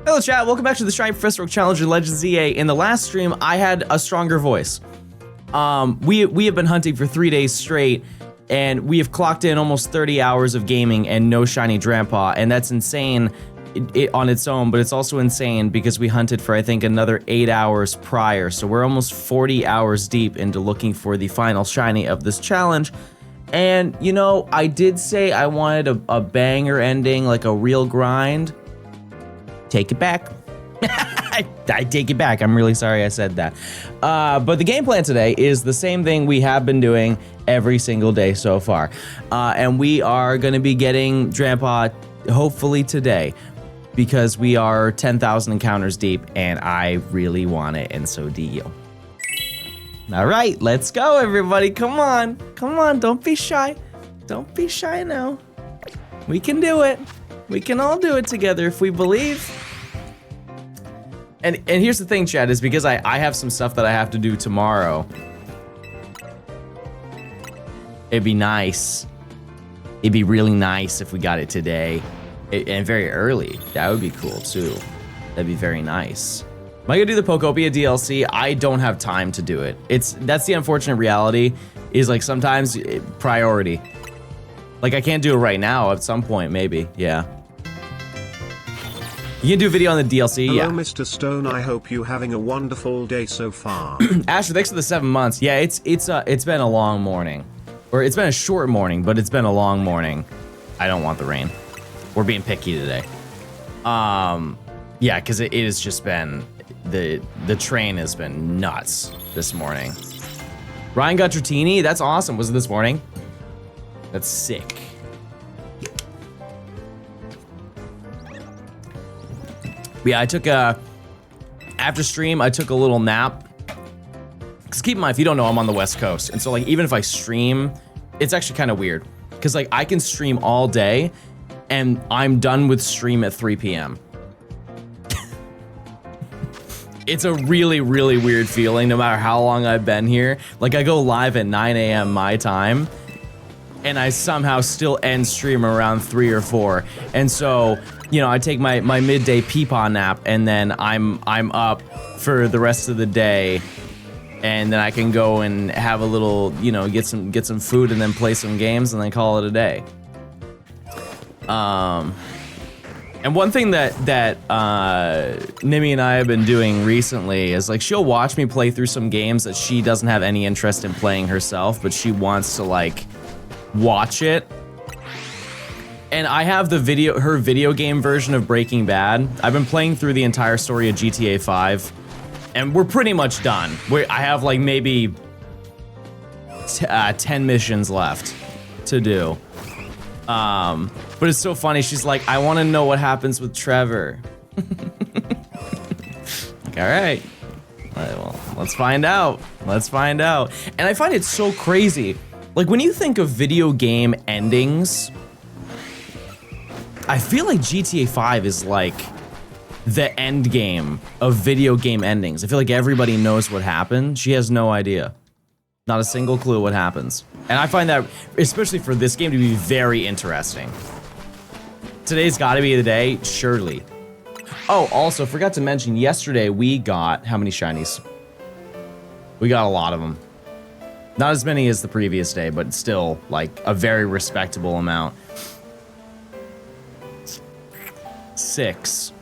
Hello chat, welcome back to the Shiny Professor Oak Challenger Legends EA. In the last stream, I had a stronger voice. We have been hunting for 3 days straight, and we have clocked in almost 30 hours of gaming and no shiny Drampa, and that's insane on its own, but it's also insane because we hunted for, I think, another 8 hours prior, so we're almost 40 hours deep into looking for the final shiny of this challenge. And, you know, I did say I wanted a banger ending, like a real grind. Take it back. I take it back. I'm really sorry I said that. But the game plan today is the same thing we have been doing every single day so far. And we are going to be getting Drampa hopefully today because we are 10,000 encounters deep and I really want it, and so do you. All right, let's go, everybody. Come on. Come on. Don't be shy. Don't be shy now. We can do it. We can all do it together if we believe. And here's the thing, Chad, is because I have some stuff that I have to do tomorrow. It'd be nice. It'd be really nice if we got it today. And very early. That would be cool, too. That'd be very nice. Am I gonna do the Pokopia DLC? I don't have time to do it. That's the unfortunate reality, is like sometimes priority. Like I can't do it right now, at some point, maybe, yeah. You can do a video on the DLC, Hello, yeah. Mr. Stone, I hope you having a wonderful day so far. Asher, thanks for the 7 months. Yeah, it's been a long morning. Or it's been a short morning, but it's been a long morning. I don't want the rain. We're being picky today. Yeah, because it has just been, the train has been nuts this morning. Ryan got Dratini, that's awesome. Was it this morning? That's sick. Yeah, I took after stream, I took a little nap. Because keep in mind, if you don't know, I'm on the West Coast. And so like, even if I stream, it's actually kind of weird. Because like, I can stream all day and I'm done with stream at 3 p.m. It's a really, really weird feeling no matter how long I've been here. Like I go live at 9 a.m. my time and I somehow still end stream around 3 or 4. And so, you know, I take my midday peepaw nap and then I'm up for the rest of the day, and then I can go and have a little, you know, get some food and then play some games and then call it a day. And one thing that Nimi and I have been doing recently is like she'll watch me play through some games that she doesn't have any interest in playing herself, but she wants to like watch it. And I have her video game version of Breaking Bad. I've been playing through the entire story of GTA 5, and we're pretty much done. I have like maybe 10 missions left to do. But it's so funny. She's like, I want to know what happens with Trevor. Like, all right. Well, let's find out. Let's find out. And I find it so crazy. Like when you think of video game endings, I feel like GTA 5 is like the end game of video game endings. I feel like everybody knows what happened. She has no idea. Not a single clue what happens. And I find that, especially for this game, to be very interesting. Today's gotta be the day, surely. Oh, also, forgot to mention, yesterday we got, how many shinies? We got a lot of them. Not as many as the previous day, but still, like, a very respectable amount. 6.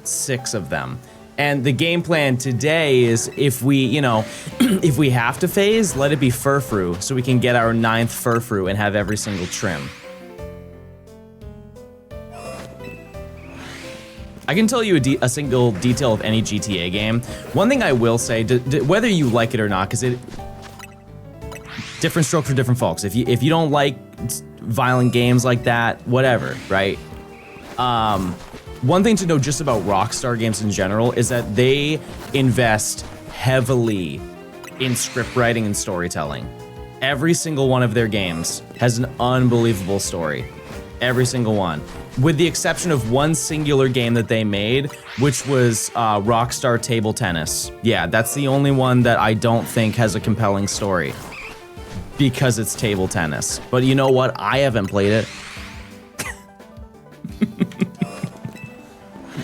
6 of them. And the game plan today is if we, you know, if we have to phase, let it be Furfrou, so we can get our 9th Furfrou and have every single trim. I can tell you a single detail of any GTA game. One thing I will say, whether you like it or not, because it different stroke for different folks. If you don't like violent games like that, whatever, right? One thing to know just about Rockstar games in general is that they invest heavily in script writing and storytelling. Every single one of their games has an unbelievable story. Every single one. With the exception of one singular game that they made, which was Rockstar Table Tennis. Yeah, that's the only one that I don't think has a compelling story. Because it's table tennis. But you know what? I haven't played it.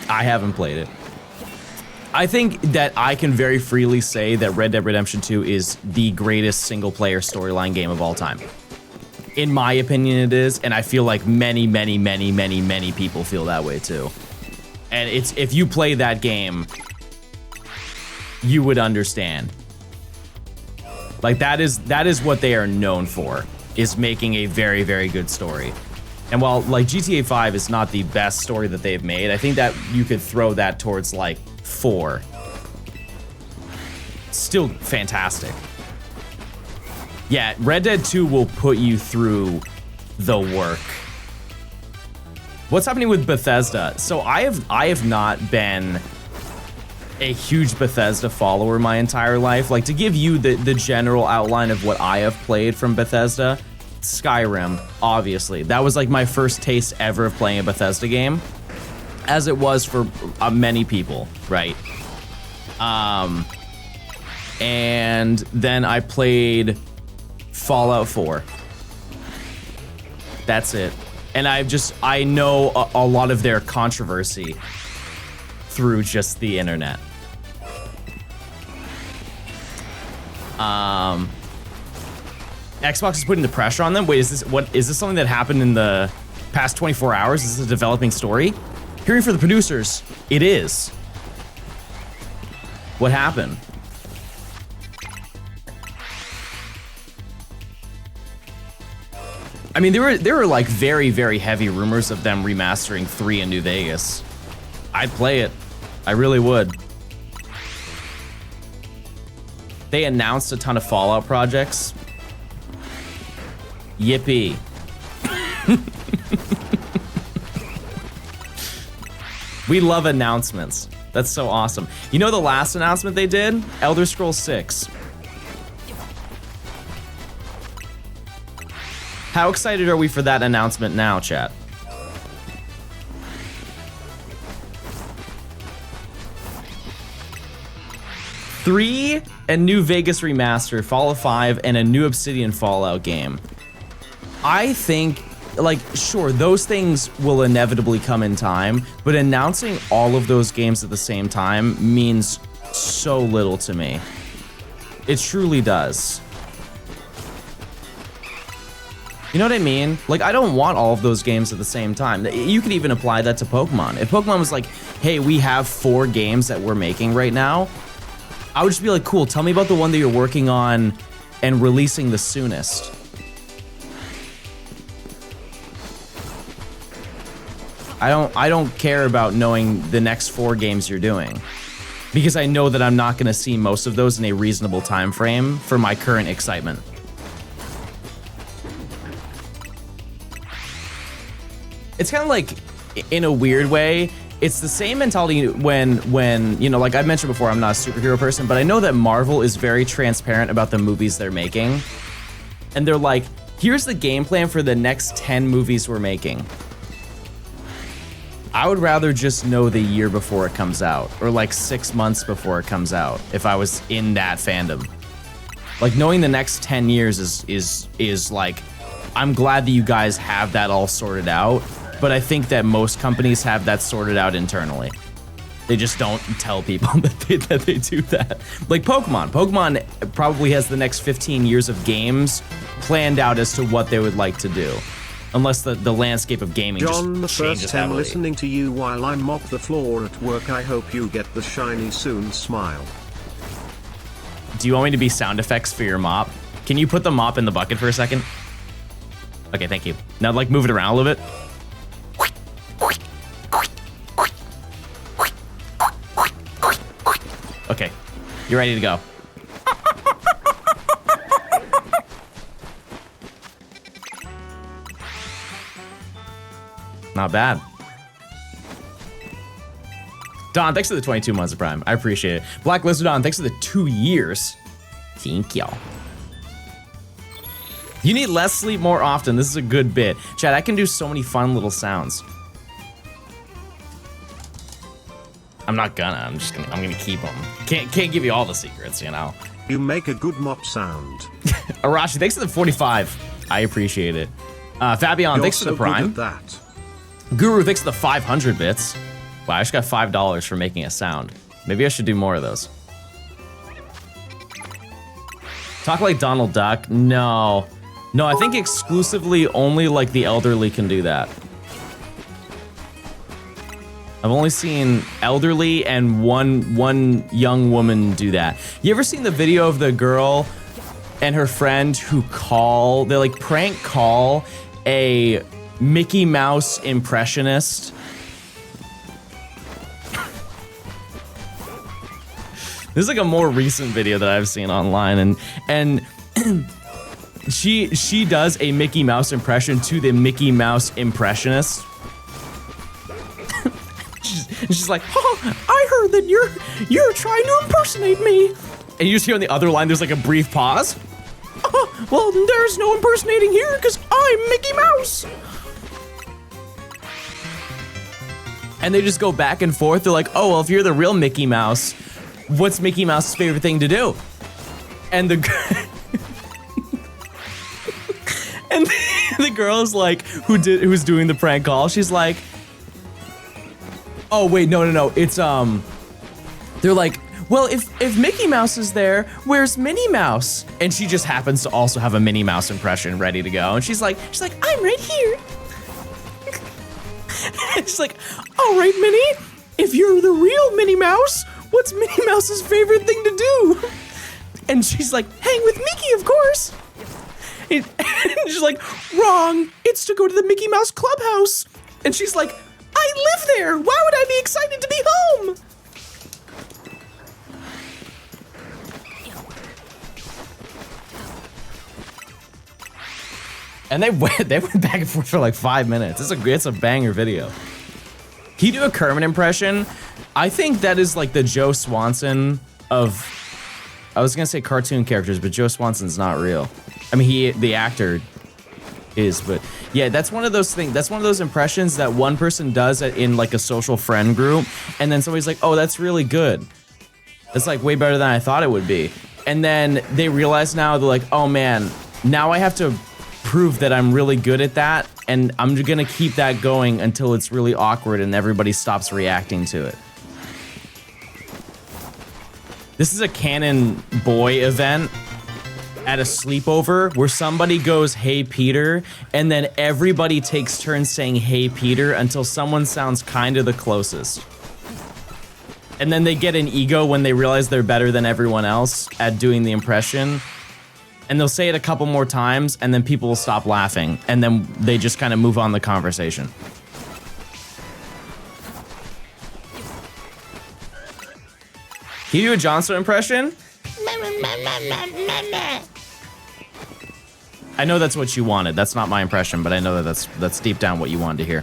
I haven't played it. I think that I can very freely say that Red Dead Redemption 2 is the greatest single-player storyline game of all time. In my opinion, it is, and I feel like many, many, many, many, many people feel that way too. And it's if you play that game, you would understand. Like that is what they are known for, is making a very, very good story. And while like GTA 5 is not the best story that they've made, I think that you could throw that towards like 4. Still fantastic. Yeah, Red Dead 2 will put you through the work. What's happening with Bethesda? So I have not been a huge Bethesda follower my entire life. Like, to give you the general outline of what I have played from Bethesda, Skyrim, obviously. That was like my first taste ever of playing a Bethesda game, as it was for many people, right? And then I played Fallout 4. That's it. And I know a lot of their controversy through just the internet. Xbox is putting the pressure on them. Wait, is this something that happened in the past 24 hours? Is this a developing story? Hearing from the producers, it is. What happened? I mean, there were like very, very heavy rumors of them remastering 3 in New Vegas. I'd play it. I really would. They announced a ton of Fallout projects. Yippee. We love announcements. That's so awesome. You know the last announcement they did? Elder Scrolls 6. How excited are we for that announcement now, chat? Three, a New Vegas remaster, Fallout 5, and a new Obsidian Fallout game. I think, like, sure, those things will inevitably come in time, but announcing all of those games at the same time means so little to me. It truly does. You know what I mean? Like, I don't want all of those games at the same time. You could even apply that to Pokemon. If Pokemon was like, hey, we have 4 games that we're making right now, I would just be like, cool, tell me about the one that you're working on and releasing the soonest. I don't care about knowing the next 4 games you're doing, because I know that I'm not gonna see most of those in a reasonable time frame for my current excitement. It's kind of like, in a weird way, it's the same mentality when, you know, like I mentioned before, I'm not a superhero person, but I know that Marvel is very transparent about the movies they're making. And they're like, here's the game plan for the next 10 movies we're making. I would rather just know the year before it comes out, or like 6 months before it comes out, if I was in that fandom. Like, knowing the next 10 years is like, I'm glad that you guys have that all sorted out. But I think that most companies have that sorted out internally. They just don't tell people that they do that. Like Pokemon. Pokemon probably has the next 15 years of games planned out as to what they would like to do. Unless the landscape of gaming just changes heavily. John, the first time listening to you while I mop the floor at work. I hope you get the shiny soon smile. Do you want me to be sound effects for your mop? Can you put the mop in the bucket for a second? Okay, thank you. Now, like, move it around a little bit. Okay, you're ready to go. Not bad. Don, thanks for the 22 months of Prime. I appreciate it. Black Lizard Don, thanks for the 2 years. Thank y'all. You need less sleep more often. This is a good bit. Chad, I can do so many fun little sounds. I'm not gonna. I'm gonna keep them. Can't give you all the secrets, you know. You make a good mop sound. Arashi, thanks for the 45. I appreciate it. Fabian, thanks for the Prime. Good at that. Guru, thanks for the 500 bits. Wow, I just got $5 for making a sound. Maybe I should do more of those. Talk like Donald Duck? No. No, I think exclusively only like the elderly can do that. I've only seen elderly and one young woman do that. You ever seen the video of the girl and her friend who they like prank call a Mickey Mouse impressionist? This is like a more recent video that I've seen online, and she does a Mickey Mouse impression to the Mickey Mouse impressionist. she's like, oh, I heard that you're trying to impersonate me. And you just hear on the other line, there's like a brief pause. Oh, well, there's no impersonating here because I'm Mickey Mouse. And they just go back and forth. They're like, oh, well, if you're the real Mickey Mouse, what's Mickey Mouse's favorite thing to do? And the girl's like, who's doing the prank call? She's like, oh wait, no. It's they're like, well, if Mickey Mouse is there, where's Minnie Mouse? And she just happens to also have a Minnie Mouse impression ready to go. And she's like, I'm right here. And she's like, all right, Minnie, if you're the real Minnie Mouse, what's Minnie Mouse's favorite thing to do? And she's like, hang with Mickey, of course. And she's like, wrong, it's to go to the Mickey Mouse Clubhouse. And she's like, I live there, why would I be excited to be home? And they went back and forth for like 5 minutes. It's a banger video. Can you do a Kermit impression? I think that is like the Joe Swanson of, I was gonna say cartoon characters, but Joe Swanson's not real. I mean, the actor is, but yeah, that's one of those things. That's one of those impressions that one person does in like a social friend group, and then somebody's like, oh, that's really good. That's like way better than I thought it would be. And then they realize now, they're like, oh man, now I have to prove that I'm really good at that, and I'm gonna keep that going until it's really awkward and everybody stops reacting to it. This is a Canon Boy event at a sleepover where somebody goes, hey Peter, and then everybody takes turns saying hey Peter until someone sounds kind of the closest. And then they get an ego when they realize they're better than everyone else at doing the impression. And they'll say it a couple more times, and then people will stop laughing, and then they just kind of move on the conversation. Can you do a Johnstone impression? I know that's what you wanted. That's not my impression, but I know that that's deep down what you wanted to hear.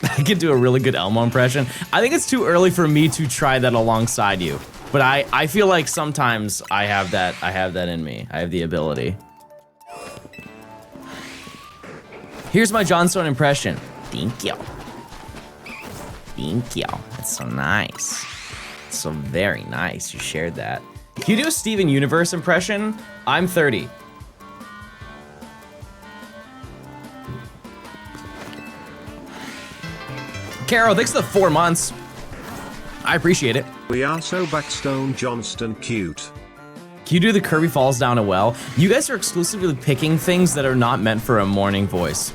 I could do a really good Elmo impression. I think it's too early for me to try that alongside you, but I feel like sometimes I have that in me. I have the ability. Here's my Johnstone impression. Thank you. Thank you. That's so nice. So very nice. You shared that. Can you do a Steven Universe impression? I'm 30. Carol, thanks for the 4 months. I appreciate it. We are so Backstone Johnston cute. Can you do the Kirby falls down a well? You guys are exclusively picking things that are not meant for a morning voice.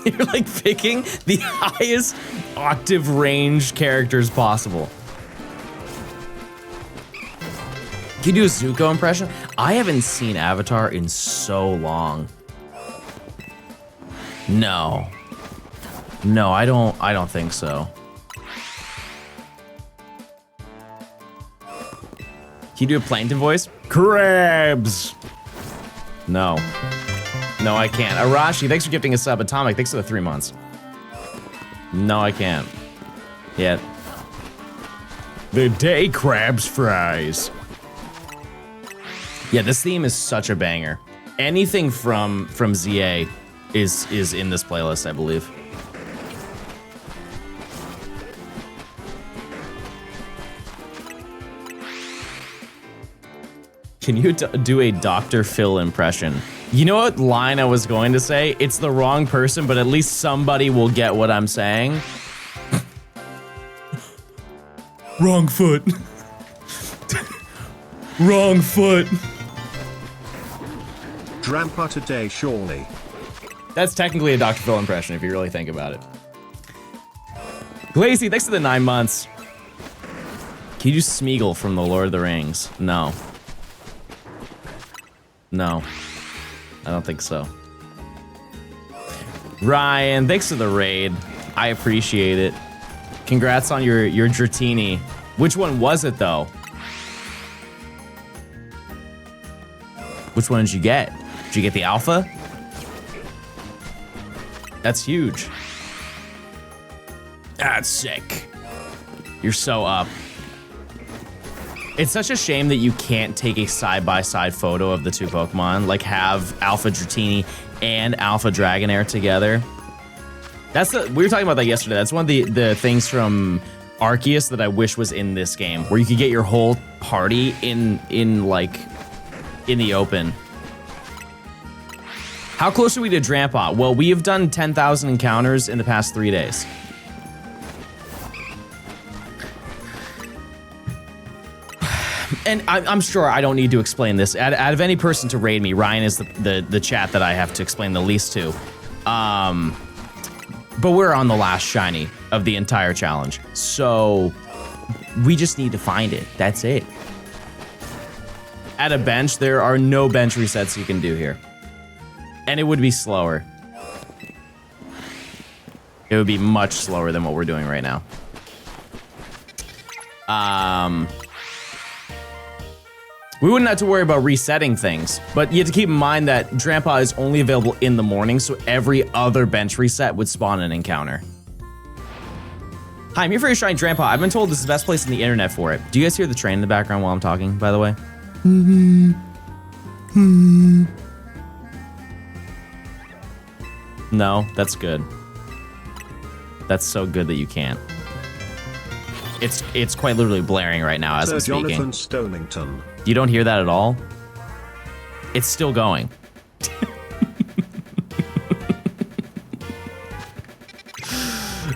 You're like picking the highest octave range characters possible. Can you do a Zuko impression? I haven't seen Avatar in so long. No. No, I don't think so. Can you do a plankton voice? Crabs! No. No, I can't. Arashi, thanks for gifting a sub. Atomic, thanks for the 3 months. No, I can't. Yet. The day crabs fries. Yeah, this theme is such a banger. Anything from ZA is in this playlist, I believe. Can you do a Dr. Phil impression? You know what line I was going to say? It's the wrong person, but at least somebody will get what I'm saying. Wrong foot. Wrong foot. Drampa today, surely. That's technically a Dr. Phil impression if you really think about it. Glazy, thanks for the 9 months. Can you do Smeagol from The Lord of the Rings? No. No. I don't think so. Ryan, thanks for the raid. I appreciate it. Congrats on your Dratini. Which one was it, though? Which one did you get? Did you get the alpha? That's huge. That's sick. You're so up. It's such a shame that you can't take a side-by-side photo of the two Pokemon, like have Alpha Dratini and Alpha Dragonair together. We were talking about that yesterday. That's one of the things from Arceus that I wish was in this game, where you could get your whole party in the open. How close are we to Drampa? Well, we have done 10,000 encounters in the past 3 days. And I'm sure I don't need to explain this. Out of any person to raid me, Ryan is the chat that I have to explain the least to. But we're on the last shiny of the entire challenge. So we just need to find it. That's it. At a bench, there are no bench resets you can do here. And it would be slower. It would be much slower than what we're doing right now. We wouldn't have to worry about resetting things, but you have to keep in mind that Drampa is only available in the morning, so every other bench reset would spawn an encounter. Hi, I'm here for your shiny Drampa. I've been told this is the best place on the internet for it. Do you guys hear the train in the background while I'm talking, by the way? No, that's good. That's so good that you can't. It's quite literally blaring right now as I'm speaking. Jonathan Stonington. You don't hear that at all? It's still going.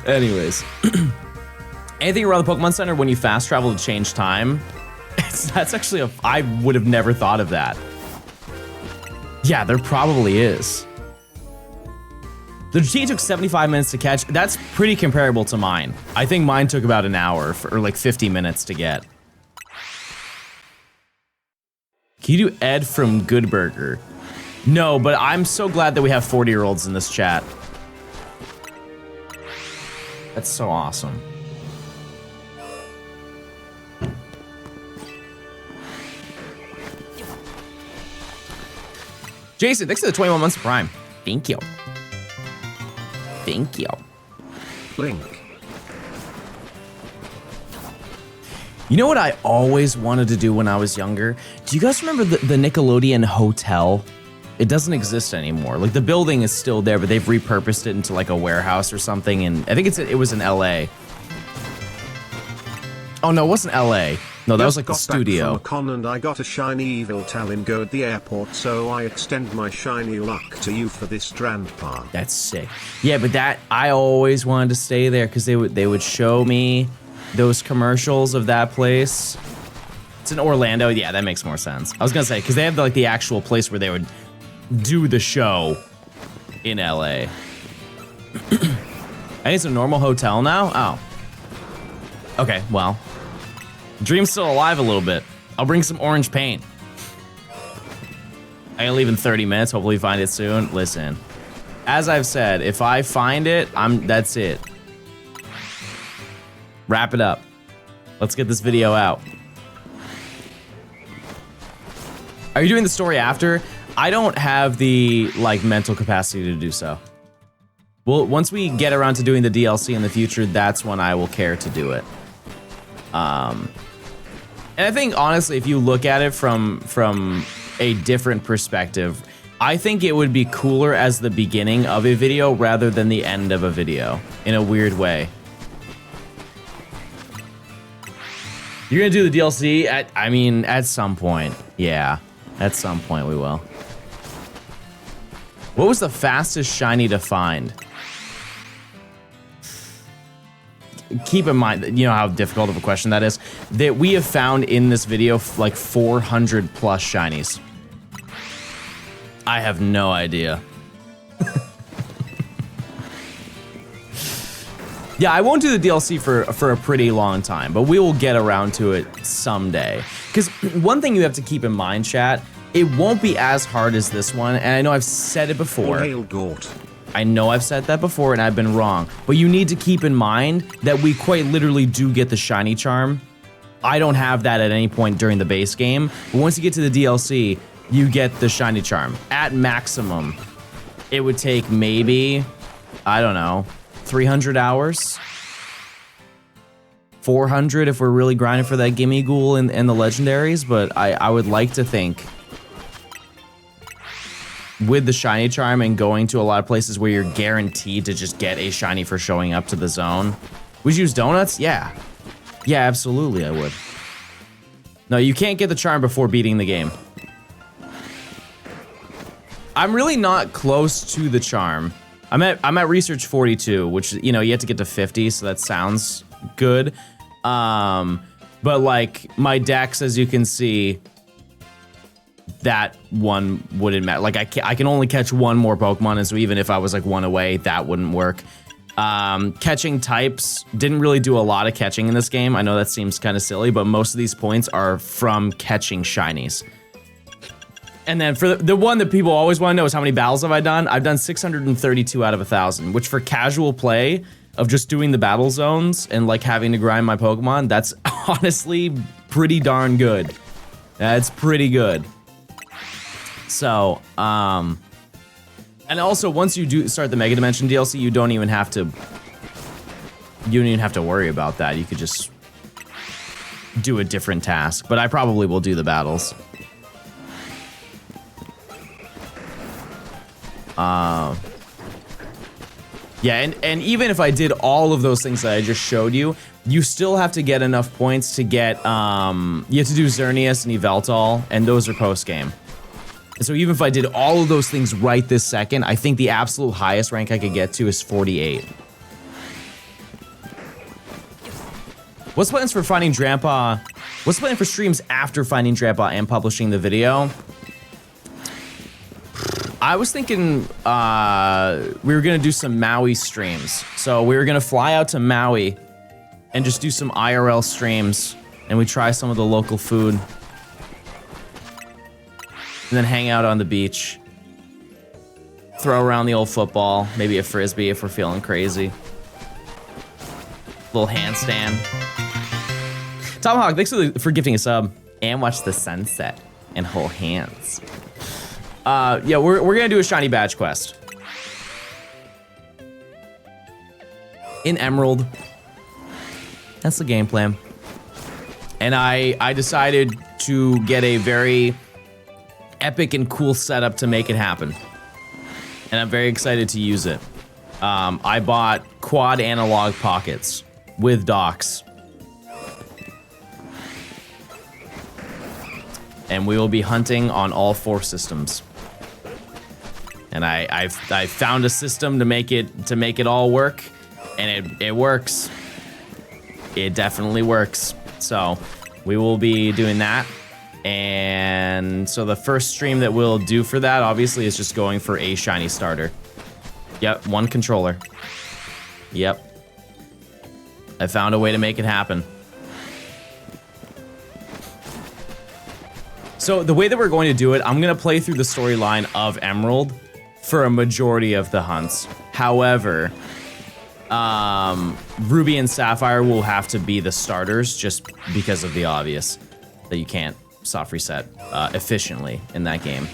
Anyways. Anything around the Pokemon Center when you fast travel to change time? That's actually I would have never thought of that. Yeah, there probably is. The Dratini took 75 minutes to catch. That's pretty comparable to mine. I think mine took about an hour, or like 50 minutes to get. Can you do Ed from Good Burger? No, but I'm so glad that we have 40-year-olds in this chat. That's so awesome. Jason, thanks for the 21 months of Prime. Thank you. Thank you. Link. You know what I always wanted to do when I was younger? Do you guys remember the Nickelodeon Hotel? It doesn't exist anymore. Like, the building is still there, but they've repurposed it into like a warehouse or something, and I think it was in LA. Oh no, it wasn't LA. No, that was like the studio. From a con and I got a shiny evil Talingo at the airport, so I extend my shiny luck to you for this Drampa. That's sick. Yeah, but I always wanted to stay there because they would show me those commercials of that place. It's in Orlando. Yeah, that makes more sense. I was gonna say because they have like the actual place where they would do the show in LA. I think it's a normal hotel now. Oh. Okay. Well. Dream's still alive a little bit. I'll bring some orange paint. I gotta leave in 30 minutes. Hopefully find it soon. Listen, as I've said, if I find it, that's it. Wrap it up. Let's get this video out. Are you doing the story after? I don't have the mental capacity to do so. Well, once we get around to doing the DLC in the future, that's when I will care to do it. And I think, honestly, if you look at it from a different perspective, I think it would be cooler as the beginning of a video rather than the end of a video, in a weird way. You're gonna do the DLC I mean, at some point. Yeah, at some point we will. What was the fastest shiny to find? Keep in mind, you know how difficult of a question that is, that we have found in this video like 400 plus shinies. I have no idea. Yeah, I won't do the DLC for a pretty long time, but we will get around to it someday. Because one thing you have to keep in mind, chat, it won't be as hard as this one, and I know I've said it before. All hail Gort. I know I've said that before and I've been wrong, but you need to keep in mind that we quite literally do get the shiny charm. I don't have that at any point during the base game, but once you get to the DLC, you get the shiny charm. At maximum, it would take maybe, I don't know, 300 hours? 400 if we're really grinding for that gimme ghoul and the legendaries, but I would like to think with the shiny charm and going to a lot of places where you're guaranteed to just get a shiny for showing up to the zone. Would you use donuts? Yeah. Yeah, absolutely I would. No, you can't get the charm before beating the game. I'm really not close to the charm. I'm at research 42, which, you know, you have to get to 50, so that sounds good. But like my dex, as you can see, that one wouldn't matter. Like I can only catch one more Pokemon, and so even if I was like one away, that wouldn't work. Catching types, didn't really do a lot of catching in this game. I know that seems kind of silly, but most of these points are from catching shinies. And then for the one that people always want to know is how many battles have I done? I've done 632 out of 1,000, which for casual play of just doing the battle zones and like having to grind my Pokemon, that's honestly pretty darn good. That's pretty good. So, and also once you do start the Mega Dimension DLC, you don't even have to worry about that. You could just do a different task, but I probably will do the battles. Yeah, and even if I did all of those things that I just showed you, you still have to get enough points to get, you have to do Xerneas and Yveltal, and those are post-game. And so even if I did all of those things right this second, I think the absolute highest rank I could get to is 48. What's plans for finding Grandpa? What's the plan for streams after finding Grandpa and publishing the video? I was thinking we were gonna do some Maui streams. So we were gonna fly out to Maui and just do some IRL streams, and we try some of the local food. And then hang out on the beach. Throw around the old football, maybe a frisbee if we're feeling crazy. Little handstand. Tomahawk, thanks for gifting a sub. And watch the sunset and hold hands. Yeah, we're gonna do a shiny badge quest. In Emerald. That's the game plan. And I decided to get a very epic and cool setup to make it happen. And I'm very excited to use it. I bought quad analog pockets with docks. And we will be hunting on all 4 systems. And I found a system to make it all work, and it works. It definitely works. So we will be doing that. And so the first stream that we'll do for that, obviously, is just going for a shiny starter. Yep, 1 controller. Yep. I found a way to make it happen. So the way that we're going to do it, I'm going to play through the storyline of Emerald for a majority of the hunts. However, Ruby and Sapphire will have to be the starters just because of the obvious that you can't soft reset efficiently in that game.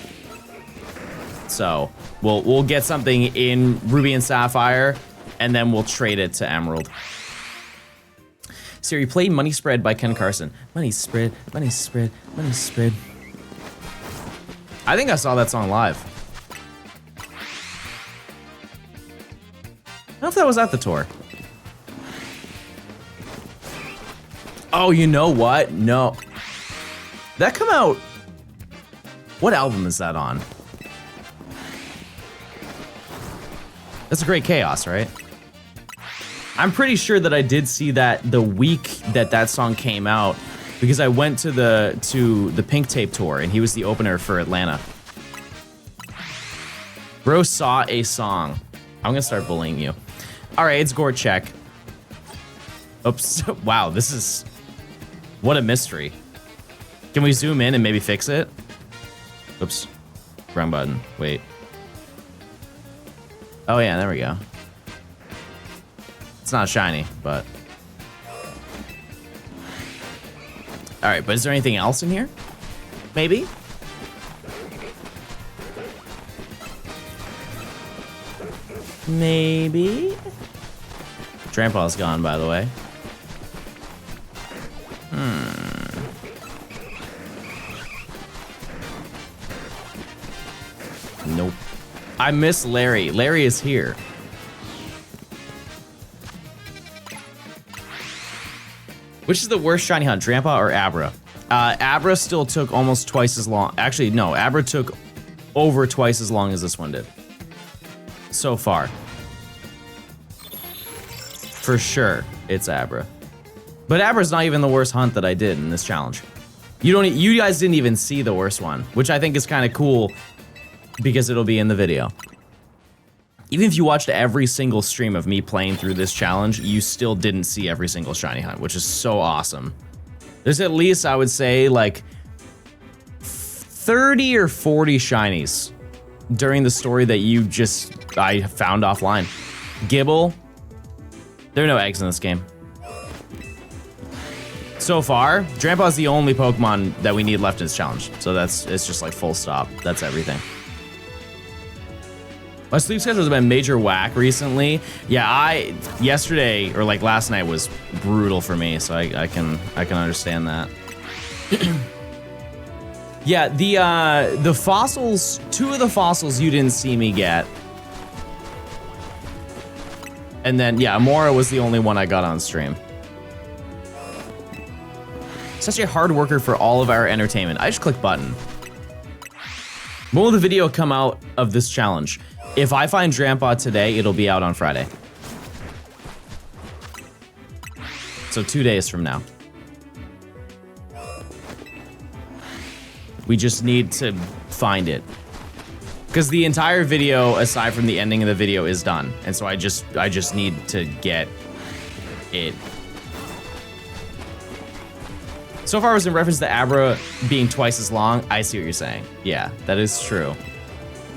So we'll get something in Ruby and Sapphire, and then we'll trade it to Emerald. Siri, play Money Spread by Ken Carson. Money spread, money spread, money spread. I think I saw that song live. I don't know if that was at the tour. Oh, you know what? No. That come out... What album is that on? That's a Great Chaos, right? I'm pretty sure that I did see that the week that that song came out because I went to the Pink Tape tour and he was the opener for Atlanta. Bro saw a song. I'm gonna start bullying you. All right, it's Gore check. Oops. Wow, this is... What a mystery. Can we zoom in and maybe fix it? Oops. Wrong button. Wait. Oh yeah, there we go. It's not shiny, but... Alright, but is there anything else in here? Maybe? Maybe? Trampaw's gone, by the way. Nope. I miss Larry. Larry is here. Which is the worst shiny hunt, Drampa or Abra? Abra still took almost twice as long. Actually, no, Abra took over twice as long as this one did. So far. For sure, it's Abra. But Abra's not even the worst hunt that I did in this challenge. You guys didn't even see the worst one, which I think is kind of cool because it'll be in the video. Even if you watched every single stream of me playing through this challenge, you still didn't see every single shiny hunt, which is so awesome. There's at least, I would say, like 30 or 40 shinies during the story that I found offline. Gibble. There are no eggs in this game. So far, Drampa is the only Pokemon that we need left in this challenge. So it's just like full stop. That's everything. My sleep schedule has been major whack recently. Yeah, yesterday or like last night was brutal for me, so I can understand that. Yeah, the fossils, 2 of the fossils you didn't see me get. And then yeah, Amora was the only one I got on stream. Such a hard worker for all of our entertainment. I just click button. When will the video come out of this challenge? If I find Drampa today, it'll be out on Friday. So 2 days from now. We just need to find it. Because the entire video, aside from the ending of the video, is done. And so I just need to get it. So far, it was in reference to Abra being twice as long. I see what you're saying. Yeah, that is true.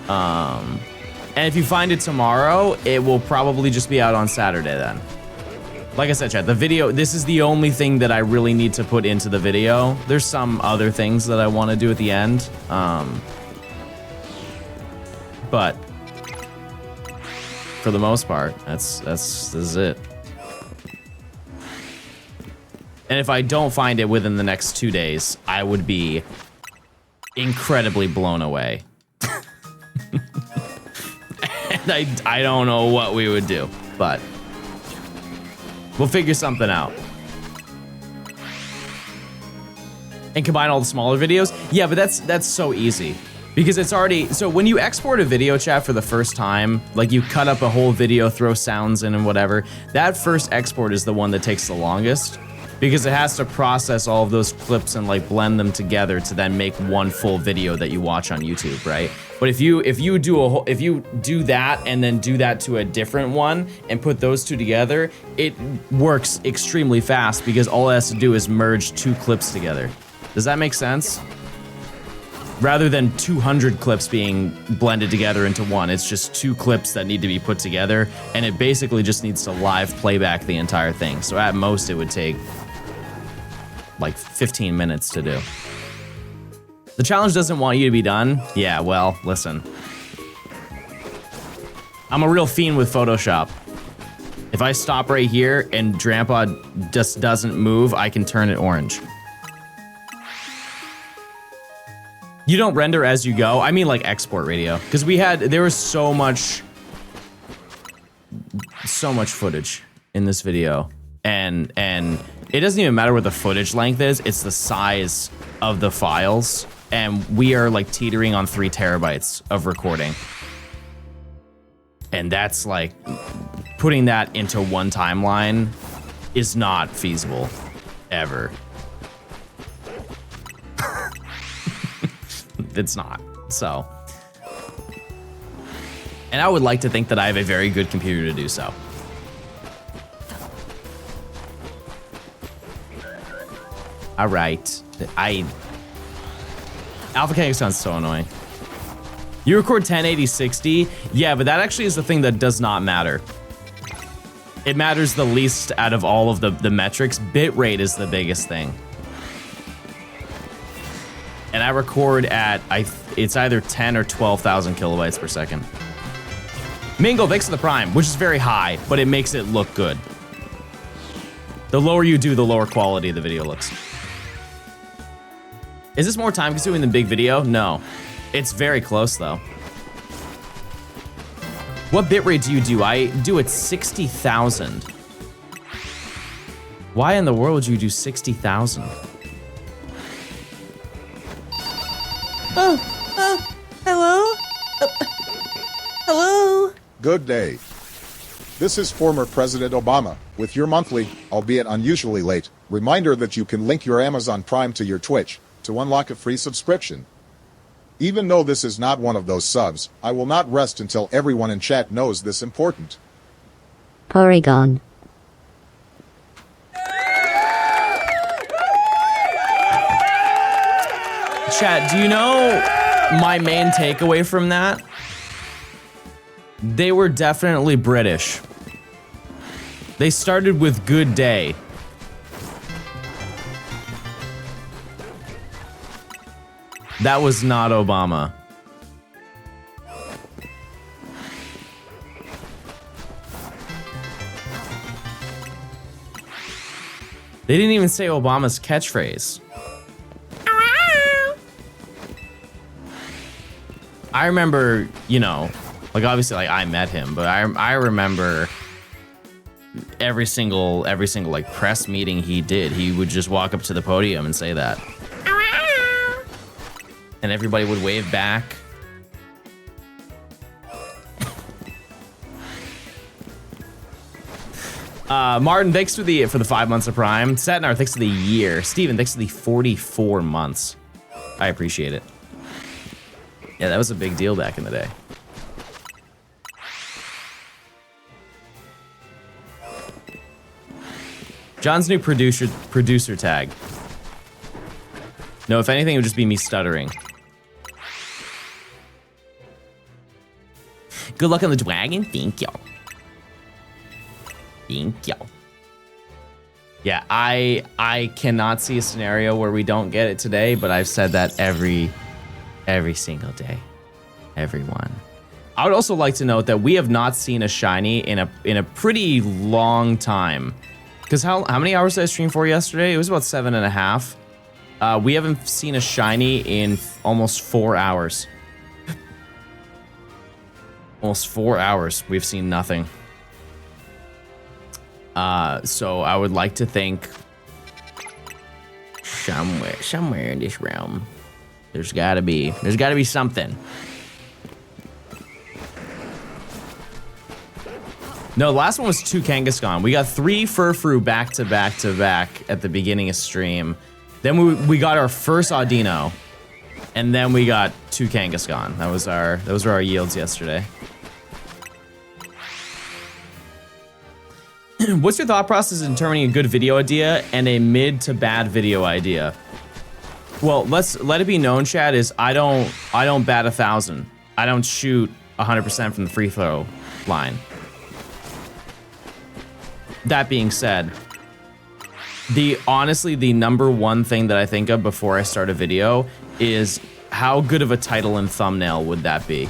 And if you find it tomorrow, it will probably just be out on Saturday then. Like I said, chat, the video, this is the only thing that I really need to put into the video. There's some other things that I want to do at the end. But for the most part, this is it. And if I don't find it within the next 2 days, I would be incredibly blown away. And I don't know what we would do, but we'll figure something out. And combine all the smaller videos? Yeah, but that's so easy. Because it's already, so when you export a video chat for the first time, like you cut up a whole video, throw sounds in and whatever, that first export is the one that takes the longest. Because it has to process all of those clips and like blend them together to then make one full video that you watch on YouTube, right? But if you do that and then do that to a different one and put those two together, it works extremely fast because all it has to do is merge 2 clips together. Does that make sense? Rather than 200 clips being blended together into one, it's just 2 clips that need to be put together, and it basically just needs to live playback the entire thing. So at most, it would take like 15 minutes to do. The challenge doesn't want you to be done. Yeah, well, listen. I'm a real fiend with Photoshop. If I stop right here and Drampa just doesn't move, I can turn it orange. You don't render as you go? I mean like export radio. Because there was so much footage in this video. And it doesn't even matter what the footage length is, it's the size of the files. And we are like teetering on 3 terabytes of recording. And that's like, putting that into one timeline is not feasible, ever. It's not, so. And I would like to think that I have a very good computer to do so. All right, Alpha King sounds so annoying. You record 1080 60, yeah, but that actually is the thing that does not matter. It matters the least out of all of the metrics. Bitrate is the biggest thing. And I record at, it's either 10 or 12,000 kilobytes per second. Mingo, thanks for the prime, which is very high, but it makes it look good. The lower you do, the lower quality the video looks. Is this more time consuming than big video? No. It's very close though. What bitrate do you do? I do it 60,000. Why in the world would you do 60,000? Hello? Hello? Good day. This is former President Obama, with your monthly, albeit unusually late, reminder that you can link your Amazon Prime to your Twitch to unlock a free subscription. Even though this is not one of those subs, I will not rest until everyone in chat knows this important. Porygon. Chat, do you know my main takeaway from that? They were definitely British. They started with good day. That was not Obama. They didn't even say Obama's catchphrase. I remember, you know, like obviously like I met him, but I remember every single like press meeting he did, he would just walk up to the podium and say that. And everybody would wave back. Martin, thanks for the 5 months of Prime. Satnar, thanks for the year. Steven, thanks for the 44 months. I appreciate it. Yeah, that was a big deal back in the day. John's new producer tag. No, if anything, it would just be me stuttering. Good luck on the dragon. Thank you. Thank you. Yeah, I cannot see a scenario where we don't get it today, but I've said that every single day. Everyone. I would also like to note that we have not seen a shiny in a pretty long time. Because how many hours did I stream for yesterday? It was about 7.5. We haven't seen a shiny in almost 4 hours. Almost 4 hours. We've seen nothing. So I would like to think somewhere in this realm, there's gotta be something. No, the last one was 2 Kangaskhan. We got 3 Furfrou back to back to back at the beginning of stream. Then we got our first Audino, and then we got 2 Kangaskhan. Those were our yields yesterday. What's your thought process in determining a good video idea and a mid to bad video idea? Well, let it be known, Chad, is I don't bat 1,000. I don't shoot 100% from the free throw line. That being said, honestly, the number one thing that I think of before I start a video is how good of a title and thumbnail would that be?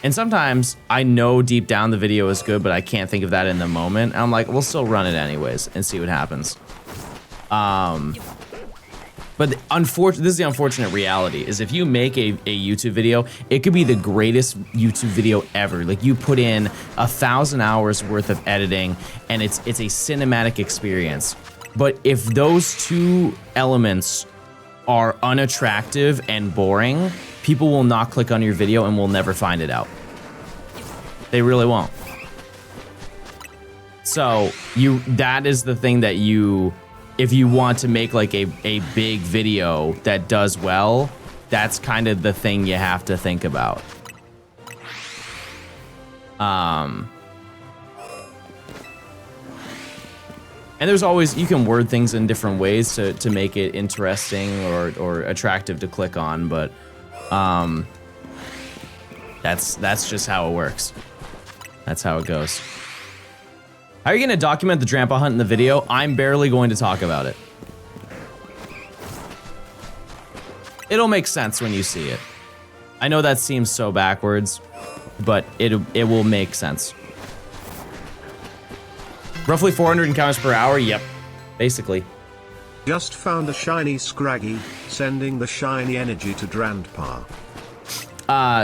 And sometimes I know deep down the video is good, but I can't think of that in the moment. And I'm like, we'll still run it anyways and see what happens. But this is the unfortunate reality, is if you make a YouTube video, it could be the greatest YouTube video ever. Like, you put in 1,000 hours worth of editing, and it's a cinematic experience. But if those two elements are unattractive and boring, people will not click on your video and will never find it out. They really won't. So that is the thing that if you want to make like a big video that does well, that's kind of the thing you have to think about. And there's always, you can word things in different ways to make it interesting or attractive to click on, but that's just how it works. That's how it goes. How are you gonna document the Drampa hunt in the video? I'm barely going to talk about it. It'll make sense when you see it. I know that seems so backwards, but it will make sense. Roughly 400 encounters per hour? Yep, basically. Just found a shiny Scraggy, sending the shiny energy to Grandpa.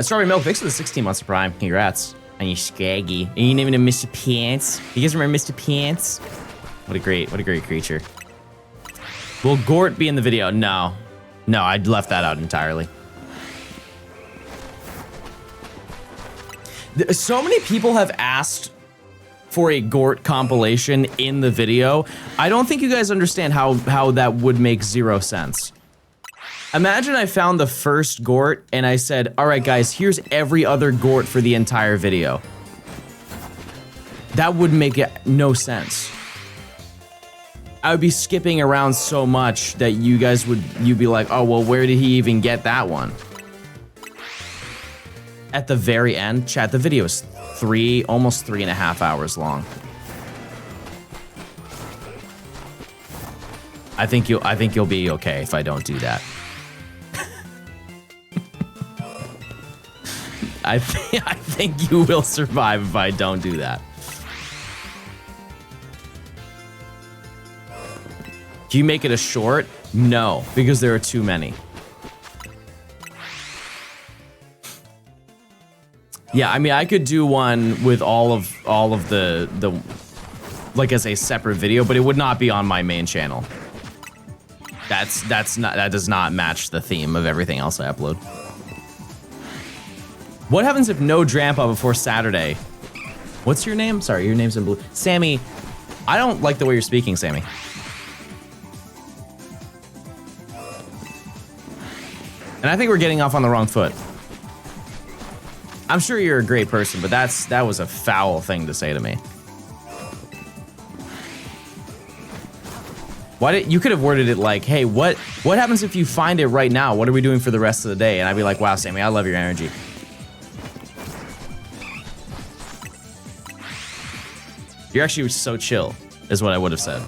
Strawberry Milk, thanks for the 16 months of Prime. Congrats. And you Scaggy. And you naming him Mr. Pants. You guys remember Mr. Pants? What a great creature. Will Gort be in the video? No. No, I left that out entirely. So many people have asked for a Gort compilation in the video. I don't think you guys understand how that would make zero sense. Imagine I found the first Gort and I said, all right guys, here's every other Gort for the entire video. That would make no sense. I would be skipping around so much that you'd be like, oh, well, where did he even get that one? At the very end, chat, the video is almost 3.5 hours long. I think you'll be okay if I don't do that. I think you will survive if I don't do that. Do you make it a short? No, because there are too many. Yeah, I mean, I could do one with all of the like as a separate video, but it would not be on my main channel. That does not match the theme of everything else I upload. What happens if no Drampa before Saturday? What's your name? Sorry, your name's in blue. Sammy, I don't like the way you're speaking, Sammy. And I think we're getting off on the wrong foot. I'm sure you're a great person, but that was a foul thing to say to me. You could have worded it like, hey, what happens if you find it right now? What are we doing for the rest of the day? And I'd be like, wow, Sammy, I love your energy. You're actually so chill, is what I would have said.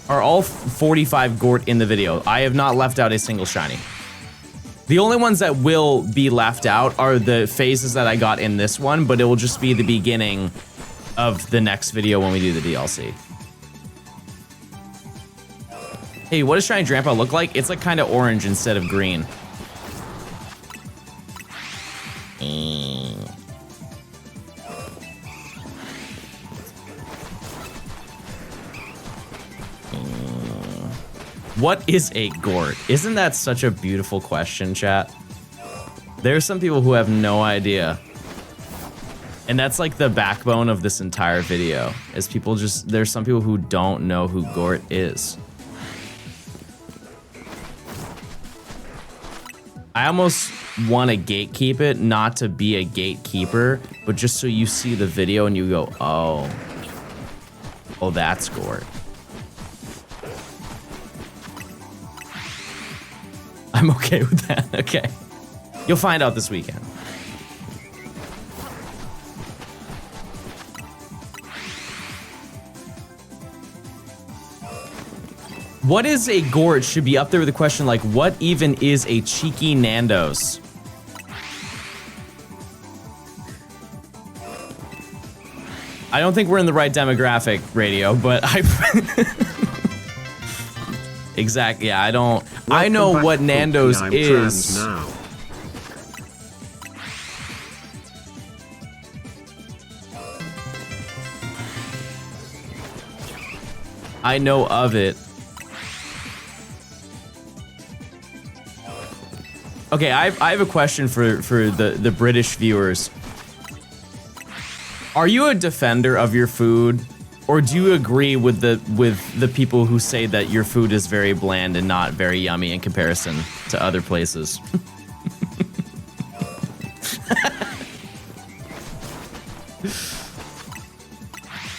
Are all 45 Gort in the video? I have not left out a single shiny. The only ones that will be left out are the phases that I got in this one, but it will just be the beginning of the next video when we do the DLC. Hey, what does Shiny Drampa look like? It's like kind of orange instead of green. What is a Gort? Isn't that such a beautiful question, chat? There are some people who have no idea. And that's like the backbone of this entire video, is there's some people who don't know who Gort is. I almost want to gatekeep it, not to be a gatekeeper, but just so you see the video and you go, oh, that's Gort. I'm okay with that, okay. You'll find out this weekend. What is a Gort should be up there with a question like, what even is a cheeky Nando's? I don't think we're in the right demographic, radio, but I... Exactly, yeah, I don't... I know Welcome what back, Nando's I'm is. trans now. I know of it. Okay, I have a question for the British viewers. Are you a defender of your food, or do you agree with the people who say that your food is very bland and not very yummy in comparison to other places?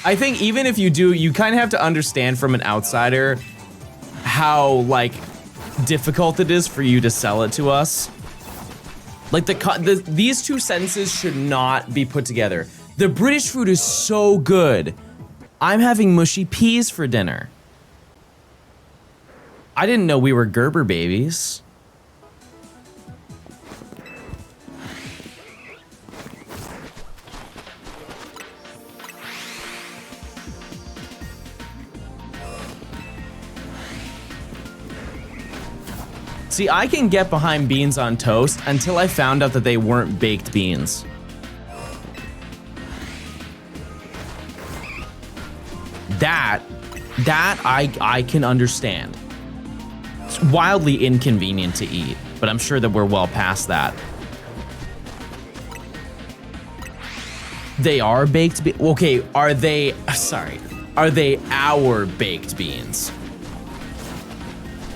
I think even if you do, you kind of have to understand from an outsider how, like, difficult it is for you to sell it to us. Like, these two sentences should not be put together. The British food is so good. I'm having mushy peas for dinner. I didn't know we were Gerber babies. See, I can get behind beans on toast until I found out that they weren't baked beans. That I can understand. It's wildly inconvenient to eat, but I'm sure that we're well past that. They are baked beans. Okay, are they, sorry, are they our baked beans?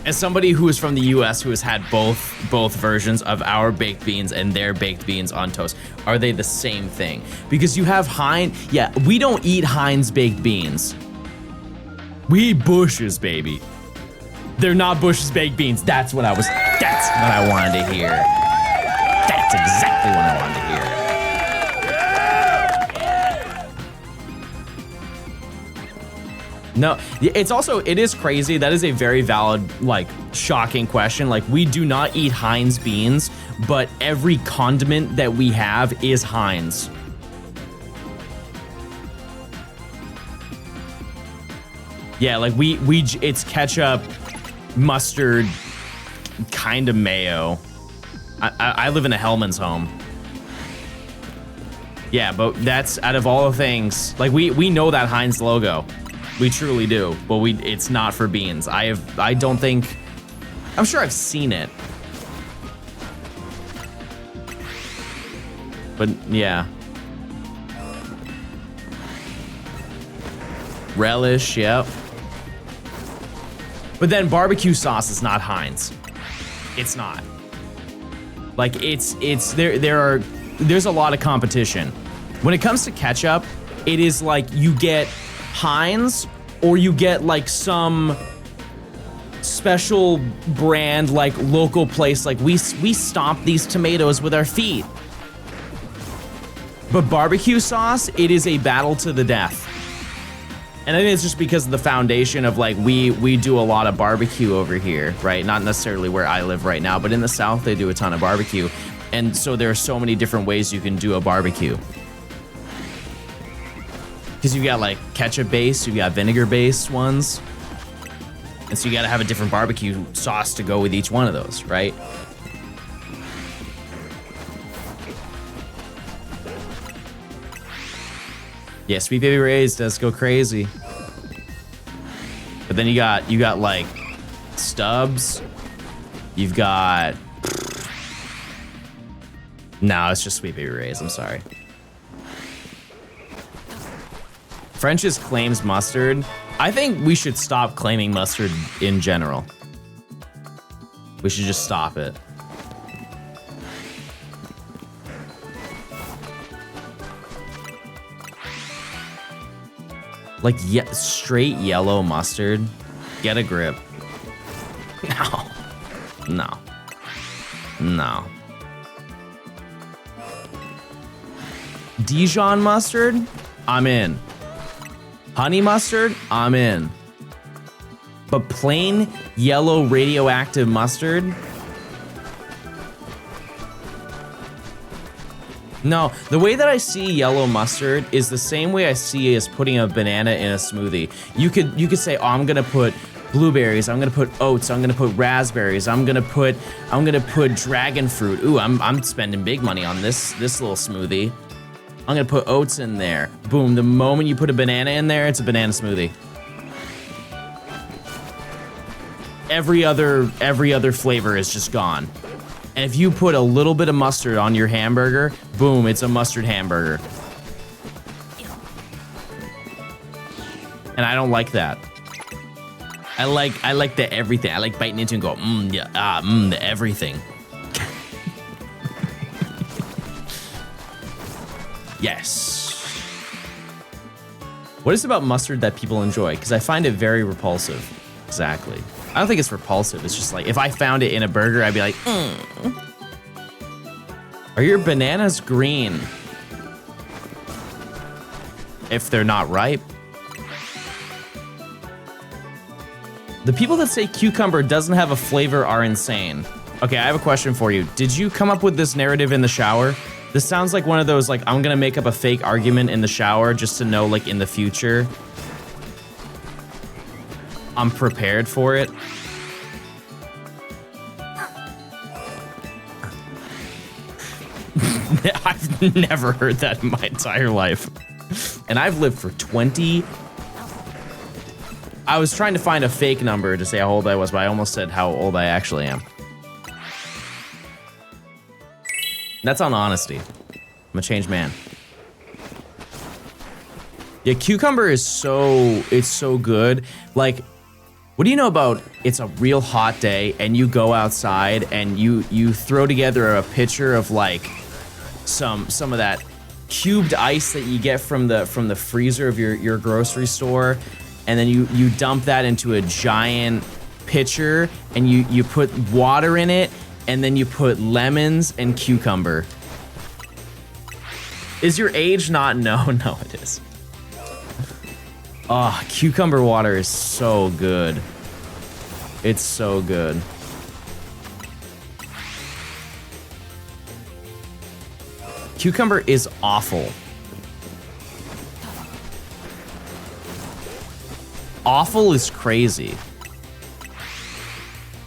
As somebody who is from the US who has had both versions of our baked beans and their baked beans on toast, are they the same thing? Because you have Heinz, yeah, we don't eat Heinz baked beans. We eat Bush's, baby. They're not Bush's baked beans. That's what I wanted to hear. That's exactly what I wanted to hear. No, it's also, it is crazy. That is a very valid, like, shocking question. Like, we do not eat Heinz beans, but every condiment that we have is Heinz. Yeah, like it's ketchup, mustard, kind of mayo. I live in a Hellman's home. Yeah, but that's out of all the things, like we know that Heinz logo. We truly do, but it's not for beans. I'm sure I've seen it. But yeah. Relish, yep. But then barbecue sauce is not Heinz. It's not. Like there's a lot of competition. When it comes to ketchup, it is like you get Heinz or you get like some special brand, like local place, like we stomp these tomatoes with our feet. But barbecue sauce, it is a battle to the death. And I think it's just because of the foundation of like, we do a lot of barbecue over here, right? Not necessarily where I live right now, but in the South, they do a ton of barbecue. And so there are so many different ways you can do a barbecue. Because you got like ketchup based, you got vinegar based ones. And so you got to have a different barbecue sauce to go with each one of those, right? Yeah, Sweet Baby Ray's does go crazy. But then you got like Stubbs. You've got... No, it's just Sweet Baby Ray's, I'm sorry. French's claims mustard. I think we should stop claiming mustard in general. We should just stop it. Like, straight yellow mustard? Get a grip. No. No. No. Dijon mustard? I'm in. Honey mustard? I'm in. But plain yellow radioactive mustard? No, the way that I see yellow mustard is the same way I see as putting a banana in a smoothie. You could say, oh, I'm gonna put blueberries, I'm gonna put oats, I'm gonna put raspberries, I'm gonna put dragon fruit. Ooh, I'm spending big money on this little smoothie. I'm gonna put oats in there. Boom, the moment you put a banana in there, it's a banana smoothie. Every other flavor is just gone. And if you put a little bit of mustard on your hamburger, boom, it's a mustard hamburger. And I don't like that. I like the everything. I like biting into it and go, yeah, the everything. Yes. What is it about mustard that people enjoy? Because I find it very repulsive. Exactly. I don't think it's repulsive. It's just like, if I found it in a burger, I'd be like, Are your bananas green? If they're not ripe. The people that say cucumber doesn't have a flavor are insane. Okay, I have a question for you. Did you come up with this narrative in the shower? This sounds like one of those, like, I'm gonna make up a fake argument in the shower just to know, like, in the future I'm prepared for it. I've never heard that in my entire life. And I've lived for 20. I was trying to find a fake number to say how old I was, but I almost said how old I actually am. That's on honesty. I'm a changed man. Yeah, cucumber is it's so good. Like, what do you know about it's a real hot day and you go outside and you throw together a pitcher of like some of that cubed ice that you get from the freezer of your grocery store, and then you dump that into a giant pitcher and you put water in it, and then you put lemons and cucumber. Is your age not? No, it is. Oh, cucumber water is so good. It's so good. Cucumber is awful. Awful is crazy.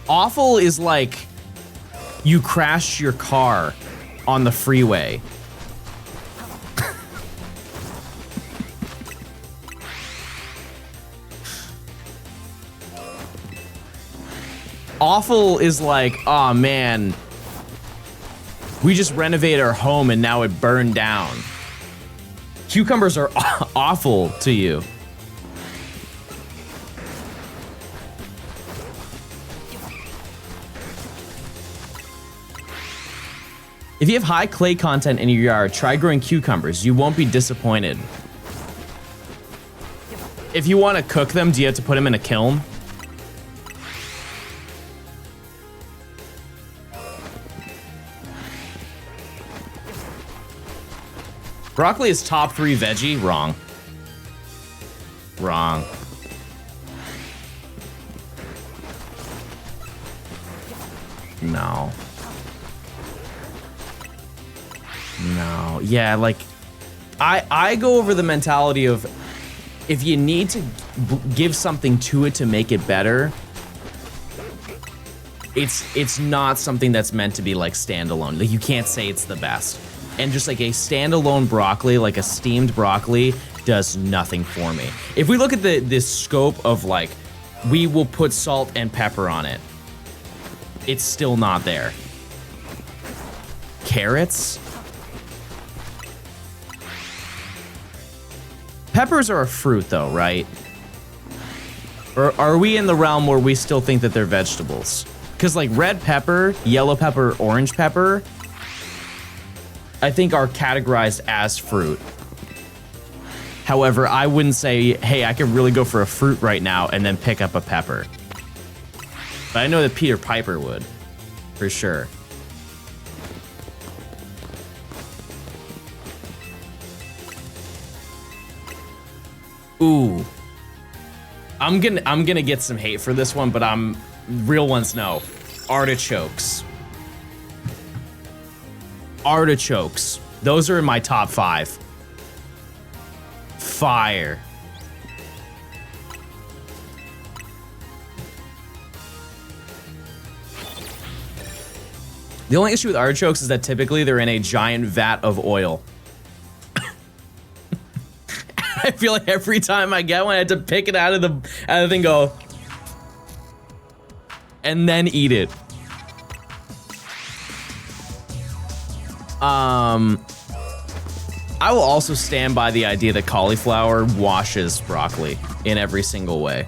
Awful is like you crashed your car on the freeway. Awful is like, oh man, we just renovated our home and now it burned down. Cucumbers are awful to you. If you have high clay content in your yard, try growing cucumbers. You won't be disappointed. If you want to cook them, do you have to put them in a kiln? Broccoli is top 3 veggie? Wrong. Wrong. No. No. Yeah, like, I go over the mentality of if you need to give something to it to make it better, it's not something that's meant to be like standalone. Like, you can't say it's the best. And just like a standalone broccoli, like a steamed broccoli, does nothing for me. If we look at this scope of like, we will put salt and pepper on it, it's still not there. Carrots? Peppers are a fruit though, right? Or are we in the realm where we still think that they're vegetables? Because like red pepper, yellow pepper, orange pepper, I think are categorized as fruit. However, I wouldn't say, hey, I could really go for a fruit right now and then pick up a pepper. But I know that Peter Piper would, for sure. Ooh. I'm gonna get some hate for this one, but real ones know. Artichokes. Artichokes. Those are in my top 5. Fire. The only issue with artichokes is that typically they're in a giant vat of oil. I feel like every time I get one, I have to pick it out of the thing, go, and then eat it. I will also stand by the idea that cauliflower washes broccoli in every single way.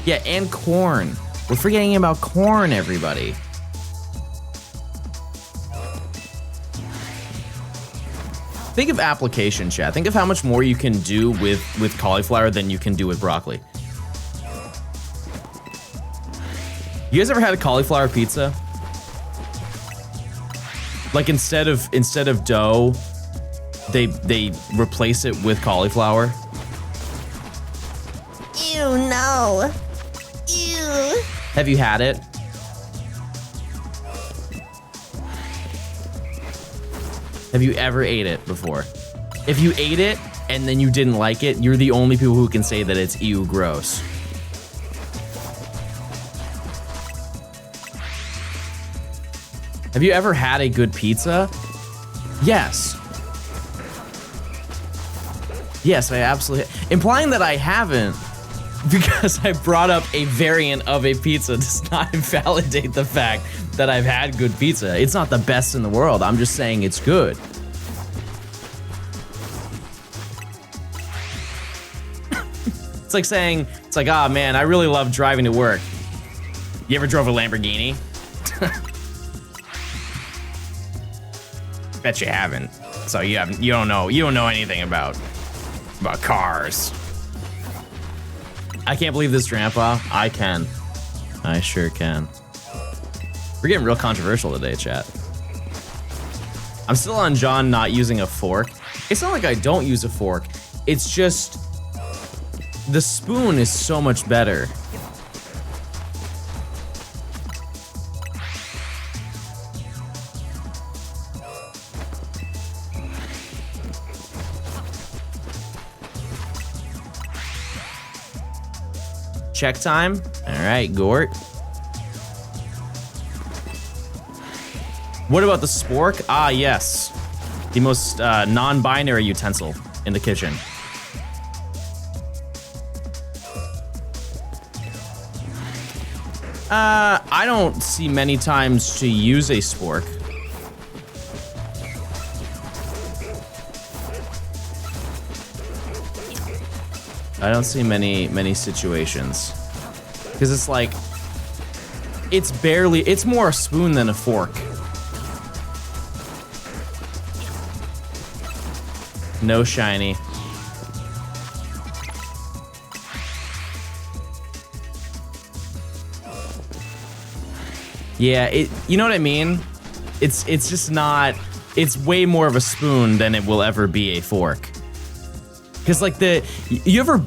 Yeah, and corn. We're forgetting about corn, everybody. Think of application, chat. Think of how much more you can do with cauliflower than you can do with broccoli. You guys ever had a cauliflower pizza? Like instead of dough, they replace it with cauliflower. Ew, no. Ew. Have you had it? Have you ever ate it before? If you ate it and then you didn't like it, you're the only people who can say that it's ew gross. Have you ever had a good pizza? Yes. Yes, I absolutely. Implying that I haven't because I brought up a variant of a pizza does not invalidate the fact that I've had good pizza. It's not the best in the world. I'm just saying it's good. It's like saying, ah, man, I really love driving to work. You ever drove a Lamborghini? Bet you haven't. So you don't know anything about cars. I can't believe this, Grandpa. I can. I sure can. We're getting real controversial today, chat. I'm still on John not using a fork. It's not like I don't use a fork. It's just the spoon is so much better. Check time. All right, Gort. What about the spork? Ah, yes. The most non-binary utensil in the kitchen. I don't see many times to use a spork. I don't see many situations. Because it's like, it's more a spoon than a fork. No shiny. Yeah, you know what I mean? It's just not, it's way more of a spoon than it will ever be a fork. Because like you ever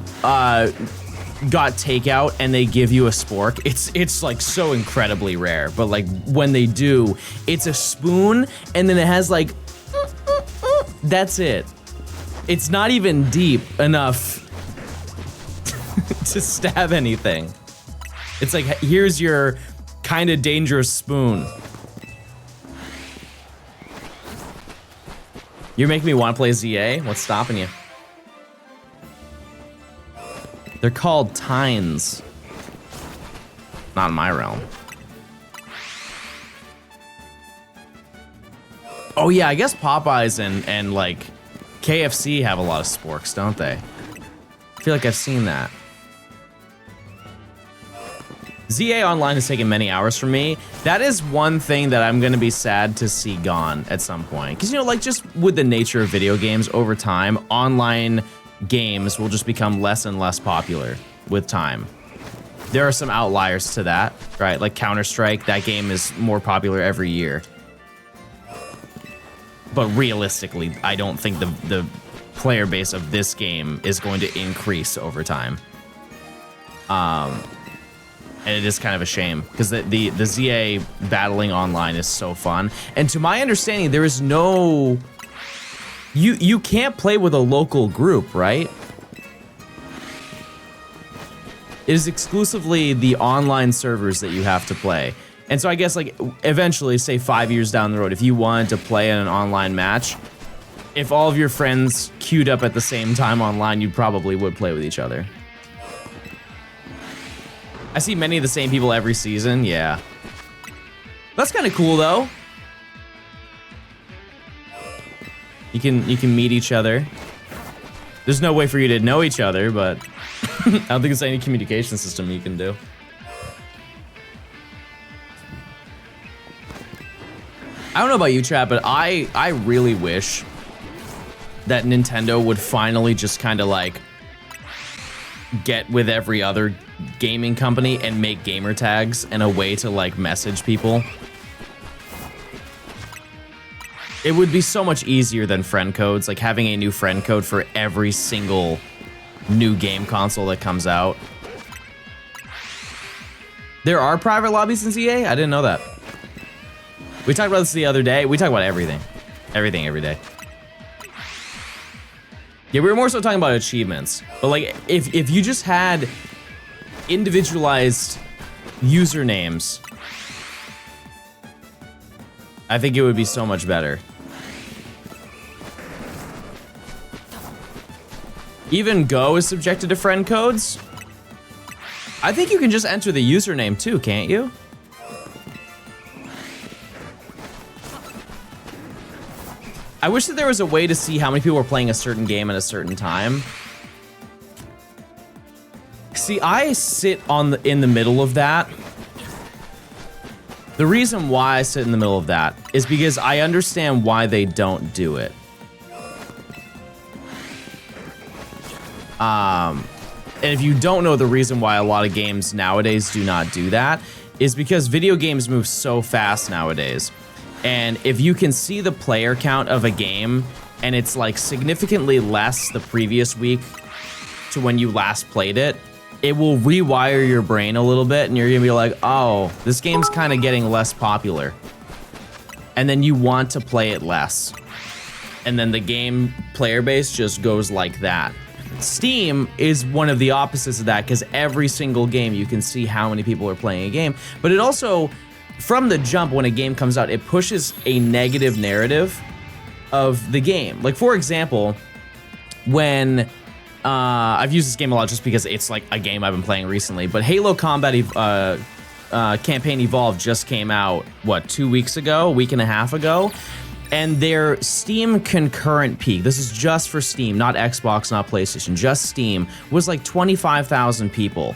got takeout and they give you a spork? It's like so incredibly rare, but like when they do, it's a spoon and then it has like, that's it. It's not even deep enough to stab anything. It's like, here's your kind of dangerous spoon. You're making me want to play ZA? What's stopping you? They're called tines. Not in my realm. Oh yeah, I guess Popeyes and like KFC have a lot of sporks, don't they? I feel like I've seen that. ZA Online has taken many hours from me. That is one thing that I'm gonna be sad to see gone at some point. Because, you know, like just with the nature of video games over time, online games will just become less and less popular with time. There are some outliers to that, right? Like Counter-Strike, that game is more popular every year. But realistically, I don't think the player base of this game is going to increase over time. And it is kind of a shame because the ZA battling online is so fun. And to my understanding, there is no... You can't play with a local group, right? It is exclusively the online servers that you have to play. And so I guess, like, eventually, say 5 years down the road, if you wanted to play in an online match, if all of your friends queued up at the same time online, you probably would play with each other. I see many of the same people every season, yeah. That's kind of cool, though. You can meet each other. There's no way for you to know each other, but I don't think there's any communication system you can do. I don't know about you, chat, but I really wish that Nintendo would finally just kind of like get with every other gaming company and make gamer tags and a way to like message people. It would be so much easier than friend codes, like having a new friend code for every single new game console that comes out. There are private lobbies in ZA? I didn't know that. We talked about this the other day. We talk about everything. Everything every day. Yeah, we were more so talking about achievements. But like, if you just had individualized usernames, I think it would be so much better. Even Go is subjected to friend codes. I think you can just enter the username too, can't you? I wish that there was a way to see how many people were playing a certain game at a certain time. See, I sit in the middle of that. The reason why I sit in the middle of that is because I understand why they don't do it. And if you don't know the reason why a lot of games nowadays do not do that, is because video games move so fast nowadays. And if you can see the player count of a game and it's like significantly less the previous week to when you last played it, it will rewire your brain a little bit and you're gonna be like, oh, this game's kind of getting less popular. And then you want to play it less. And then the game player base just goes like that. Steam is one of the opposites of that because every single game you can see how many people are playing a game. But it also, from the jump when a game comes out, it pushes a negative narrative of the game. Like, for example, when I've used this game a lot just because it's like a game I've been playing recently, but Halo Combat Campaign Evolved just came out, what, 2 weeks ago, a week and a half ago? And their Steam concurrent peak, this is just for Steam, not Xbox, not PlayStation, just Steam, was like 25,000 people.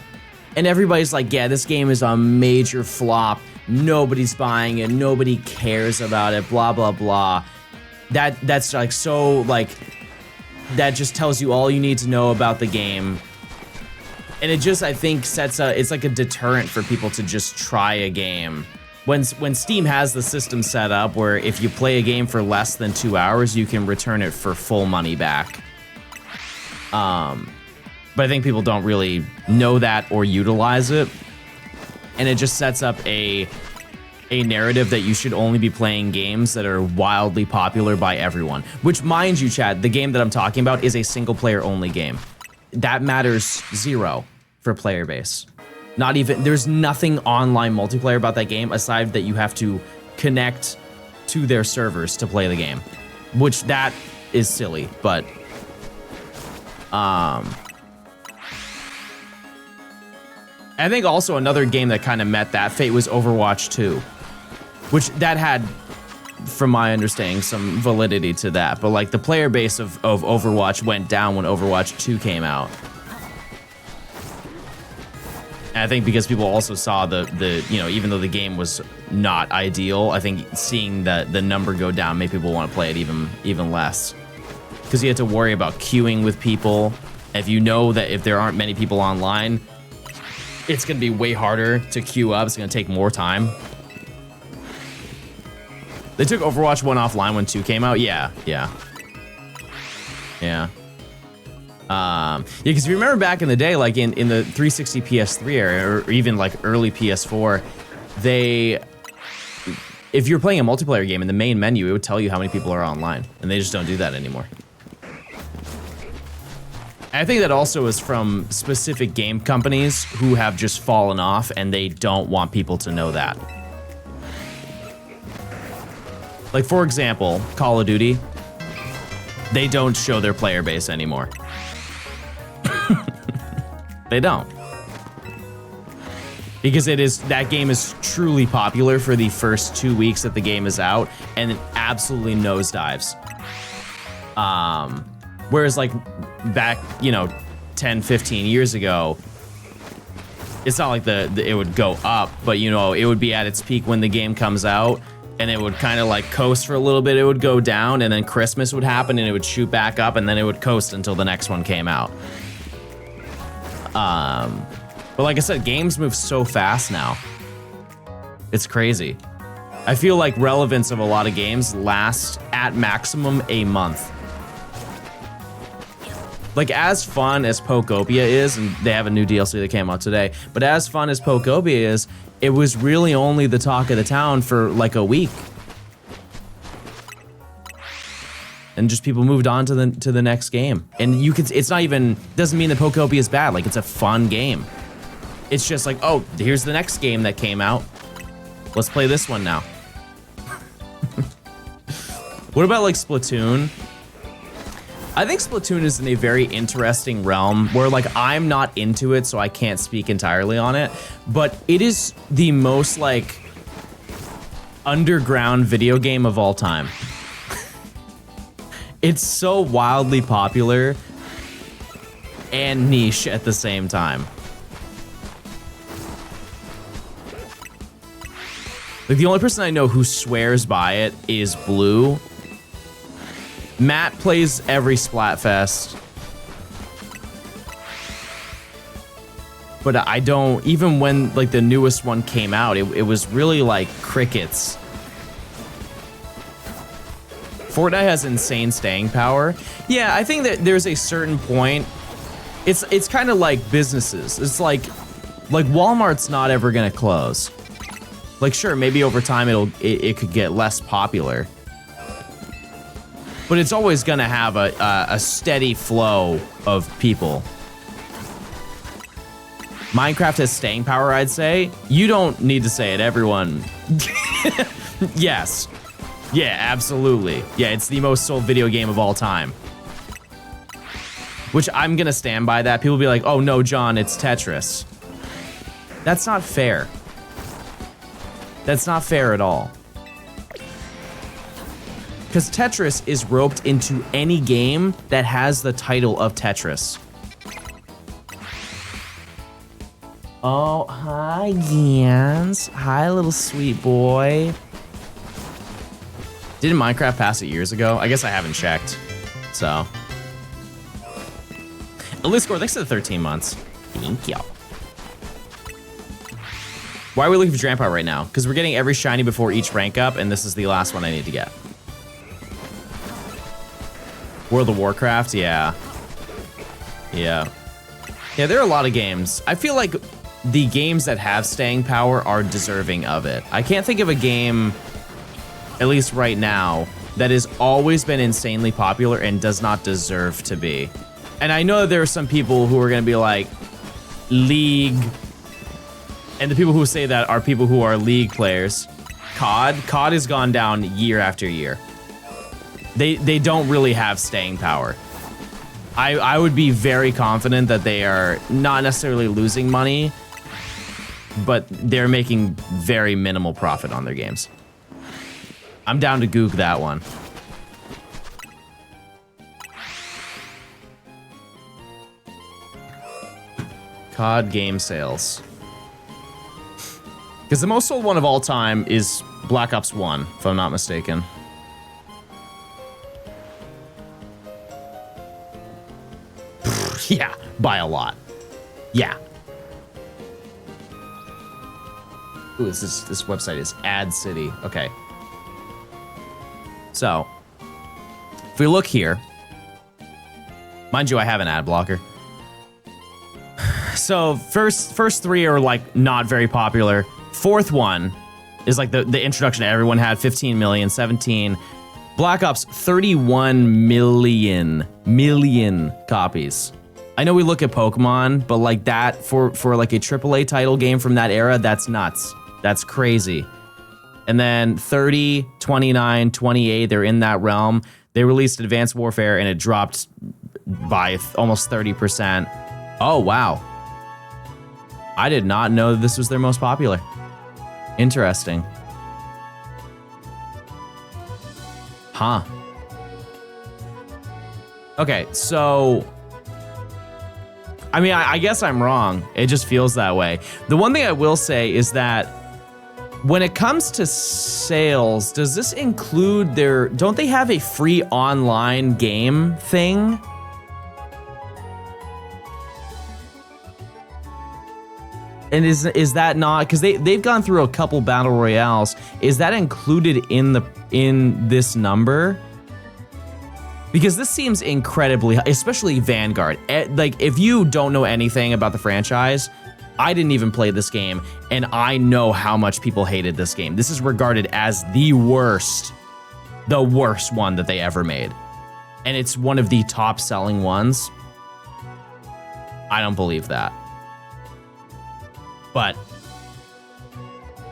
And everybody's like, yeah, this game is a major flop. Nobody's buying it. Nobody cares about it. Blah, blah, blah. That's like so, like, that just tells you all you need to know about the game. And it just, I think, it's like a deterrent for people to just try a game. When Steam has the system set up where if you play a game for less than 2 hours, you can return it for full money back. But I think people don't really know that or utilize it. And it just sets up a narrative that you should only be playing games that are wildly popular by everyone. Which, mind you, Chad, the game that I'm talking about is a single player only game. That matters zero for player base. Not even, there's nothing online multiplayer about that game aside that you have to connect to their servers to play the game. Which, that is silly, but I think also another game that kind of met that fate was Overwatch 2. Which, that had, from my understanding, some validity to that. But like the player base of Overwatch went down when Overwatch 2 came out. And I think because people also saw the you know, even though the game was not ideal, I think seeing the number go down made people want to play it even less. Because you had to worry about queuing with people. If you know that if there aren't many people online, it's going to be way harder to queue up. It's going to take more time. They took Overwatch 1 offline when 2 came out? Yeah. Because if you remember back in the day, like in the 360 PS3 era, or even like early PS4, if you're playing a multiplayer game in the main menu, it would tell you how many people are online, and they just don't do that anymore. I think that also is from specific game companies who have just fallen off, and they don't want people to know that. Like, for example, Call of Duty, they don't show their player base anymore. They don't. Because that game is truly popular for the first 2 weeks that the game is out, and it absolutely nosedives. Whereas like back, 10, 15 years ago, it's not like it would go up, but it would be at its peak when the game comes out, and it would kind of like coast for a little bit. It would go down, and then Christmas would happen, and it would shoot back up, and then it would coast until the next one came out. But like I said, games move so fast now. It's crazy. I feel like relevance of a lot of games lasts at maximum a month. Like, as fun as Pokopia is, and they have a new DLC that came out today, but as fun as Pokopia is, it was really only the talk of the town for like a week. And just people moved on to the next game. And it's not even, doesn't mean that Pokopia is bad, like it's a fun game. It's just like, oh, here's the next game that came out. Let's play this one now. What about like Splatoon? I think Splatoon is in a very interesting realm where like I'm not into it, so I can't speak entirely on it, but it is the most like underground video game of all time. It's so wildly popular and niche at the same time. Like, the only person I know who swears by it is Blue. Matt plays every Splatfest. But I don't, even when like the newest one came out, it was really like crickets. Fortnite has insane staying power. Yeah, I think that there's a certain point. It's kind of like businesses. It's like Walmart's not ever gonna close. Like, sure, maybe over time it could get less popular, but it's always gonna have a steady flow of people. Minecraft has staying power, I'd say. You don't need to say it, everyone. Yes. Yeah, absolutely. Yeah, it's the most sold video game of all time. Which I'm gonna stand by that. People be like, oh no, John, it's Tetris. That's not fair. That's not fair at all. Because Tetris is roped into any game that has the title of Tetris. Oh, hi, Jans. Hi, little sweet boy. Didn't Minecraft pass it years ago? I guess I haven't checked. So. Elite score, thanks for the 13 months. Thank you. Why are we looking for Drampout right now? Because we're getting every shiny before each rank up, and this is the last one I need to get. World of Warcraft, yeah. Yeah. Yeah, there are a lot of games. I feel like the games that have staying power are deserving of it. I can't think of a game, at least right now, that has always been insanely popular and does not deserve to be. And I know there are some people who are going to be like, League. And the people who say that are people who are League players. COD has gone down year after year. They don't really have staying power. I would be very confident that they are not necessarily losing money, but they're making very minimal profit on their games. I'm down to goog that one. COD game sales. Because the most sold one of all time is Black Ops 1, if I'm not mistaken. Yeah, by a lot. Yeah. Ooh, this website is Ad City. Okay. So, if we look here, Mind you, I have an ad blocker. So first three are like not very popular. Fourth one is like the introduction everyone had, 15 million, 17. Black Ops, 31 million copies. I know we look at Pokemon, but like that for like a AAA title game from that era, that's nuts. That's crazy. And then 30, 29, 28, they're in that realm. They released Advanced Warfare and it dropped by almost 30%. Oh, wow. I did not know that this was their most popular. Interesting. Huh. Okay, so... I mean, I guess I'm wrong. It just feels that way. The one thing I will say is that when it comes to sales, does this include their... Don't they have a free online game thing? And is that not... Because they've gone through a couple battle royales. Is that included in this number? Because this seems incredibly... Especially Vanguard. Like, if you don't know anything about the franchise... I didn't even play this game, and I know how much people hated this game. This is regarded as the worst one that they ever made. And it's one of the top selling ones. I don't believe that. But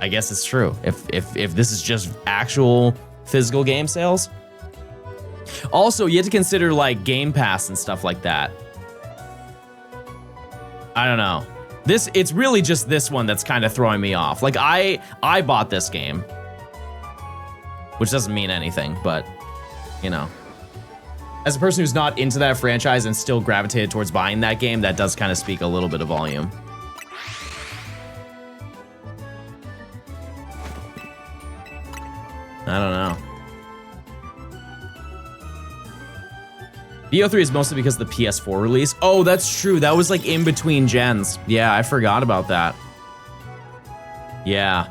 I guess it's true. If this is just actual physical game sales. Also, you have to consider like Game Pass and stuff like that. I don't know. It's really just this one that's kind of throwing me off. Like I bought this game, which doesn't mean anything, but you know, as a person who's not into that franchise and still gravitated towards buying that game, that does kind of speak a little bit of volume. I don't know. BO3 is mostly because of the PS4 release. Oh, that's true. That was like in between gens. Yeah, I forgot about that. Yeah.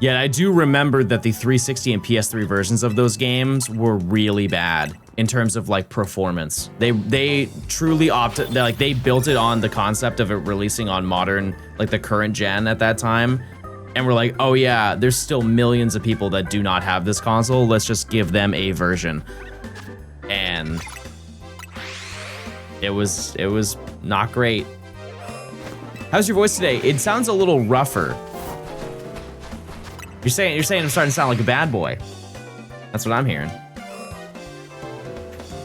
Yeah, I do remember that the 360 and PS3 versions of those games were really bad in terms of like performance. They truly opted, they built it on the concept of it releasing on modern, like the current gen at that time. And we're like, oh yeah, there's still millions of people that do not have this console. Let's just give them a version. And it was not great. How's your voice today? It sounds a little rougher. You're saying I'm starting to sound like a bad boy. That's what I'm hearing.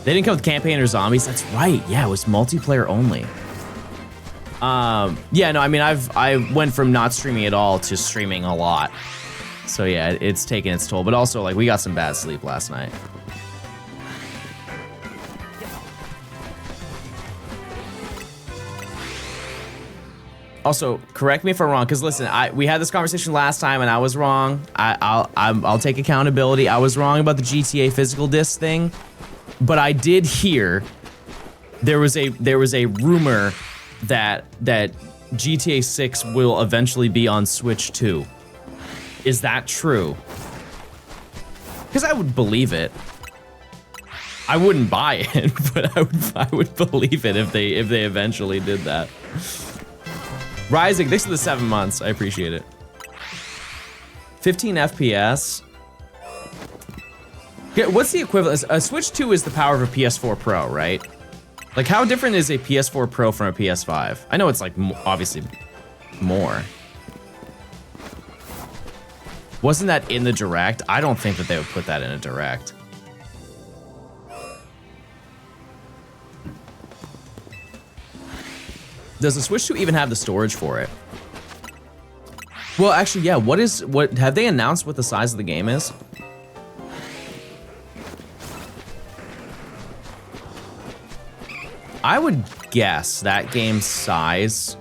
They didn't come with campaign or zombies. That's right. Yeah, it was multiplayer only. Yeah, no, I mean, I went from not streaming at all to streaming a lot. So yeah, it's taken its toll. But also, like, we got some bad sleep last night. Also, correct me if I'm wrong, because listen, we had this conversation last time and I was wrong. I'll take accountability. I was wrong about the GTA physical disc thing, but I did hear there was a rumor that GTA 6 will eventually be on Switch 2. Is that true? Because I would believe it. I wouldn't buy it, but I would believe it if they eventually did that. Rising, thanks for the 7 months. I appreciate it. 15 FPS. Okay, what's the equivalent? A Switch 2 is the power of a PS4 Pro, right? Like, how different is a PS4 Pro from a PS5? I know it's like obviously more. Wasn't that in the Direct? I don't think that they would put that in a Direct. Does the Switch 2 even have the storage for it? Well, actually, yeah, what have they announced what the size of the game is? I would guess that game's size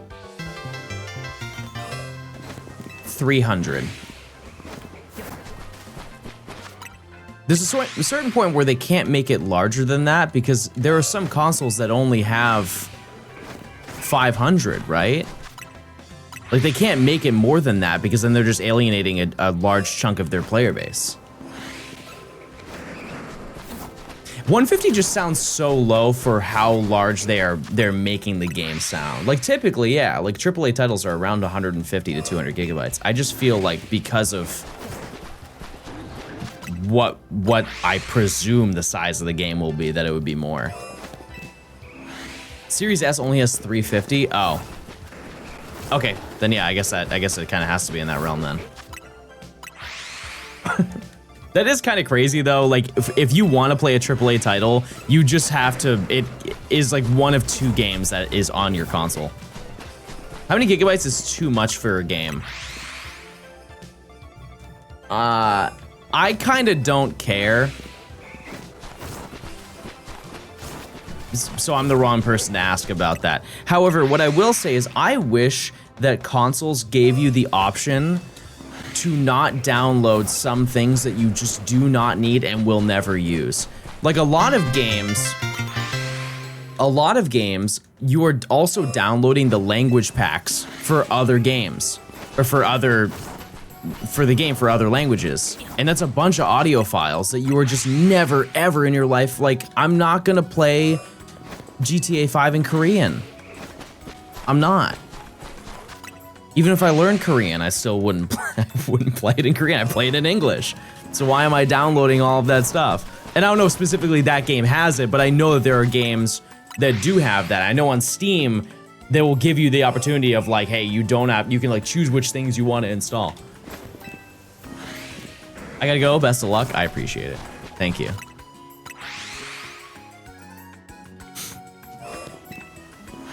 300. There's a certain point where they can't make it larger than that because there are some consoles that only have 500, right? Like, they can't make it more than that because then they're just alienating a large chunk of their player base. 150 just sounds so low for how large they're making the game sound. Like typically, yeah, like AAA titles are around 150 to 200 gigabytes. I just feel like because of what I presume the size of the game will be, that it would be more. Series S only has 350. Oh, okay. Then yeah, I guess it kind of has to be in that realm then. That is kind of crazy though. Like if you want to play a AAA title, you just have to. It is like one of 2 games that is on your console. How many gigabytes is too much for a game? I kind of don't care. So I'm the wrong person to ask about that. However, what I will say is I wish that consoles gave you the option to not download some things that you just do not need and will never use. Like a lot of games, you are also downloading the language packs for other games or for other languages. And that's a bunch of audio files that you are just never ever in your life. Like I'm not gonna play GTA 5 in Korean. I'm not. Even if I learned Korean, I still wouldn't play it in Korean. I play it in English. So why am I downloading all of that stuff? And I don't know specifically that game has it, but I know that there are games that do have that. I know on Steam, they will give you the opportunity of like, hey, you can like choose which things you want to install. I gotta go, best of luck. I appreciate it. Thank you.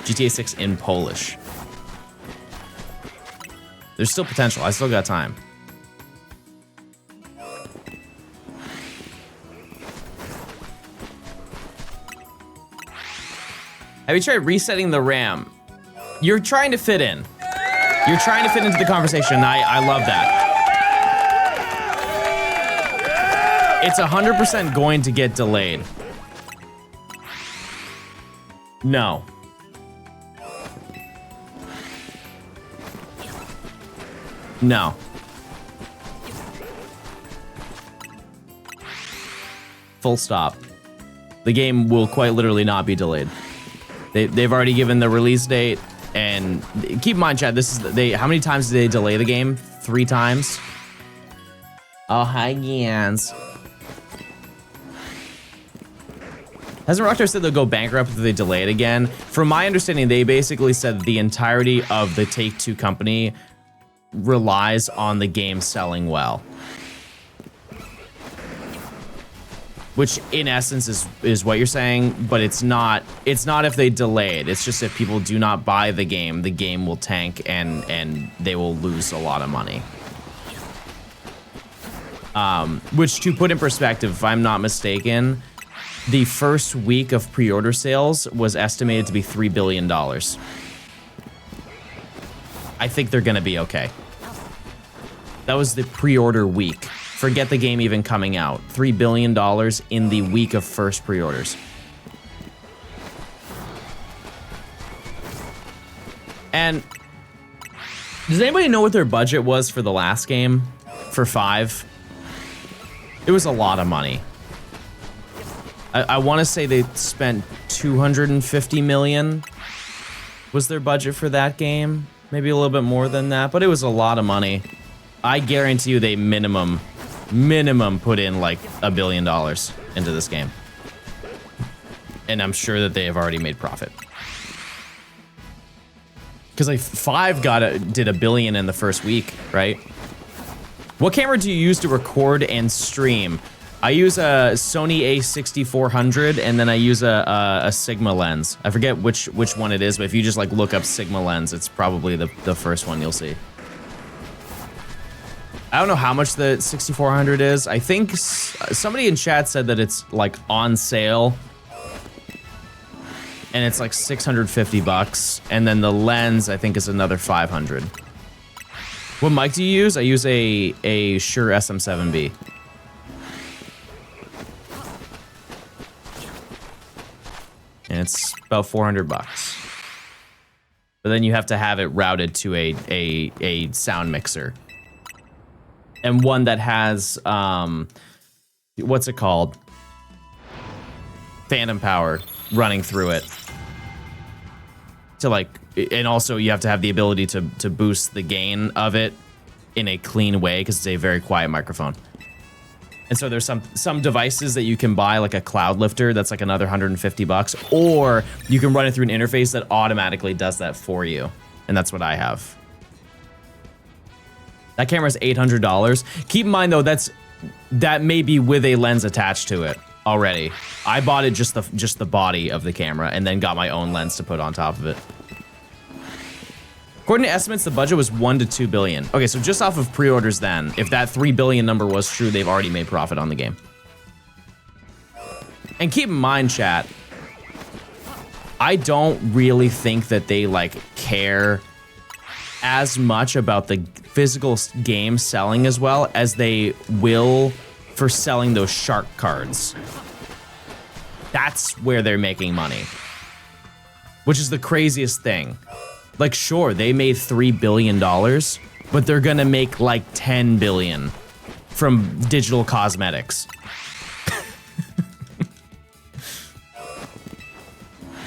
GTA 6 in Polish. There's still potential. I still got time. Have you tried resetting the RAM? You're trying to fit in. You're trying to fit into the conversation. I love that. It's 100% going to get delayed. No. No. Full stop. The game will quite literally not be delayed. They've already given the release date, and keep in mind, chat, this is how many times did they delay the game? 3 times. Oh, hi, Gans. Hasn't Rockstar said they'll go bankrupt if they delay it again? From my understanding, they basically said the entirety of the Take-Two company relies on the game selling well. Which in essence is what you're saying, but it's not if they delay it. It's just if people do not buy the game will tank and they will lose a lot of money. Which, to put in perspective, if I'm not mistaken, the first week of pre-order sales was estimated to be $3 billion. I think they're gonna be okay. That was the pre-order week. Forget the game even coming out. $3 billion in the week of first pre-orders. And does anybody know what their budget was for the last game? For 5? It was a lot of money. I want to say they spent $250 million was their budget for that game. Maybe a little bit more than that, but it was a lot of money. I guarantee you they minimum put in like $1 billion into this game. And I'm sure that they have already made profit. Because like 5 did $1 billion in the first week, right? What camera do you use to record and stream? I use a Sony a6400, and then I use a Sigma lens. I forget which one it is, but if you just like look up Sigma lens, it's probably the first one you'll see. I don't know how much the 6400 is. I think somebody in chat said that it's like on sale, and it's like $650, and then the lens I think is another $500. What mic do you use? I use a Shure SM7B. And it's about $400. But then you have to have it routed to a sound mixer. And one that has, what's it called? phantom power running through it. To like, and also you have to have the ability to boost the gain of it in a clean way because it's a very quiet microphone. And so there's some devices that you can buy, like a cloud lifter that's like another $150, or you can run it through an interface that automatically does that for you. And that's what I have. That camera is $800. Keep in mind though, that may be with a lens attached to it already. I bought it just the body of the camera and then got my own lens to put on top of it. According to estimates, the budget was 1 to 2 billion. Okay, so just off of pre-orders then, if that 3 billion number was true, they've already made profit on the game. And keep in mind, chat, I don't really think that they like care as much about the physical game selling as well as they will for selling those shark cards. That's where they're making money. Which is the craziest thing. Like, sure, they made $3 billion, but they're gonna make like 10 billion from digital cosmetics.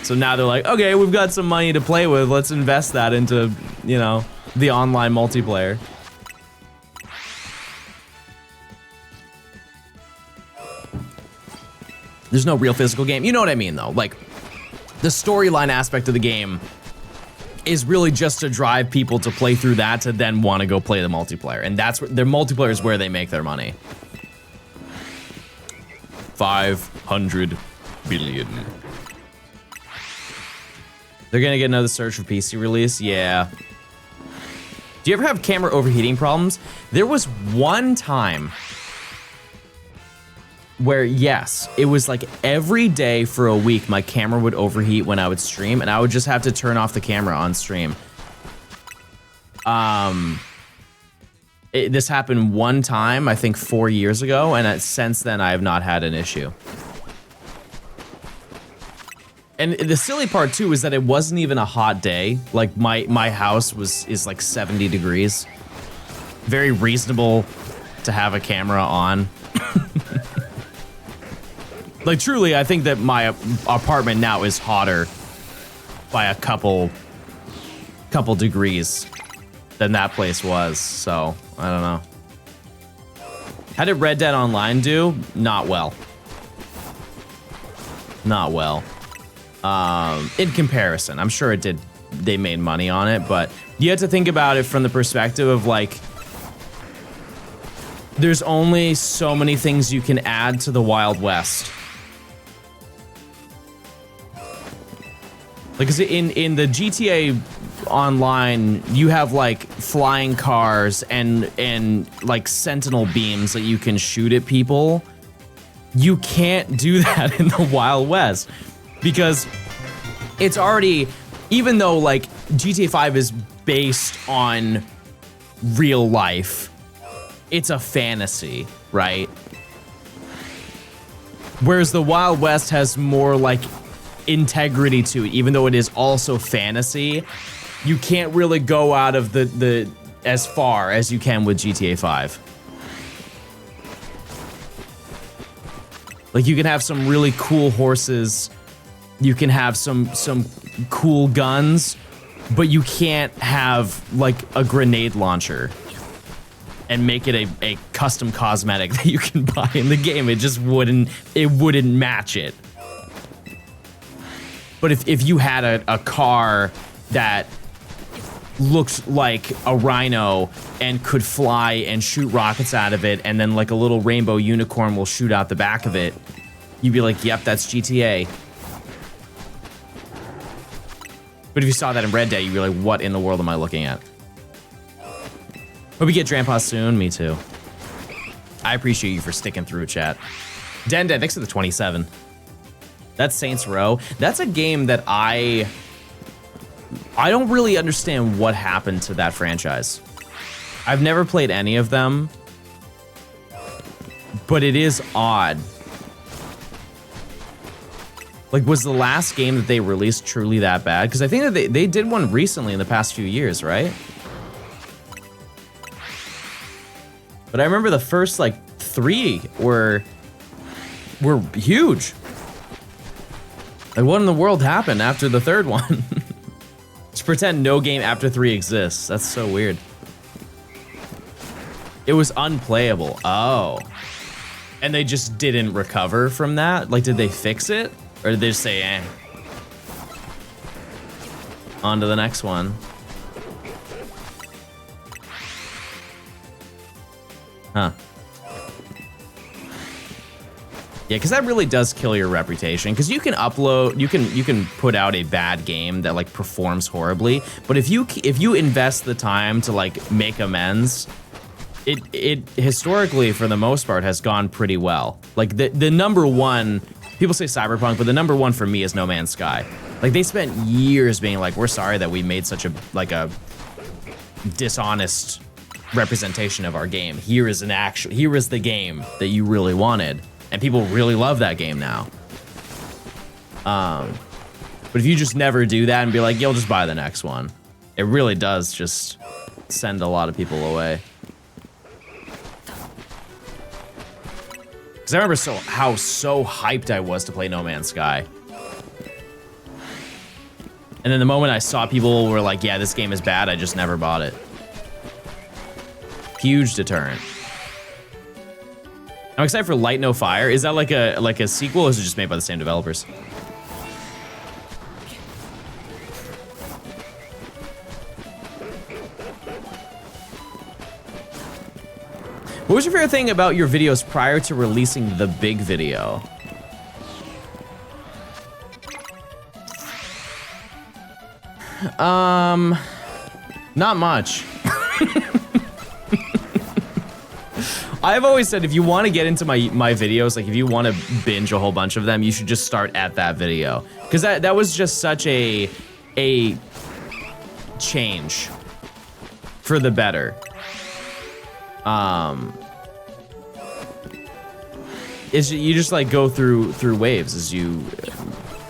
So now they're like, okay, we've got some money to play with. Let's invest that into, you know, the online multiplayer. There's no real physical game. You know what I mean, though? Like, the storyline aspect of the game is really just to drive people to play through that to then want to go play the multiplayer. And that's where their multiplayer is where they make their money. 500 billion. They're gonna get another Surge for PC release? Yeah. Do you ever have camera overheating problems? There was one time where, yes, it was like every day for a week my camera would overheat when I would stream, and I would just have to turn off the camera on stream. This happened one time, I think 4 years ago, and since then I have not had an issue. And the silly part too is that it wasn't even a hot day. Like my house is like 70 degrees. Very reasonable to have a camera on. Like, truly, I think that my apartment now is hotter by a couple degrees than that place was. So, I don't know. How did Red Dead Online do? Not well. Not well. In comparison, I'm sure it did. They made money on it, but you have to think about it from the perspective of like, there's only so many things you can add to the Wild West. Like, 'cause in the GTA Online, you have like flying cars and like sentinel beams that you can shoot at people. You can't do that in the Wild West because it's already, even though like GTA 5 is based on real life, it's a fantasy, right? Whereas the Wild West has more like integrity to it, even though it is also fantasy. You can't really go out of the as far as you can with GTA 5. Like, you can have some really cool horses, you can have some cool guns, but you can't have like a grenade launcher and make it a custom cosmetic that you can buy in the game. It just wouldn't match it. But if you had a car that looked like a rhino and could fly and shoot rockets out of it, and then like a little rainbow unicorn will shoot out the back of it, you'd be like, yep, that's GTA. But if you saw that in Red Dead, you'd be like, what in the world am I looking at? Hope you get Drampa soon. Me too. I appreciate you for sticking through, chat. Den, thanks for the 27. That's Saints Row. That's a game that I don't really understand what happened to that franchise. I've never played any of them, but it is odd. Like, was the last game that they released truly that bad? Because I think that they did one recently in the past few years, right? But I remember the first, like, 3 were huge. Like, what in the world happened after the third one? Just pretend no game after 3 exists. That's so weird. It was unplayable. Oh. And they just didn't recover from that? Like, did they fix it? Or did they just say, eh? On to the next one. Huh. Yeah, because that really does kill your reputation. Because you can upload, you can put out a bad game that like performs horribly, but if you invest the time to like make amends, it historically for the most part has gone pretty well. Like the number one, people say Cyberpunk, but the number one for me is No Man's Sky. Like they spent years being like, we're sorry that we made such a dishonest representation of our game. Here is the game that you really wanted. And people really love that game now. But if you just never do that and be like, you'll just buy the next one, it really does just send a lot of people away. Because I remember how hyped I was to play No Man's Sky. And then the moment I saw people were like, yeah, this game is bad, I just never bought it. Huge deterrent. I'm excited for Light No Fire. Is that like a sequel, or is it just made by the same developers? What was your favorite thing about your videos prior to releasing the big video? Not much. I've always said if you want to get into my videos, like if you want to binge a whole bunch of them, you should just start at that video. Because that was just such a change for the better. You just like go through waves as you,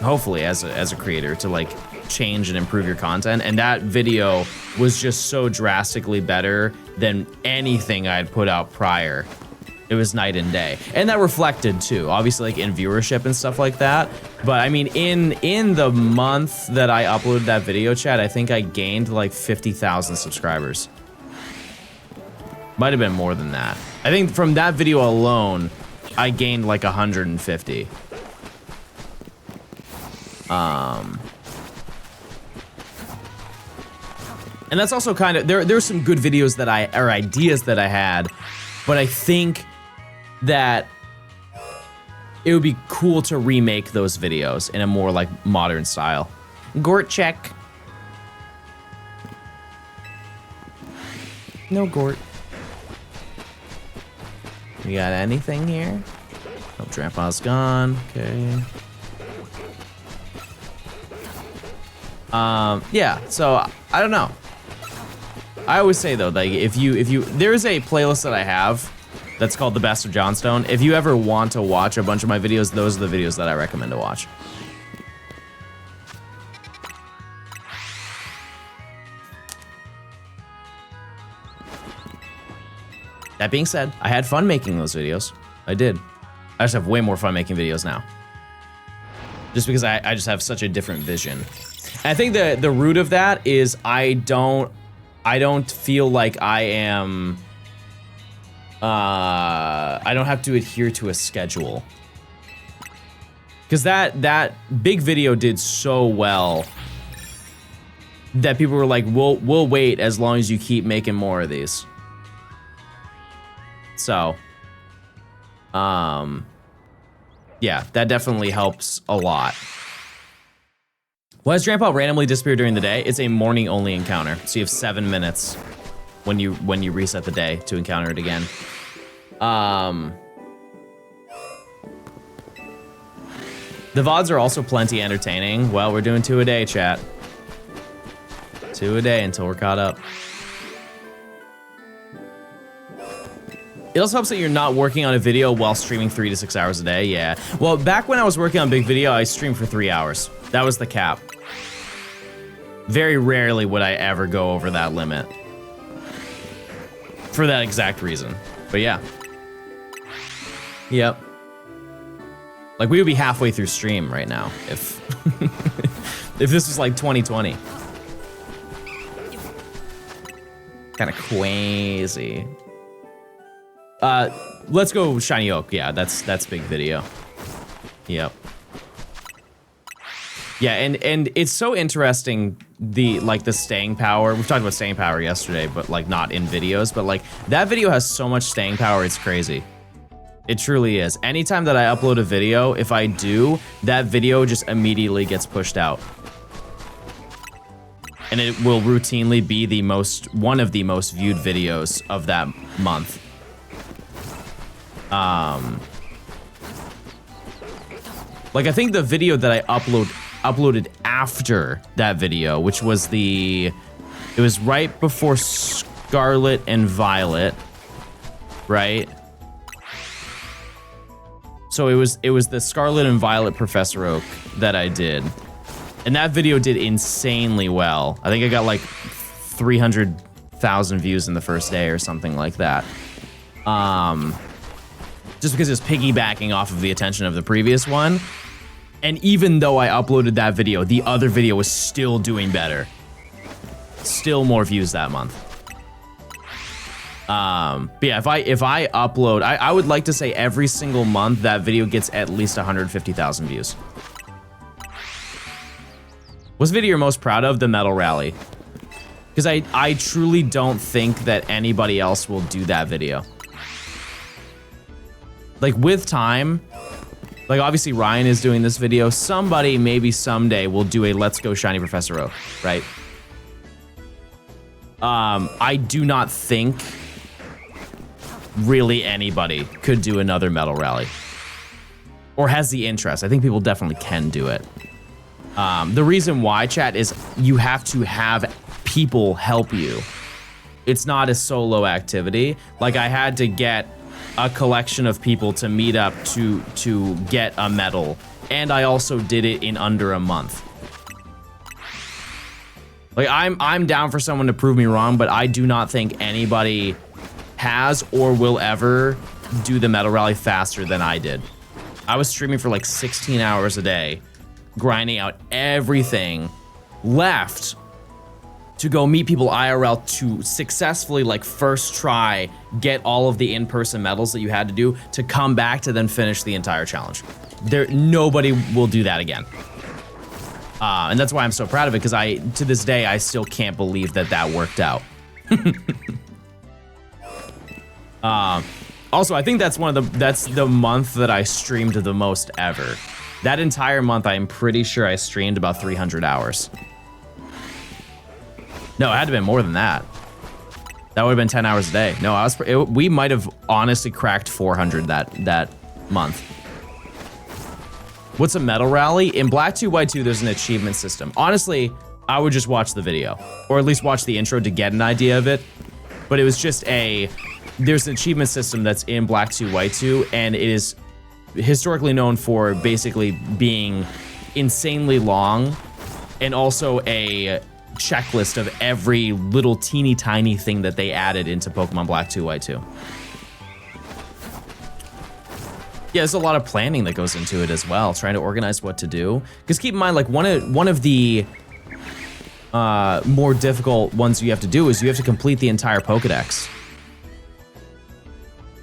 hopefully as a creator, to like change and improve your content, and that video was just so drastically better than anything I'd put out prior. It was night and day, and that reflected too, obviously, like in viewership and stuff like that. But I mean, in the month that I uploaded that video, chat, I think I gained like 50,000 subscribers. Might have been more than that. I think from that video alone, I gained like 150. And that's also kind of, there's some good videos that or ideas that I had, but I think that it would be cool to remake those videos in a more like modern style. Gort check. No Gort. We got anything here? Oh, Grandpa's gone. Okay. Yeah, so I don't know. I always say though, like if you there's a playlist that I have that's called The Best of Johnstone. If you ever want to watch a bunch of my videos, those are the videos that I recommend to watch. That being said, I had fun making those videos. I did. I just have way more fun making videos now. Just because I just have such a different vision. And I think the root of that is I don't feel like I am, I don't have to adhere to a schedule. Because that big video did so well that people were like, we'll wait as long as you keep making more of these. So, yeah, that definitely helps a lot. Why does Grandpa randomly disappear during the day? It's a morning only encounter. So you have 7 minutes when you reset the day to encounter it again. The VODs are also plenty entertaining. Well, we're doing 2 a day, chat. 2 a day until we're caught up. It also helps that you're not working on a video while streaming 3 to 6 hours a day. Yeah. Well, back when I was working on big video, I streamed for 3 hours. That was the cap. Very rarely would I ever go over that limit. For that exact reason. But yeah. Yep. Like, we would be halfway through stream right now if if this was like 2020. Kind of crazy. Let's go Shiny Oak. Yeah, that's big video. Yep. Yeah, and it's so interesting, the staying power. We've talked about staying power yesterday, but like not in videos, but like that video has so much staying power, it's crazy. It truly is. Anytime that I upload a video, if I do, that video just immediately gets pushed out. And it will routinely be one of the most viewed videos of that month. Like, I think the video that I uploaded after that video, which was it was right before Scarlet and Violet, right? So it was the Scarlet and Violet Professor Oak that I did. And that video did insanely well. I think I got like 300,000 views in the first day or something like that. Just because it's piggybacking off of the attention of the previous one. And even though I uploaded that video, the other video was still doing better. Still more views that month. But yeah, if I upload, I would like to say every single month that video gets at least 150,000 views. What's the video you're most proud of? The Medal Rally. Because I truly don't think that anybody else will do that video. Like, with time, like, obviously Ryan is doing this video. Somebody, maybe someday, will do a Let's Go Shiny Professor Oak, right? I do not think really anybody could do another Medal Rally. Or has the interest. I think people definitely can do it. The reason why, chat, is you have to have people help you. It's not a solo activity. Like, I had to get a collection of people to meet up to get a medal, and I also did it in under a month. Like, I'm down for someone to prove me wrong, but I do not think anybody has or will ever do the Medal Rally faster than I did. I was streaming for like 16 hours a day, grinding out everything left to go meet people IRL to successfully, like, first try, get all of the in-person medals that you had to do to come back to then finish the entire challenge. Nobody will do that again. And that's why I'm so proud of it, because to this day, I still can't believe that worked out. Also, I think that's the month that I streamed the most ever. That entire month, I'm pretty sure I streamed about 300 hours. No, it had to have been more than that. That would have been 10 hours a day. No, we might have honestly cracked 400 that month. What's a Medal Rally? In Black 2 White 2, there's an achievement system. Honestly, I would just watch the video, or at least watch the intro to get an idea of it. But it was just there's an achievement system that's in Black 2 White 2, and it is historically known for basically being insanely long, and also a checklist of every little teeny tiny thing that they added into Pokemon Black 2 White 2. Yeah, there's a lot of planning that goes into it as well, trying to organize what to do. Because keep in mind, like, one of the more difficult ones you have to do is you have to complete the entire Pokedex.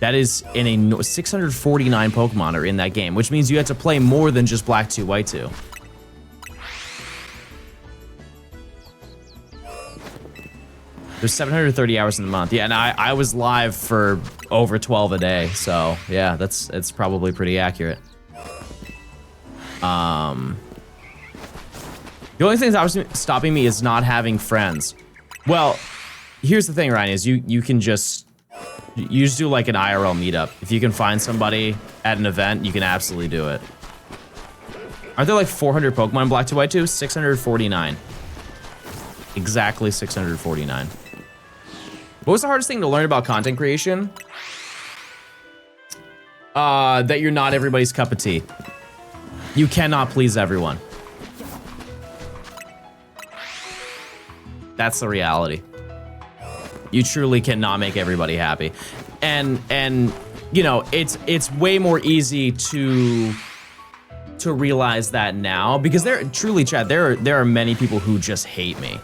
That is 649 Pokemon are in that game, which means you have to play more than just Black 2 White 2. There's 730 hours in the month. Yeah, and I was live for over 12 a day, so yeah, it's probably pretty accurate. The only thing that's stopping me is not having friends. Well, here's the thing, Ryan, is you can just do like an IRL meetup. If you can find somebody at an event, you can absolutely do it. Aren't there like 400 Pokemon in Black 2 White 2? 649. Exactly 649. What was the hardest thing to learn about content creation? That you're not everybody's cup of tea. You cannot please everyone. That's the reality. You truly cannot make everybody happy. And you know, it's way more easy to to realize that now, because Chad, there are many people who just hate me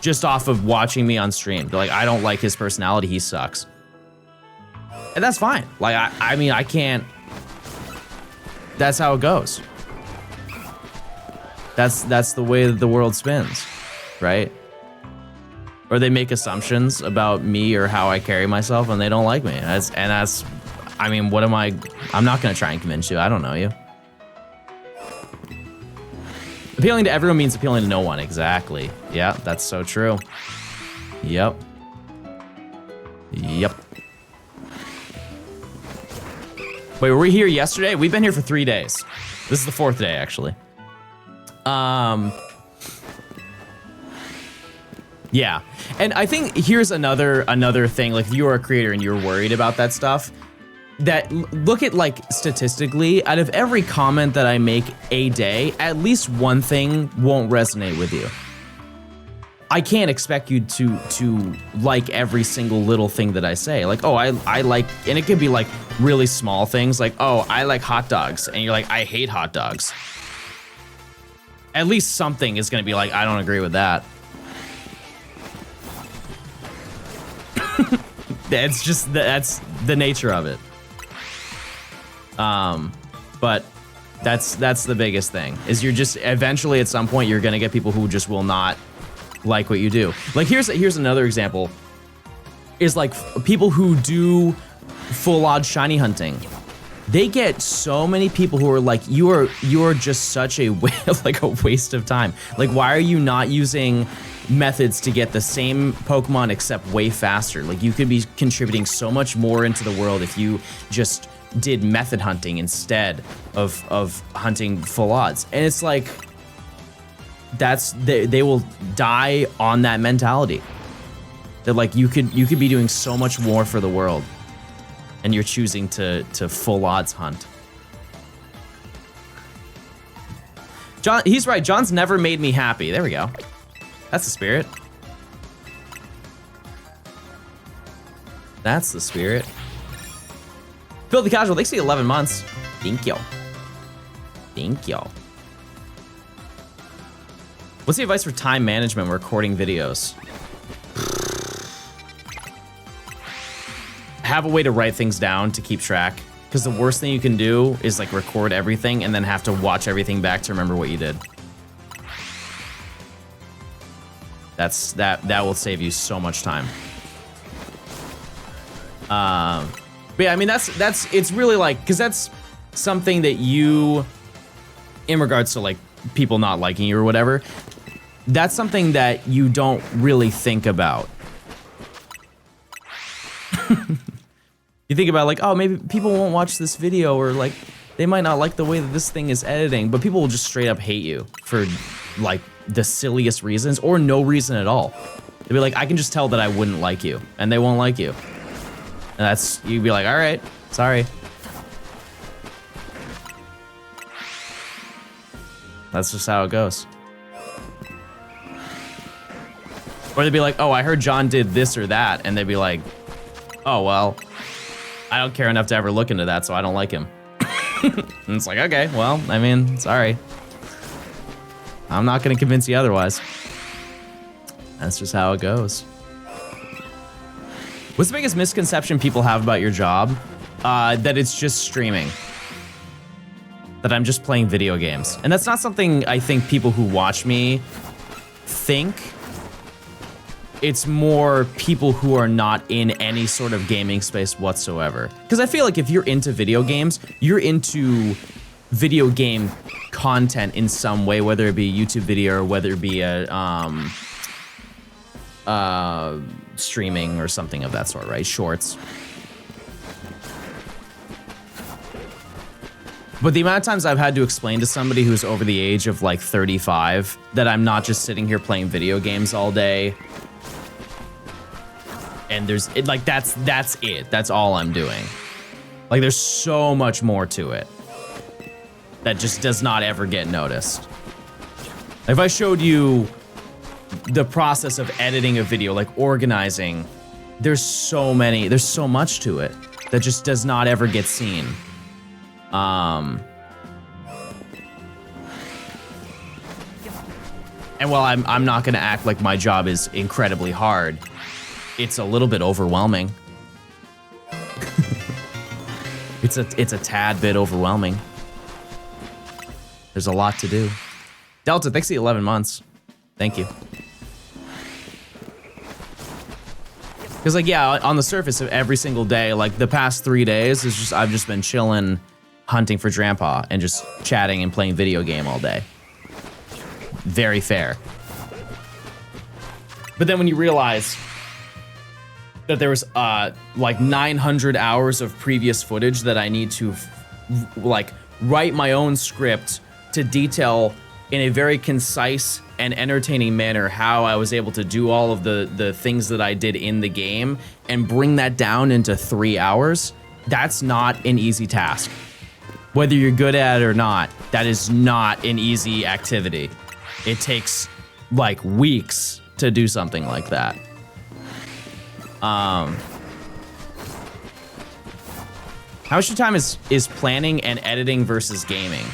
just off of watching me on stream. They're like, I don't like his personality, he sucks. And that's fine. Like, I mean, I can't, that's how it goes. That's the way that the world spins, right? Or they make assumptions about me or how I carry myself and they don't like me. That's, I mean, what am I'm not gonna try and convince you, I don't know you. Appealing to everyone means appealing to no one, exactly. Yeah, that's so true. Yep. Yep. Wait, were we here yesterday? We've been here for 3 days. This is the 4th day, actually. Yeah, and I think here's another thing, like if you're a creator and you're worried about that stuff, that look at like statistically, out of every comment that I make a day, at least one thing won't resonate with you. I can't expect you to like every single little thing that I say. Like, oh, I like, and it could be like really small things like, oh, I like hot dogs, and you're like, I hate hot dogs. At least something is gonna be like, I don't agree with that. That's the nature of it. But that's the biggest thing, is you're just eventually at some point you're gonna get people who just will not like what you do. Like here's another example, is like people who do full odd shiny hunting. They get so many people who are like, you are just such a like a waste of time. Like, why are you not using methods to get the same Pokemon except way faster? Like, you could be contributing so much more into the world if you just did method hunting instead of hunting full odds. And it's like, they will die on that mentality. That like you could be doing so much more for the world, and you're choosing to full odds hunt. John, he's right. John's never made me happy. There we go. That's the spirit. That's the spirit. Phil the Casual, thanks for the 11 months. Thank you. Thank you. What's the advice for time management when recording videos? Have a way to write things down to keep track, because the worst thing you can do is like record everything and then have to watch everything back to remember what you did. That will save you so much time. But yeah, I mean it's really like, because that's something that you, in regards to like people not liking you or whatever, that's something that you don't really think about. You think about like, oh, maybe people won't watch this video, or like they might not like the way that this thing is editing, but people will just straight up hate you for like the silliest reasons or no reason at all. They'll be like, I can just tell that I wouldn't like you, and they won't like you. And that's, you'd be like, all right, sorry. That's just how it goes. Or they'd be like, oh, I heard John did this or that, and they'd be like, oh, well, I don't care enough to ever look into that, so I don't like him. And it's like, okay, well, I mean, sorry. I'm not gonna convince you otherwise. That's just how it goes. What's the biggest misconception people have about your job? That it's just streaming. That I'm just playing video games. And that's not something I think people who watch me think. It's more people who are not in any sort of gaming space whatsoever. Because I feel like if you're into video games, you're into video game content in some way, whether it be a YouTube video or whether it be a streaming or something of that sort, right? Shorts. But the amount of times I've had to explain to somebody who's over the age of like 35 that I'm not just sitting here playing video games all day. And there's it, like that's it. That's all I'm doing. Like there's so much more to it that just does not ever get noticed. If I showed you the process of editing a video, like organizing, there's so much to it that just does not ever get seen. And while I'm not gonna act like my job is incredibly hard, it's a little bit overwhelming. It's a tad bit overwhelming. There's a lot to do. Delta, thanks for the 11 months. Thank you. Because like, yeah, on the surface of every single day, like the past 3 days, is just I've just been chilling, hunting for Drampa, and just chatting and playing video game all day. Very fair. But then when you realize that there was like 900 hours of previous footage that I need to like write my own script to detail in a very concise and entertaining manner how I was able to do all of the things that I did in the game and bring that down into 3 hours, that's not an easy task. Whether you're good at it or not, that is not an easy activity. It takes like weeks to do something like that. How much your time is planning and editing versus gaming?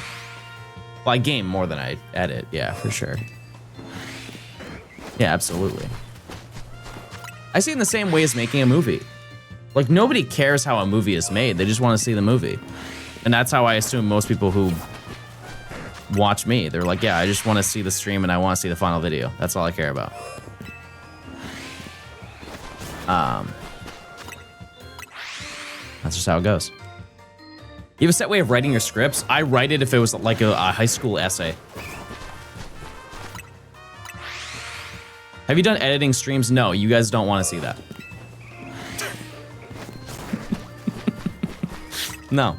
Well, I game more than I edit, yeah, for sure. Yeah, absolutely. I see it in the same way as making a movie. Like, nobody cares how a movie is made, they just want to see the movie. And that's how I assume most people who watch me, they're like, yeah, I just want to see the stream and I want to see the final video. That's all I care about. That's just how it goes. You have a set way of writing your scripts? I write it if it was like a high school essay. Have you done editing streams? No, you guys don't want to see that. No.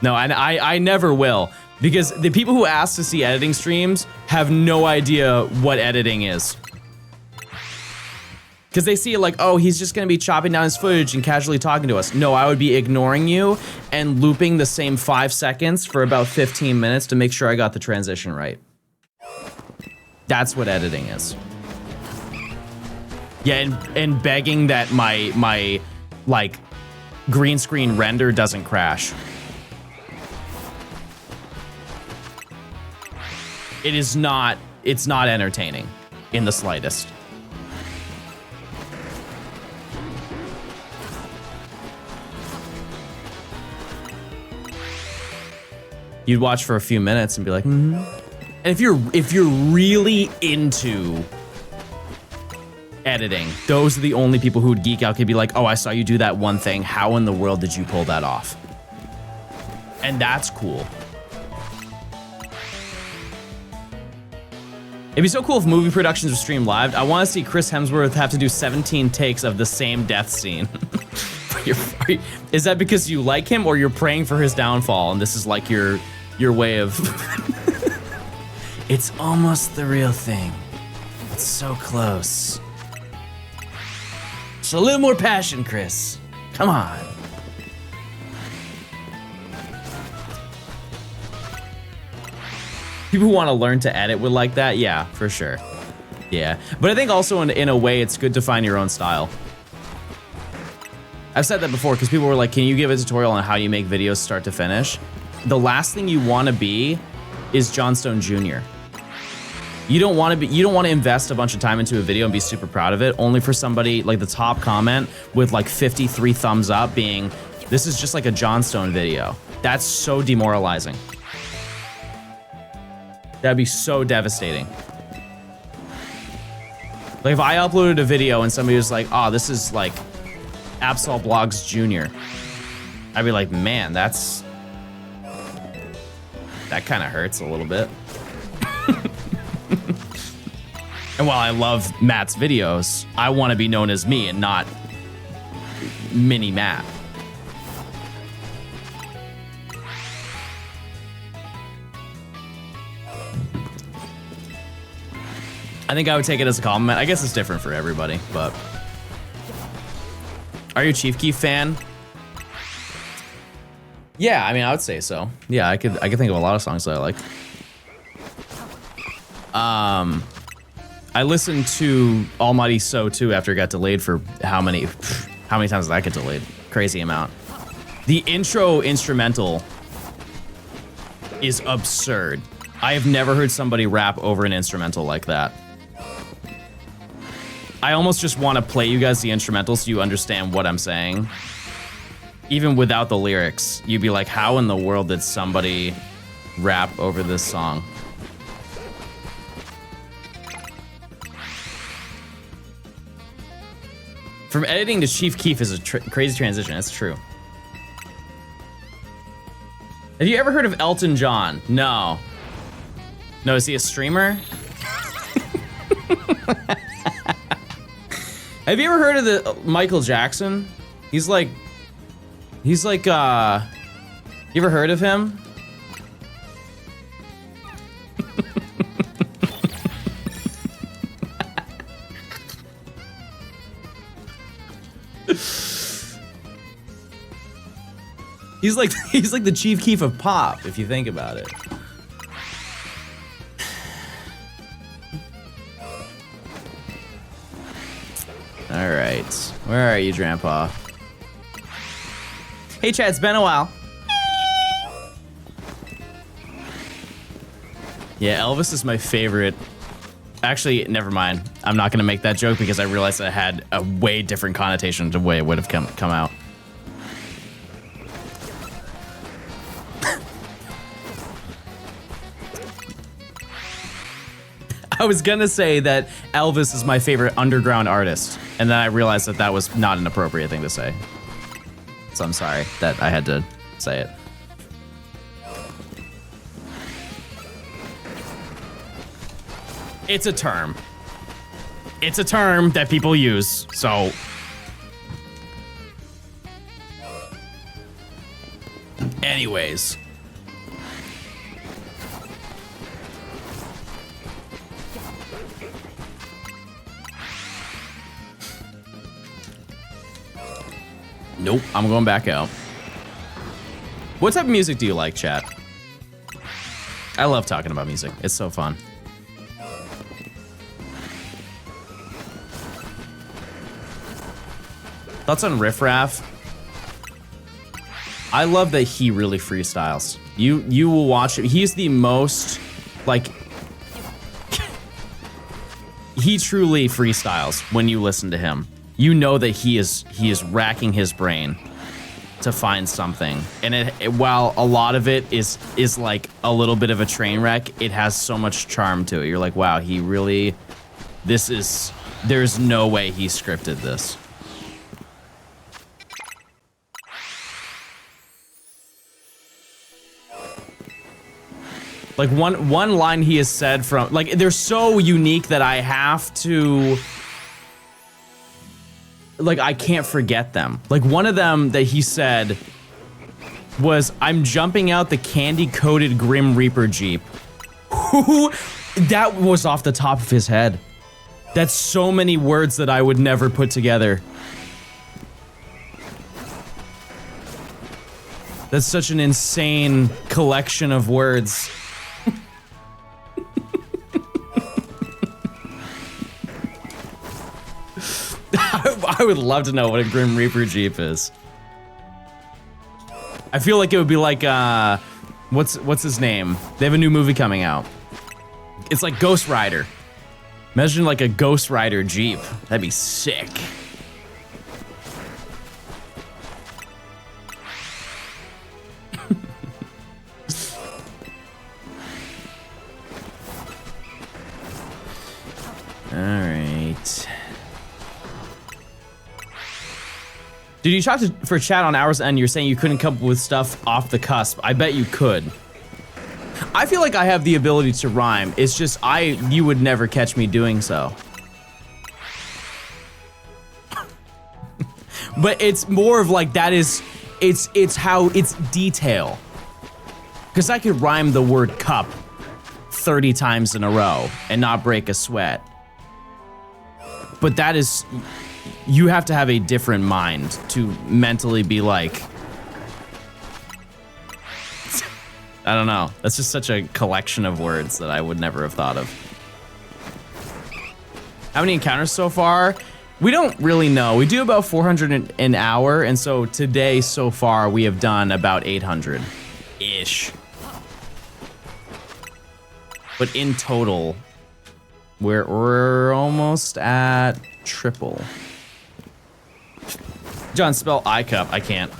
No, and I never will. Because the people who ask to see editing streams have no idea what editing is. Because they see it like, oh, he's just going to be chopping down his footage and casually talking to us. No, I would be ignoring you and looping the same 5 seconds for about 15 minutes to make sure I got the transition right. That's what editing is. Yeah, and begging that my like green screen render doesn't crash. It's not entertaining in the slightest. You'd watch for a few minutes and be like, mm-hmm. And if you're really into editing, those are the only people who would geek out, could be like, oh, I saw you do that one thing. How in the world did you pull that off? And that's cool. It'd be so cool if movie productions were streamed live. I want to see Chris Hemsworth have to do 17 takes of the same death scene. Is that because you like him or you're praying for his downfall and this is like your way of... It's almost the real thing. It's so close. Just a little more passion, Chris. Come on. People who want to learn to edit would like that, yeah, for sure. Yeah, but I think also in a way it's good to find your own style. I've said that before because people were like, can you give a tutorial on how you make videos start to finish? The last thing you want to be is Johnstone Jr. You don't want to invest a bunch of time into a video and be super proud of it, only for somebody like the top comment with like 53 thumbs up being, this is just like a Johnstone video. That's so demoralizing. That'd be so devastating. Like if I uploaded a video and somebody was like, oh, this is like Absol Blogs Jr. I'd be like, man, that kind of hurts a little bit. And while I love Matt's videos, I want to be known as me and not Mini Matt. I think I would take it as a compliment. I guess it's different for everybody, but... Are you a Chief Keef fan? Yeah, I mean, I would say so. Yeah, I could think of a lot of songs that I like. I listened to Almighty So too after it got delayed for how many times did that get delayed? Crazy amount. The intro instrumental is absurd. I have never heard somebody rap over an instrumental like that. I almost just want to play you guys the instrumental so you understand what I'm saying. Even without the lyrics, you'd be like, how in the world did somebody rap over this song? From editing to Chief Keef is a crazy transition. That's true. Have you ever heard of Elton John? No. No, is he a streamer? Have you ever heard of the Michael Jackson? He's like, you ever heard of him? He's like the Chief Keef of pop, if you think about it. All right, where are you, Grandpa? Hey, Chad, it's been a while. Yeah, Elvis is my favorite. Actually, never mind. I'm not gonna make that joke because I realized I had a way different connotation to the way it would have come out. I was gonna say that Elvis is my favorite underground artist, and then I realized that that was not an appropriate thing to say. So I'm sorry that I had to say it. It's a term. It's a term that people use, so. Anyways. Nope, I'm going back out. What type of music do you like, chat? I love talking about music. It's so fun. Thoughts on Riff Raff? I love that he really freestyles. You will watch it. He's the most, like, he truly freestyles when you listen to him. You know that he is racking his brain to find something, and while a lot of it is like a little bit of a train wreck, it has so much charm to it. You're like, wow, he really, there's no way he scripted this. Like one line he has said from, like, they're so unique that I have to, like, I can't forget them. Like, one of them that he said was, I'm jumping out the candy-coated Grim Reaper Jeep. That was off the top of his head. That's so many words that I would never put together. That's such an insane collection of words. I would love to know what a Grim Reaper Jeep is. I feel like it would be like, what's his name? They have a new movie coming out. It's like Ghost Rider. Imagine like a Ghost Rider Jeep. That'd be sick. All right. Did you talk for chat on Hours End? You're saying you couldn't come up with stuff off the cusp. I bet you could. I feel like I have the ability to rhyme. It's just you would never catch me doing so. But it's more of like it's how it's detail. Because I could rhyme the word cup 30 times in a row and not break a sweat. But that is, you have to have a different mind to mentally be like, I don't know. That's just such a collection of words that I would never have thought of. How many encounters so far? We don't really know. We do about 400 an hour, and so today so far we have done about 800-ish. But in total, we're almost at triple. John, spell iCup. I can't.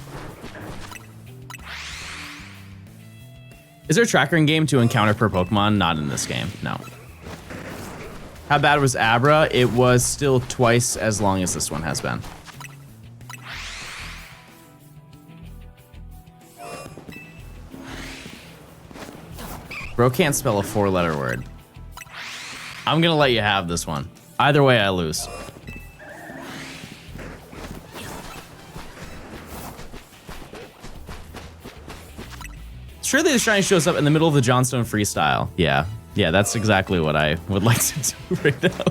Is there a tracker in game to encounter per Pokemon? Not in this game, no. How bad was Abra? It was still twice as long as this one has been. Bro can't spell a 4-letter word. I'm gonna let you have this one. Either way, I lose. Surely the shiny shows up in the middle of the Johnstone freestyle. Yeah, that's exactly what I would like to do right now.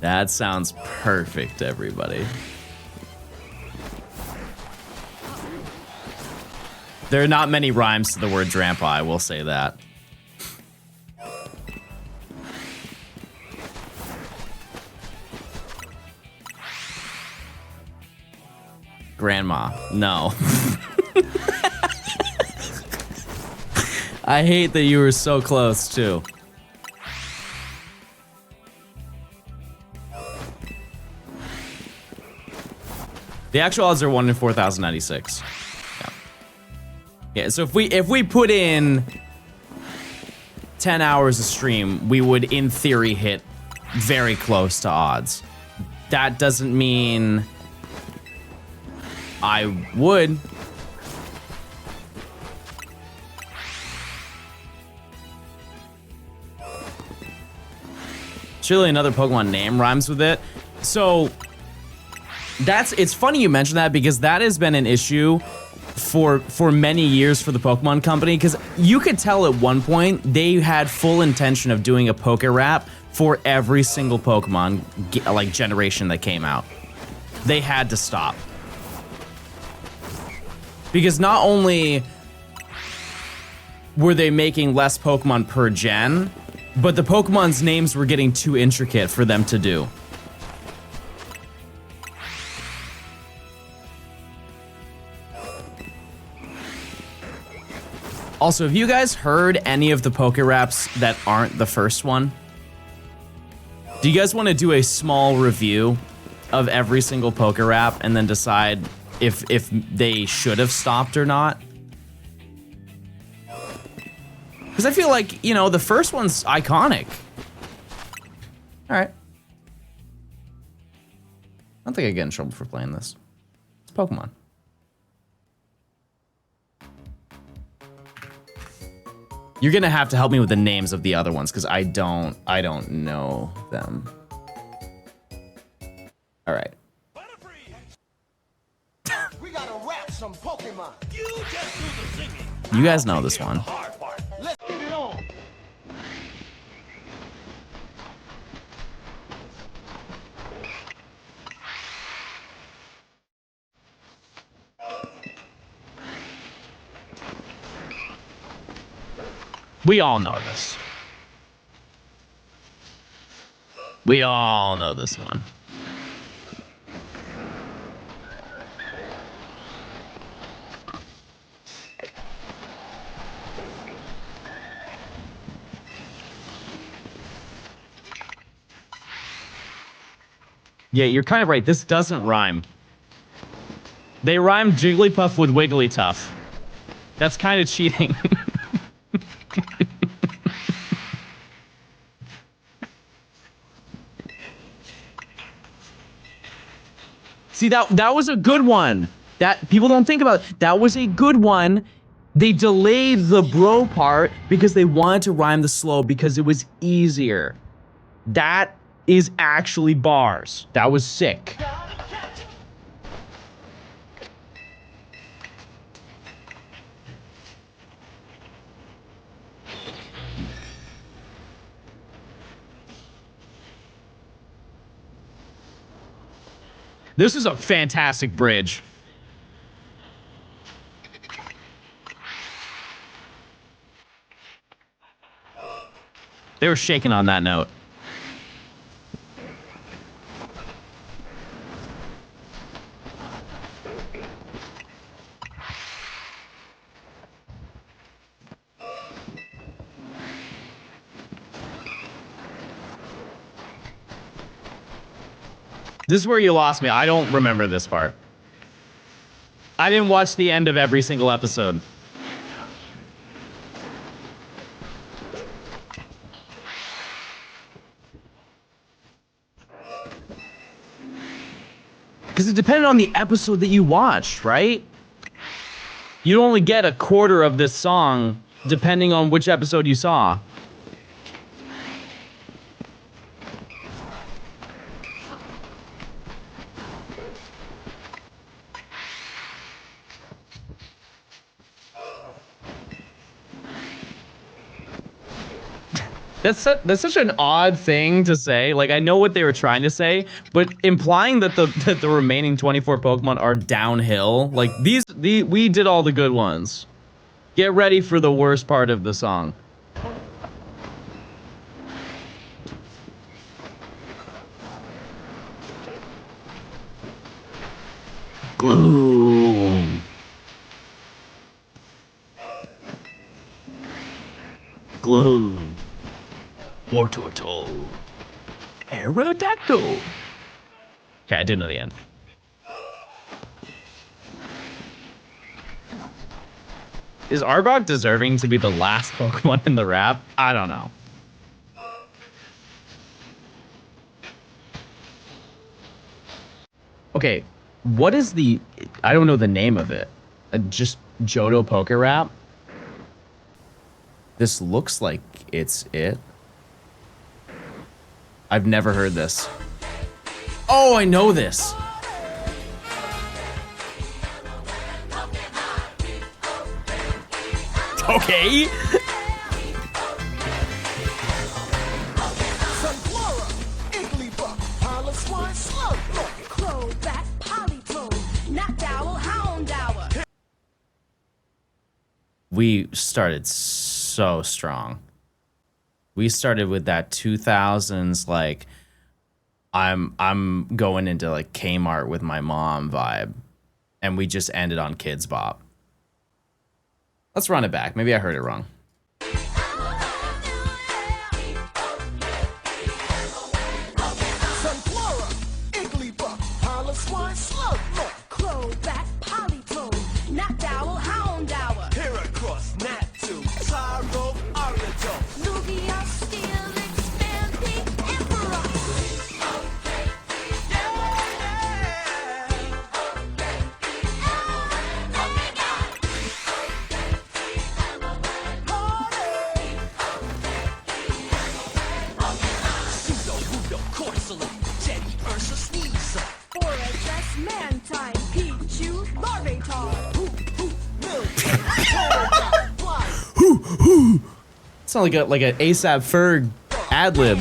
That sounds perfect, everybody. There are not many rhymes to the word Drampa, I will say that. Grandma, no. I hate that you were so close, too. The actual odds are 1 in 4,096. Yeah, so if we put in 10 hours of stream, we would, in theory, hit very close to odds. That doesn't mean I would. Surely another Pokemon name rhymes with it. So it's funny you mention that, because that has been an issue for many years for the Pokemon Company, because you could tell at one point they had full intention of doing a Poke Rap for every single Pokemon like generation that came out. They had to stop. Because not only were they making less Pokemon per gen, but the Pokemon's names were getting too intricate for them to do. Also, have you guys heard any of the Poke Raps that aren't the first one? Do you guys want to do a small review of every single Poke Rap and then decide if they should have stopped or not? Because I feel like, you know, the first one's iconic. All right. I don't think I get in trouble for playing this. It's Pokemon. You're gonna have to help me with the names of the other ones, because I don't know them. All right. We gotta rap some Pokemon. You just do the singing. You guys know this one. Let's get it on. We all know this. We all know this one. Yeah, you're kind of right. This doesn't rhyme. They rhyme Jigglypuff with Wigglytuff. That's kind of cheating. See, that was a good one. That people don't think about. That was a good one. They delayed the bro part because they wanted to rhyme the slow because it was easier. That is actually bars. That was sick. This is a fantastic bridge. They were shaking on that note. This is where you lost me. I don't remember this part. I didn't watch the end of every single episode. Because it depended on the episode that you watched, right? You only get a quarter of this song depending on which episode you saw. That's such an odd thing to say. Like, I know what they were trying to say, but implying that the remaining 24 Pokemon are downhill, like we did all the good ones. Get ready for the worst part of the song. Gloom. Gloom. Mortortle. Aerodactyl. Okay, I didn't know the end. Is Arbok deserving to be the last Pokemon in the rap? I don't know. Okay, what is the... I don't know the name of it. Just Johto Poké Rap? This looks like it's it. I've never heard this. Oh, I know this. Okay. Sunflora, Igglybuff, Piloswine, Slugma, Crowbat, Polytoad, Knockdowl, Houndour. We started so strong. We started with that 2000s like I'm going into like Kmart with my mom vibe, and we just ended on Kids Bop. Let's run it back. Maybe I heard it wrong. Sunflora, Igglybuff, Piloswine, Slugma, Crowbat, Polytoad, Knockdowl, Houndour. Heracross, Natu, Tyro, Ariadote. Lugia, Steel, Expand, Emperor. Forest, Mantine, Pichu, Larvitar. It's not like an ASAP Ferg ad lib.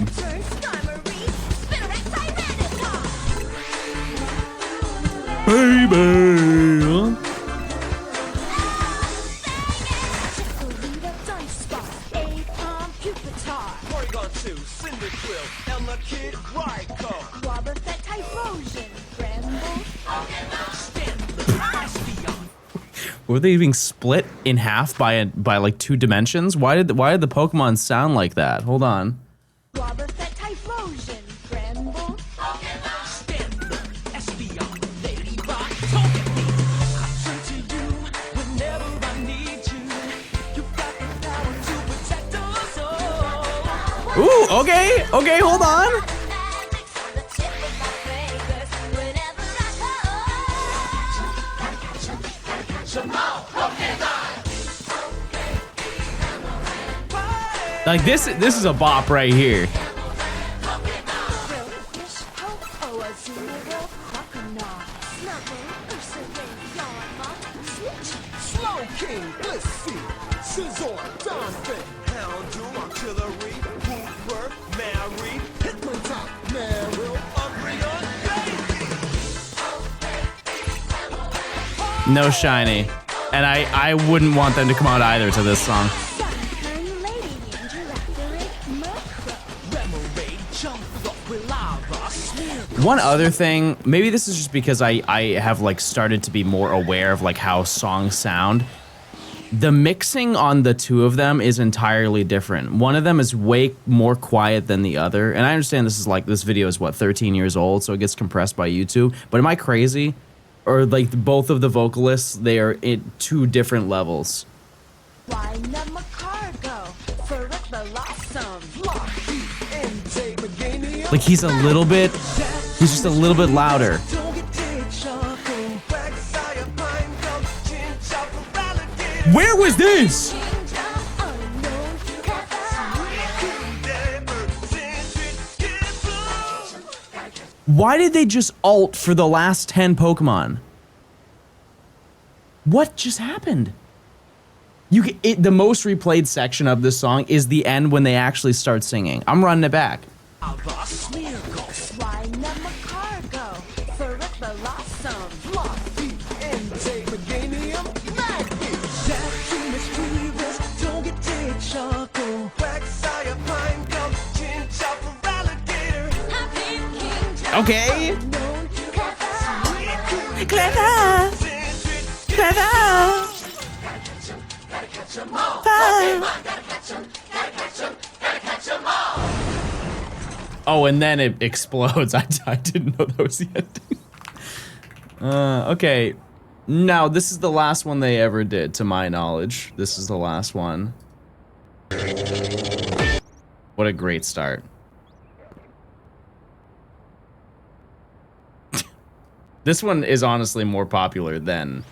Baby. Porygon 2, Cyndaquil, Elekid, Raikou. Were they being split in half by like 2 dimensions? Why did the Pokemon sound like that? Hold on. Ooh, okay, hold on. Like this is a bop right here. Slowking, Blissey, Scizor, Donphin, Houndoom, Artillery, Woodwork, Mary, Hitmontop, Marill, Umbreon, Baby. No shiny. And I wouldn't want them to come out either to this song. One other thing, maybe this is just because I have like started to be more aware of like how songs sound. The mixing on the two of them is entirely different. One of them is way more quiet than the other. And I understand this video is what, 13 years old, so it gets compressed by YouTube. But am I crazy? Or like both of the vocalists, they are at two different levels. Why number cargo? For the blossom. Like he's just a little bit louder. Where was this? Why did they just ult for the last 10 Pokemon? What just happened? The most replayed section of this song is the end when they actually start singing. I'm running it back. Why number cargo? For the blossom. Okay. Clever. Clever. Oh, and then it explodes. I didn't know that was the ending. Okay. Now, this is the last one they ever did, to my knowledge. This is the last one. What a great start. This one is honestly more popular than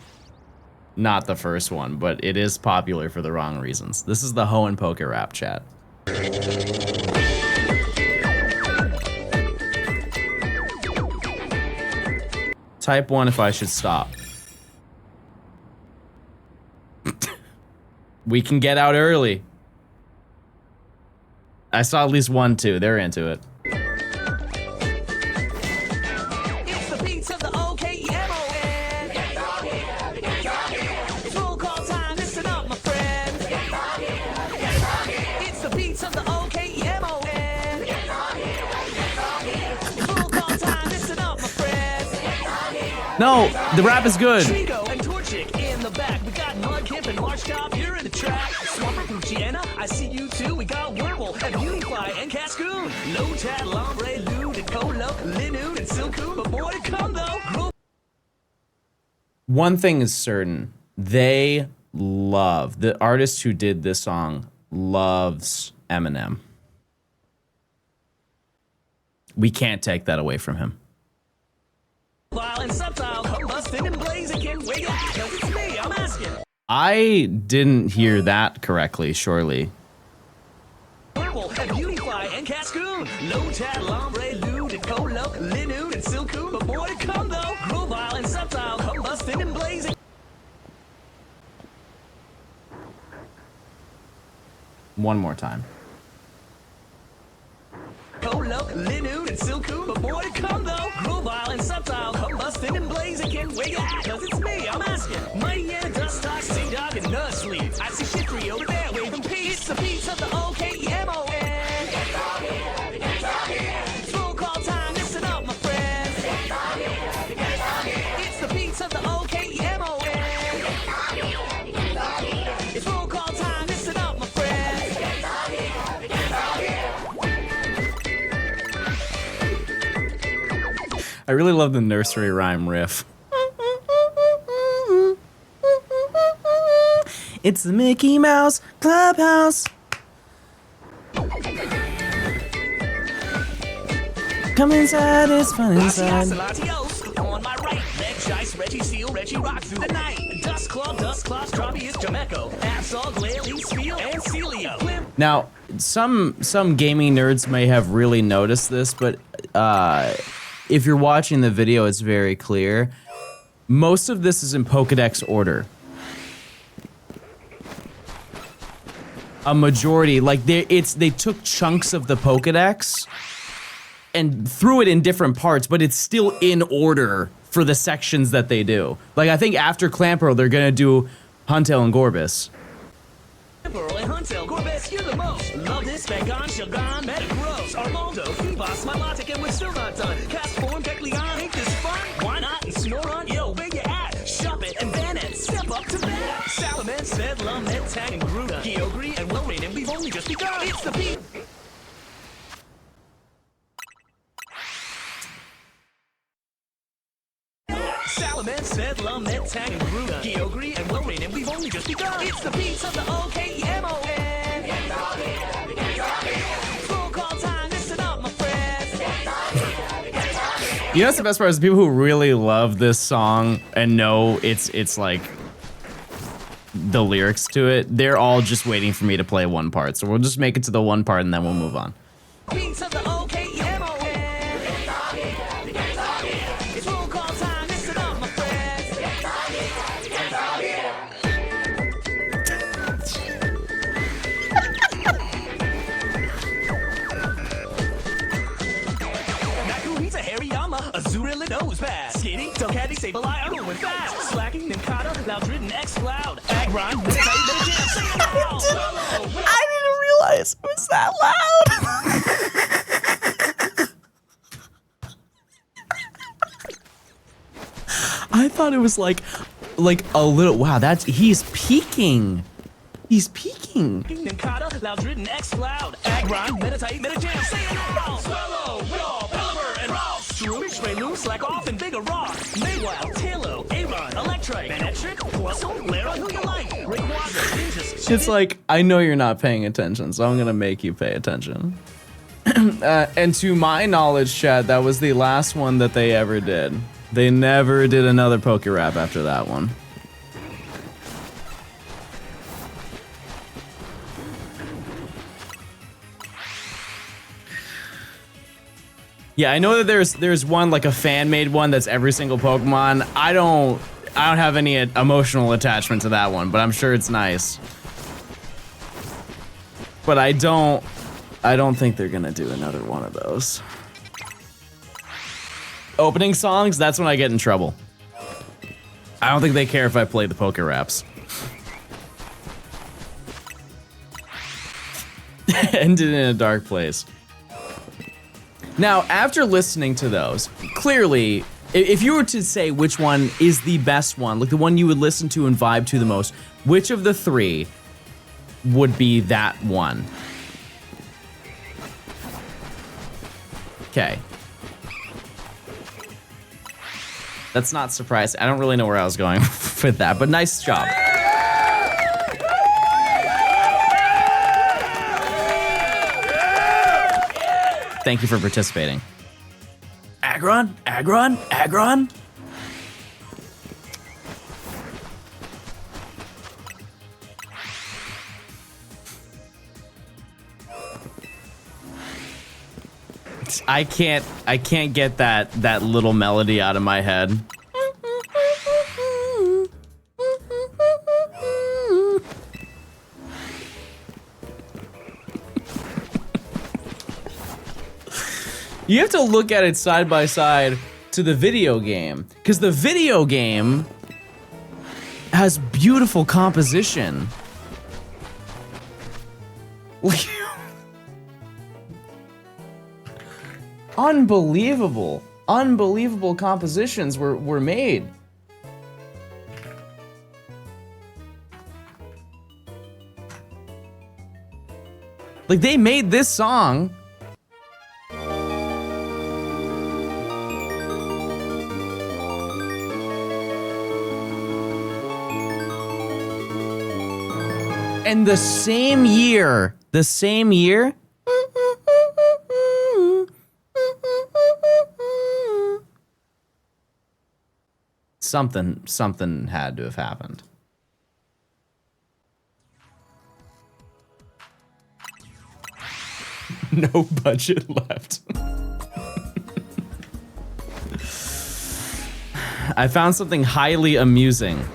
not the first one, but it is popular for the wrong reasons. This is the Ho and Poke rap chat. Type 1 if I should stop. We can get out early. I saw at least 1, 2. They're into it. It's the beats of the OKEMON. It's roll call time, listen up, my friend. It's the beats of the OKEMON. Roll call time, listen up, my friend. No, the rap is good. Trico and Torchic in the back. We got Mudkip and Marshcop here in the track. Swamper from Gianna, I see you too. We got Wurble and Beautyfly and Cascoon. Low Tat, Lombre, Lude, and Colo, Linoon, and Silcoon. But more to come though. One thing is certain. The artist who did this song loves Eminem. We can't take that away from him. And subtile, combusting and blazing. Where you at? 'Cause it's me, I'm asking. I didn't hear that correctly, surely. Wurble and Beautyfly and Cascoon. Low Tat, Lombre, Lude, and Colo, Linoon, and Silcoon. But more to come though. Grovile and subtile, combusting and blazing. One more time. Colo, Linoon, and Silcoon. But more to come though. Grovile and subtile, combusting and blazing. Where you at? 'Cause it's me, I'm asking. Mighty and Dust Talk, Sea-Dog, and Nuzleaf. I see Shifty over there waving peace. It's the beats of the OKEMON. It's roll call time, listen up, my friend. It's the beats of the OKEMON. It's roll call time, listen up, my friend. I really love the nursery rhyme riff. It's the Mickey Mouse Clubhouse. Come inside, it's fun inside. On my right, Leg Shice, Reggie Seal, Reggie Rock through the night. Dust Claw, Tropius, Jameco, Absol, Glalie, Spiel, and Celio. Now, some gaming nerds may have really noticed this, but if you're watching the video, it's very clear. Most of this is in Pokedex order. A majority, like they took chunks of the Pokedex and threw it in different parts, but it's still in order for the sections that they do. Like I think after Clamperl, they're gonna do Huntail and Gorbis. Pearl and Huntail, Gorbis, you're the most. Love this, Fagon, Shogun, Metagross, Armaldo, Feebas, Milotic, and we're still not done. Cast form, Kecleon, ain't this fun? Why not? And Snorunt, yo, where you at? Shop it and ban it, step up to bat. Salamence, said, Lament, Tang, and Gruda. Kyogre and Wilrain, and we've only just begun. It's the P. Salamence said, Lament, Tang, and Gruda. Kyogre and Wilrain, and we've only just begun. It's the beats of the O-K-E-M-O-N. Full call time, listen up, my friends. You know what's the best part is the people who really love this song and know it's like the lyrics to it, they're all just waiting for me to play one part. So we'll just make it to the one part and then we'll move on. Beats of the O-K-E-M-O-N. It's roll call time, listen up, my friends. Nakuhita, Hariyama, Azura, Lido's pass. Skinny, Delcatty, Sableye, Arnold, fast. Slacking, Ninkata, Loudred, and X-Cloud. Agron, Meditite, Medijam, sing it out. I didn't realize it was that loud. I thought it was like a little. Wow, he's peaking. He's peaking. Ninkata, Loudred, and X-Cloud. Agron, Meditite, Medijam, sing it out. Swallow, Whittle, Pelipper, and Ross. Shrewish, Raylu, Slack Off, and Bigger Rock. Maywild, Tilo, Aron, Electric, Manetric, Plusle, Lara, who you like. Rayquaza, Ninjas. It's like, I know you're not paying attention, so I'm gonna make you pay attention. And to my knowledge, Chad, that was the last one that they ever did. They never did another Poke Rap after that one. Yeah, I know that there's one, like a fan-made one that's every single Pokemon. I don't have any emotional attachment to that one, but I'm sure it's nice. But I don't think they're gonna do another one of those. Opening songs, that's when I get in trouble. I don't think they care if I play the Poke Raps. Ended in a dark place. Now, after listening to those, clearly, if you were to say which one is the best one, like the one you would listen to and vibe to the most, which of the three would be that one? Okay. That's not surprising. I don't really know where I was going with that, but nice job. Thank you for participating. Aggron, Aggron, Aggron. I can't get that little melody out of my head. You have to look at it side by side to the video game, because the video game has beautiful composition. Unbelievable compositions were made. Like, they made this song and the same year, something had to have happened. No budget left. I found something highly amusing.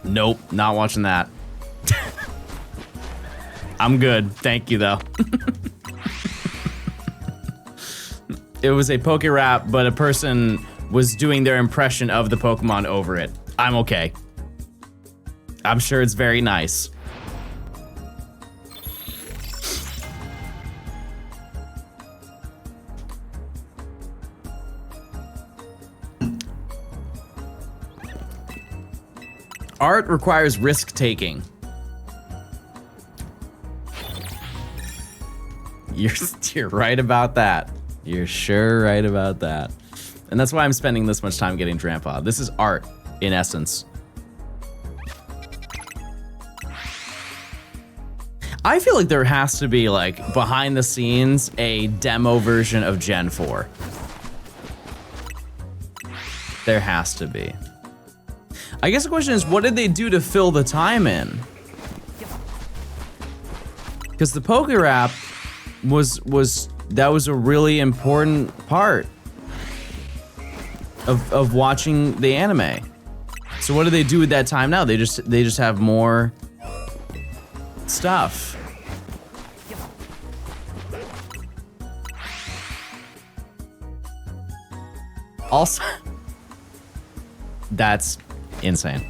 Nope, not watching that. I'm good, thank you though. It was a Poke Rap, but a person was doing their impression of the Pokemon over it. I'm okay. I'm sure it's very nice. Art requires risk taking. You're right about that. You're sure right about that. And that's why I'm spending this much time getting Drampa. This is art, in essence. I feel like there has to be, like, behind the scenes, a demo version of Gen 4. There has to be. I guess the question is, what did they do to fill the time in? Because the Poke Rap was a really important part of watching the anime. So what do they do with that time now? They just have more stuff. Also, that's insane.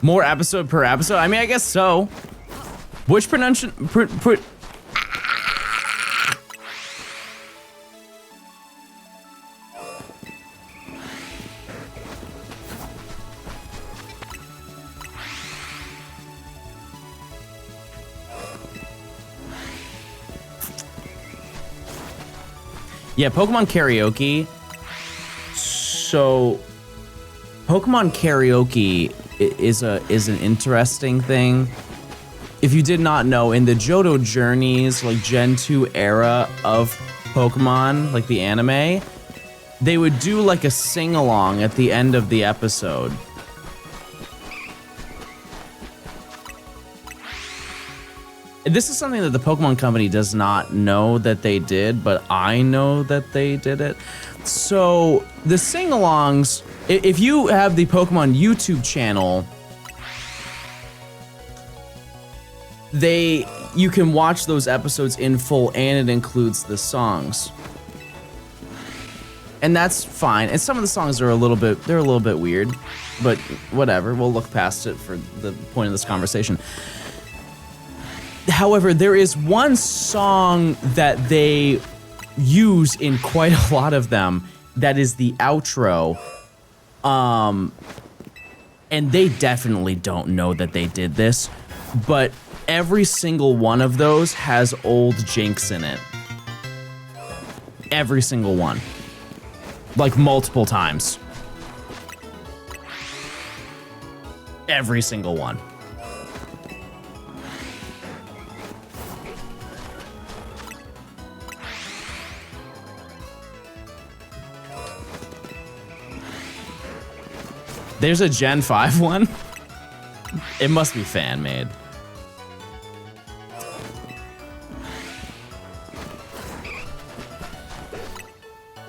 More episode per episode? I mean, I guess so. Which pronunciation? Yeah, Pokemon Karaoke. So, Pokemon Karaoke is an interesting thing. If you did not know, in the Johto Journeys, like Gen 2 era of Pokemon, like the anime, they would do like a sing-along at the end of the episode. This is something that the Pokemon Company does not know that they did, but I know that they did it. So the sing-alongs, if you have the Pokemon YouTube channel, you can watch those episodes in full, and it includes the songs. And that's fine. And some of the songs are a little bit weird, but whatever. We'll look past it for the point of this conversation. However, there is one song that they use in quite a lot of them that is the outro. And they definitely don't know that they did this, but every single one of those has old Jinx in it. Every single one. Like multiple times. Every single one. There's a Gen 5 one. It must be fan-made.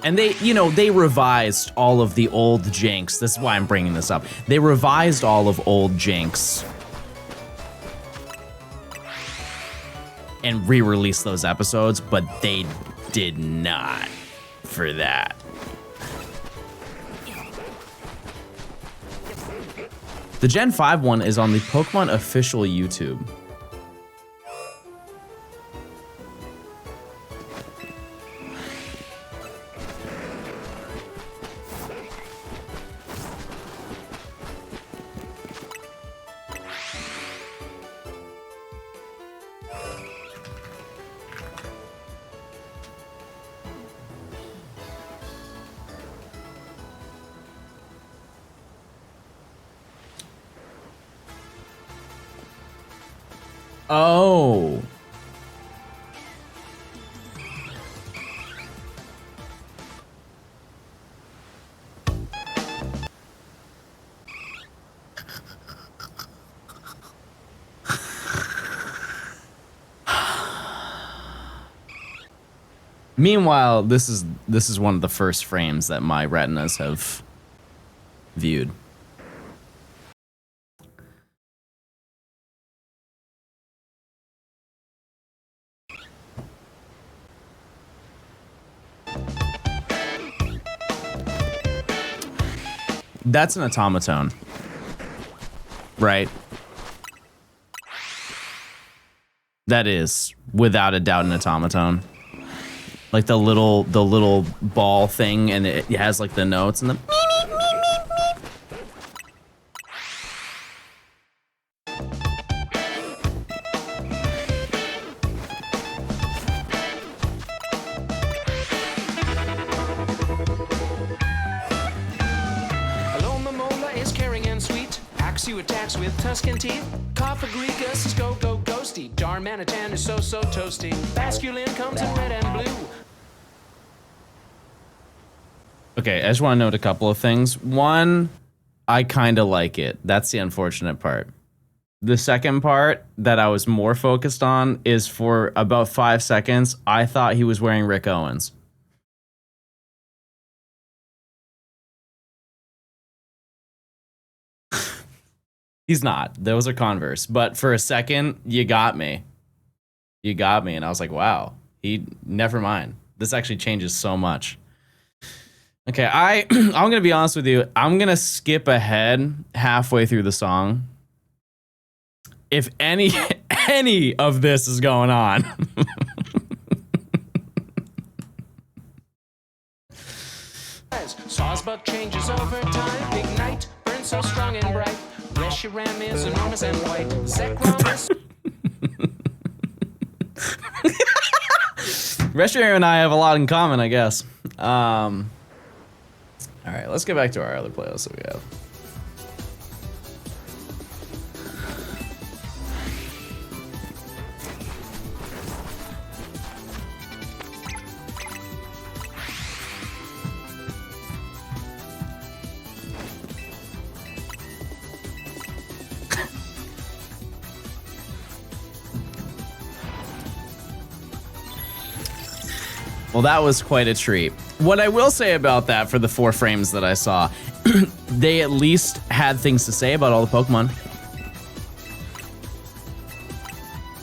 And they revised all of the old Jinx. This is why I'm bringing this up. They revised all of old Jinx and re-released those episodes, but they did not for that. The Gen 5 one is on the Pokemon official YouTube. Oh. Meanwhile, this is one of the first frames that my retinas have viewed. That's an automaton, right? That is, without a doubt, an automaton. Like the little ball thing, and it has like the notes and the. Hello, Momola is caring and sweet. Axu attacks with Tuscan teeth. Cophagrigus is go ghosty. Darmanitan is so toasty. Basculin comes in red and blue. Okay, I just want to note a couple of things. One, I kind of like it. That's the unfortunate part. The second part that I was more focused on is for about 5 seconds, I thought he was wearing Rick Owens. He's not. Those are Converse. But for a second, you got me. You got me. And I was like, wow, never mind. This actually changes so much. Okay, I'm going to be honest with you. I'm going to skip ahead halfway through the song. If any of this is going on. Sawsbuck changes over time. Big night burns so strong and bright. Reshiram is enormous and white. Zekrom Reshiram and I have a lot in common, I guess. All right, let's get back to our other playlists that we have. Well, that was quite a treat. What I will say about that for the 4 frames that I saw, they at least had things to say about all the Pokemon.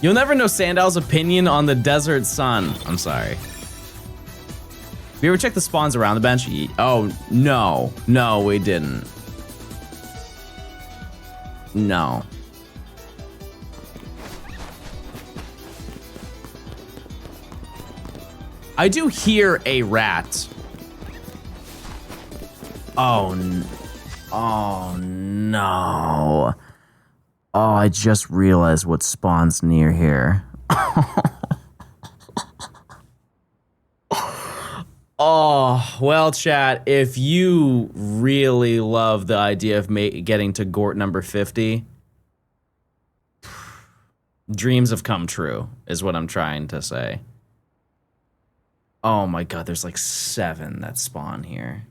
You'll never know Sandal's opinion on the Desert Sun. I'm sorry. Have you ever checked the spawns around the bench? Oh, no. No, we didn't. No. I do hear a rat. Oh no. Oh, I just realized what spawns near here. Oh, well, chat, if you really love the idea of getting to Gort number 50, dreams have come true, is what I'm trying to say. Oh my god, there's like 7 that spawn here.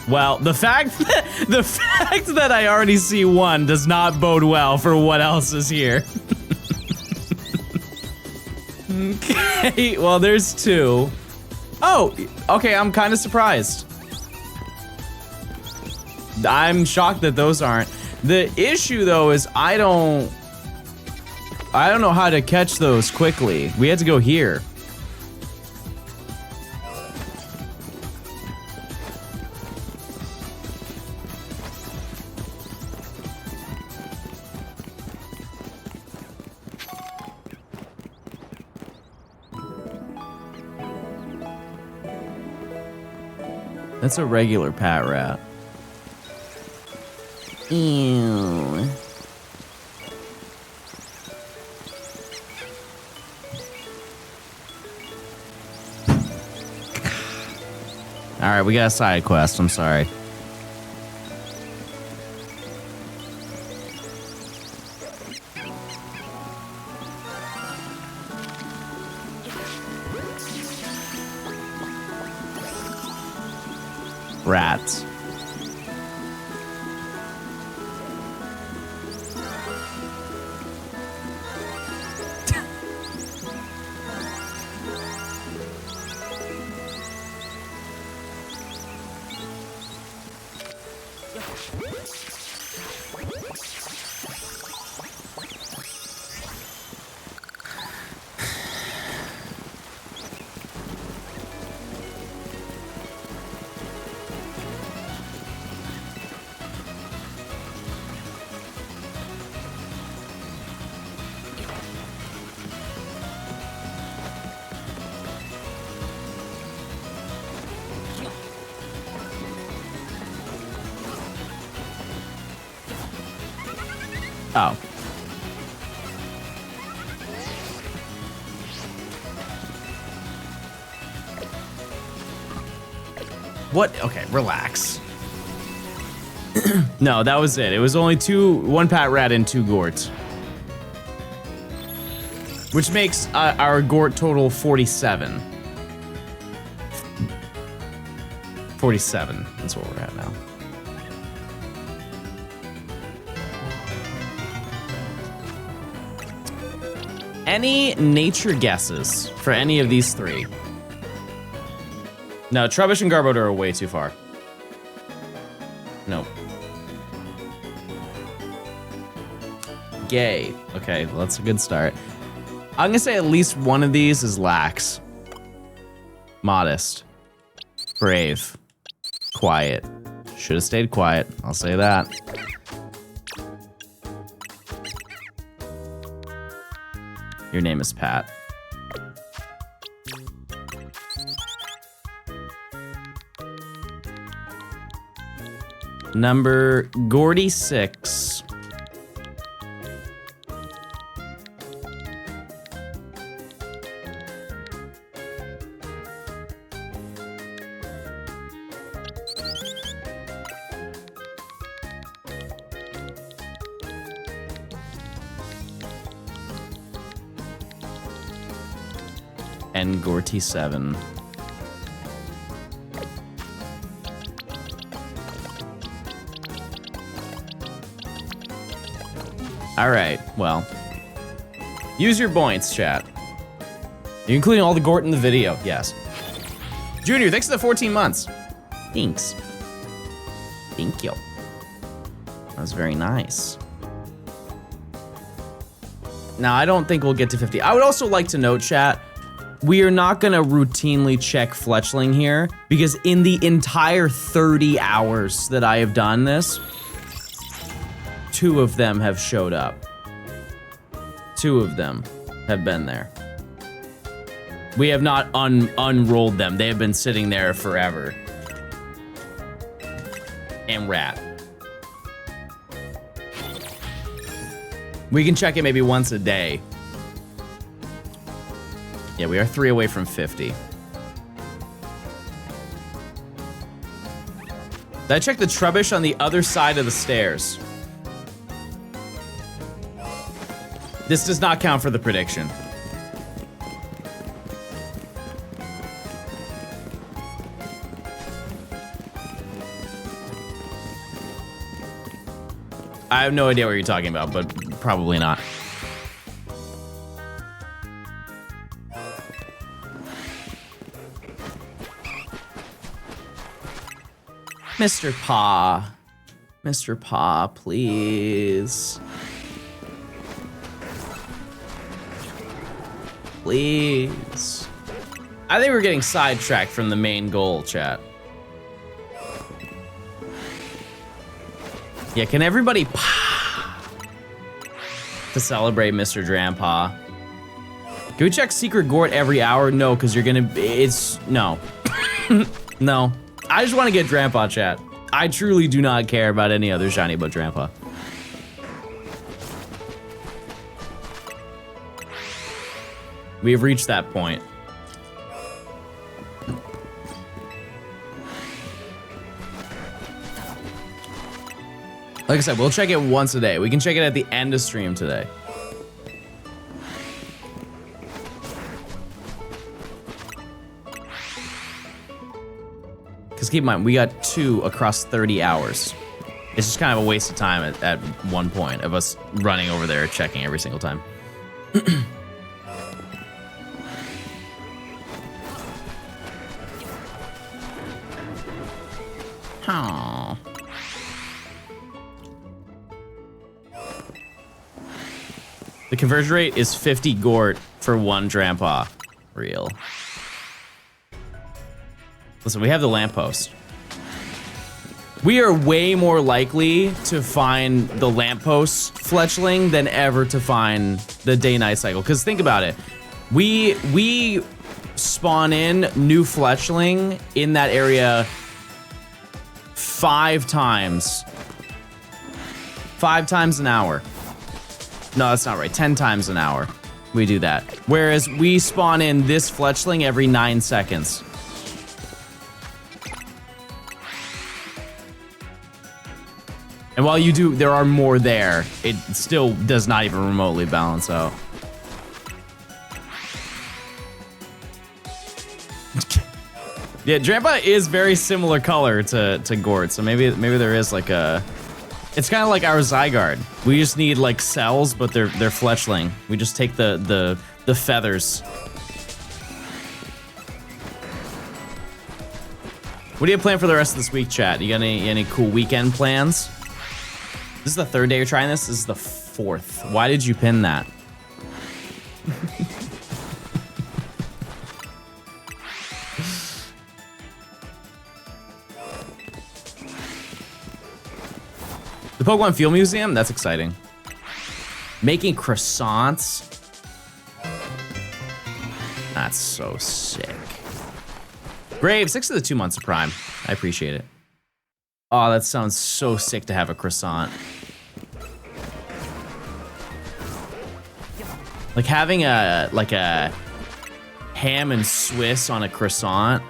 Well, the fact that I already see 1 does not bode well for what else is here. Okay, well, there's 2. Oh, okay, I'm kind of surprised. I'm shocked that those aren't. The issue, though, is I don't know how to catch those quickly. We had to go here. That's a regular pat rat. Ew. Alright, we got a side quest, I'm sorry. Rats. Oh. What? Okay, relax. No, that was it. It was only one Pat Rat and 2 Gorts. Which makes our Gort total 47. 47, that's what we're at now. Any nature guesses for any of these 3? No, Trubbish and Garbodor are way too far. Nope. Gay. Okay, well, that's a good start. I'm gonna say at least one of these is lax. Modest. Brave. Quiet. Should have stayed quiet, I'll say that. Your name is Pat. Number Gordy 6. And Gorty 7. All right, well, use your points, chat. Are you including all the Gort in the video? Yes. Junior, thanks for the 14 months. Thanks. Thank you. That was very nice. Now, I don't think we'll get to 50. I would also like to note, chat, we are not gonna routinely check Fletchling here because in the entire 30 hours that I have done this, 2 of them have showed up. 2 of them have been there. We have not unrolled them. They have been sitting there forever. And Rat. We can check it maybe once a day. Yeah, we are 3 away from 50. Did I check the Trubbish on the other side of the stairs? This does not count for the prediction. I have no idea what you're talking about, but probably not. Mr. Paw. Mr. Paw, please. Please. I think we're getting sidetracked from the main goal, chat. Yeah, can everybody to celebrate Mr. Drampa? Can we check Secret Gort every hour? No, because you're gonna, no. No. I just want to get Drampa, chat. I truly do not care about any other shiny but Drampa. We have reached that point. Like I said, we'll check it once a day. We can check it at the end of stream today. Because keep in mind, we got 2 across 30 hours. It's just kind of a waste of time at one point of us running over there checking every single time. Aww. The conversion rate is 50 Gort for 1 Drampa. Real. Listen, we have the lamppost. We are way more likely to find the lamppost Fletchling than ever to find the day-night cycle. Because think about it. We spawn in new Fletchling in that area 5 times. 5 times an hour. No, that's not right. 10 times an hour we do that. Whereas we spawn in this fletchling every 9 seconds. And while you do, there are more there, it still does not even remotely balance out. Yeah, Drampa is very similar color to Gort, so maybe there is like a... It's kind of like our Zygarde. We just need like cells, but they're fletchling. We just take the feathers. What do you plan for the rest of this week, chat? You got any cool weekend plans? This is the 3rd day you're trying this? This is the 4th. Why did you pin that? The Pokemon Field Museum? That's exciting. Making croissants? That's so sick. Brave, 6 of the 2 months of Prime. I appreciate it. Oh, that sounds so sick to have a croissant. Like having a ham and Swiss on a croissant.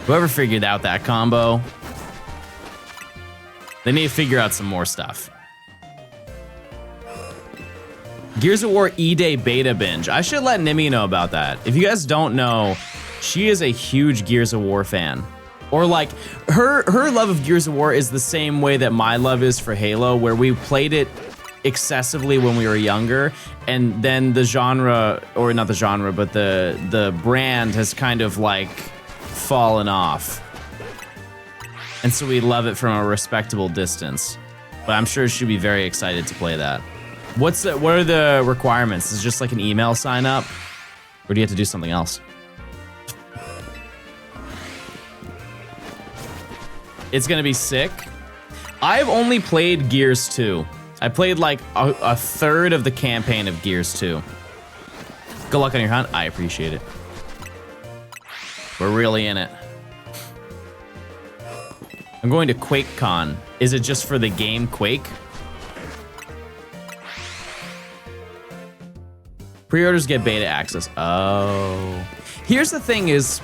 Whoever figured out that combo, they need to figure out some more stuff. Gears of War E-Day beta binge. I should let Nimi know about that. If you guys don't know, she is a huge Gears of War fan. Or like, her love of Gears of War is the same way that my love is for Halo, where we played it excessively when we were younger, and then the genre, or not the genre, but the brand has kind of like fallen off. And so we love it from a respectable distance. But I'm sure she'd be very excited to play that. What are the requirements? Is it just like an email sign up? Or do you have to do something else? It's gonna be sick. I've only played Gears 2. I played like a third of the campaign of Gears 2. Good luck on your hunt. I appreciate it. We're really in it. I'm going to QuakeCon. Is it just for the game Quake? Pre-orders get beta access. Oh. Here's the thing is,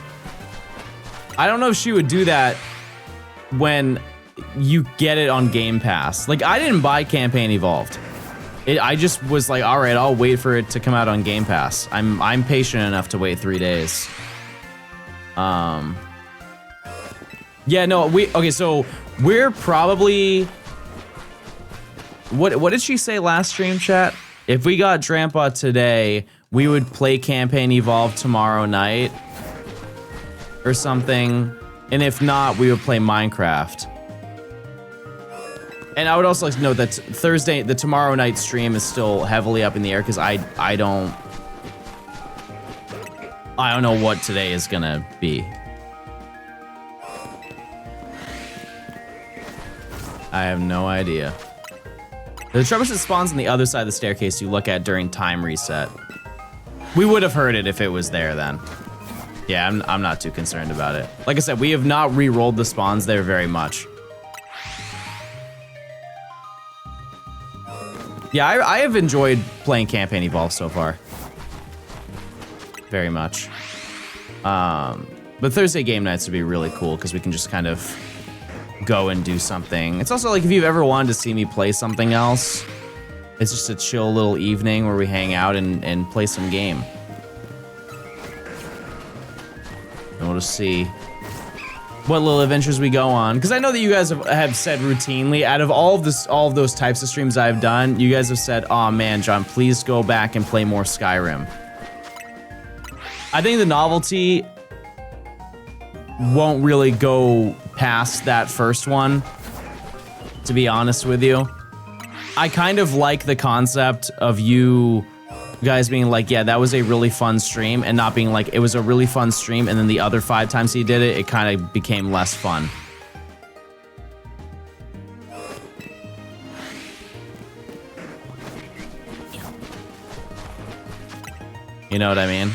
I don't know if she would do that when you get it on Game Pass. Like, I didn't buy Campaign Evolved. I just was like, all right, I'll wait for it to come out on Game Pass. I'm patient enough to wait 3 days. Yeah, no, okay, so we're probably... What did she say last stream, chat? If we got Drampa today, we would play Campaign Evolved tomorrow night or something. And if not, we would play Minecraft. And I would also like to note that Thursday, the tomorrow night stream is still heavily up in the air because I don't know what today is gonna be. I have no idea. The trebuchet spawns on the other side of the staircase you look at during time reset. We would have heard it if it was there then. Yeah, I'm not too concerned about it. Like I said, we have not re-rolled the spawns there very much. Yeah, I have enjoyed playing Campaign Evolve so far. Very much. But Thursday game nights would be really cool because we can just kind of go and do something. It's also like if you've ever wanted to see me play something else, it's just a chill little evening where we hang out and play some game. And we'll just see what little adventures we go on. Because I know that you guys have said routinely, out of all of those types of streams I've done, you guys have said, "Oh man, John, please go back and play more Skyrim." I think the novelty won't really go past that first one, to be honest with you. I kind of like the concept of you guys being like, yeah, that was a really fun stream, and not being like, it was a really fun stream, and then the other 5 times he did it, it kind of became less fun. You know what I mean?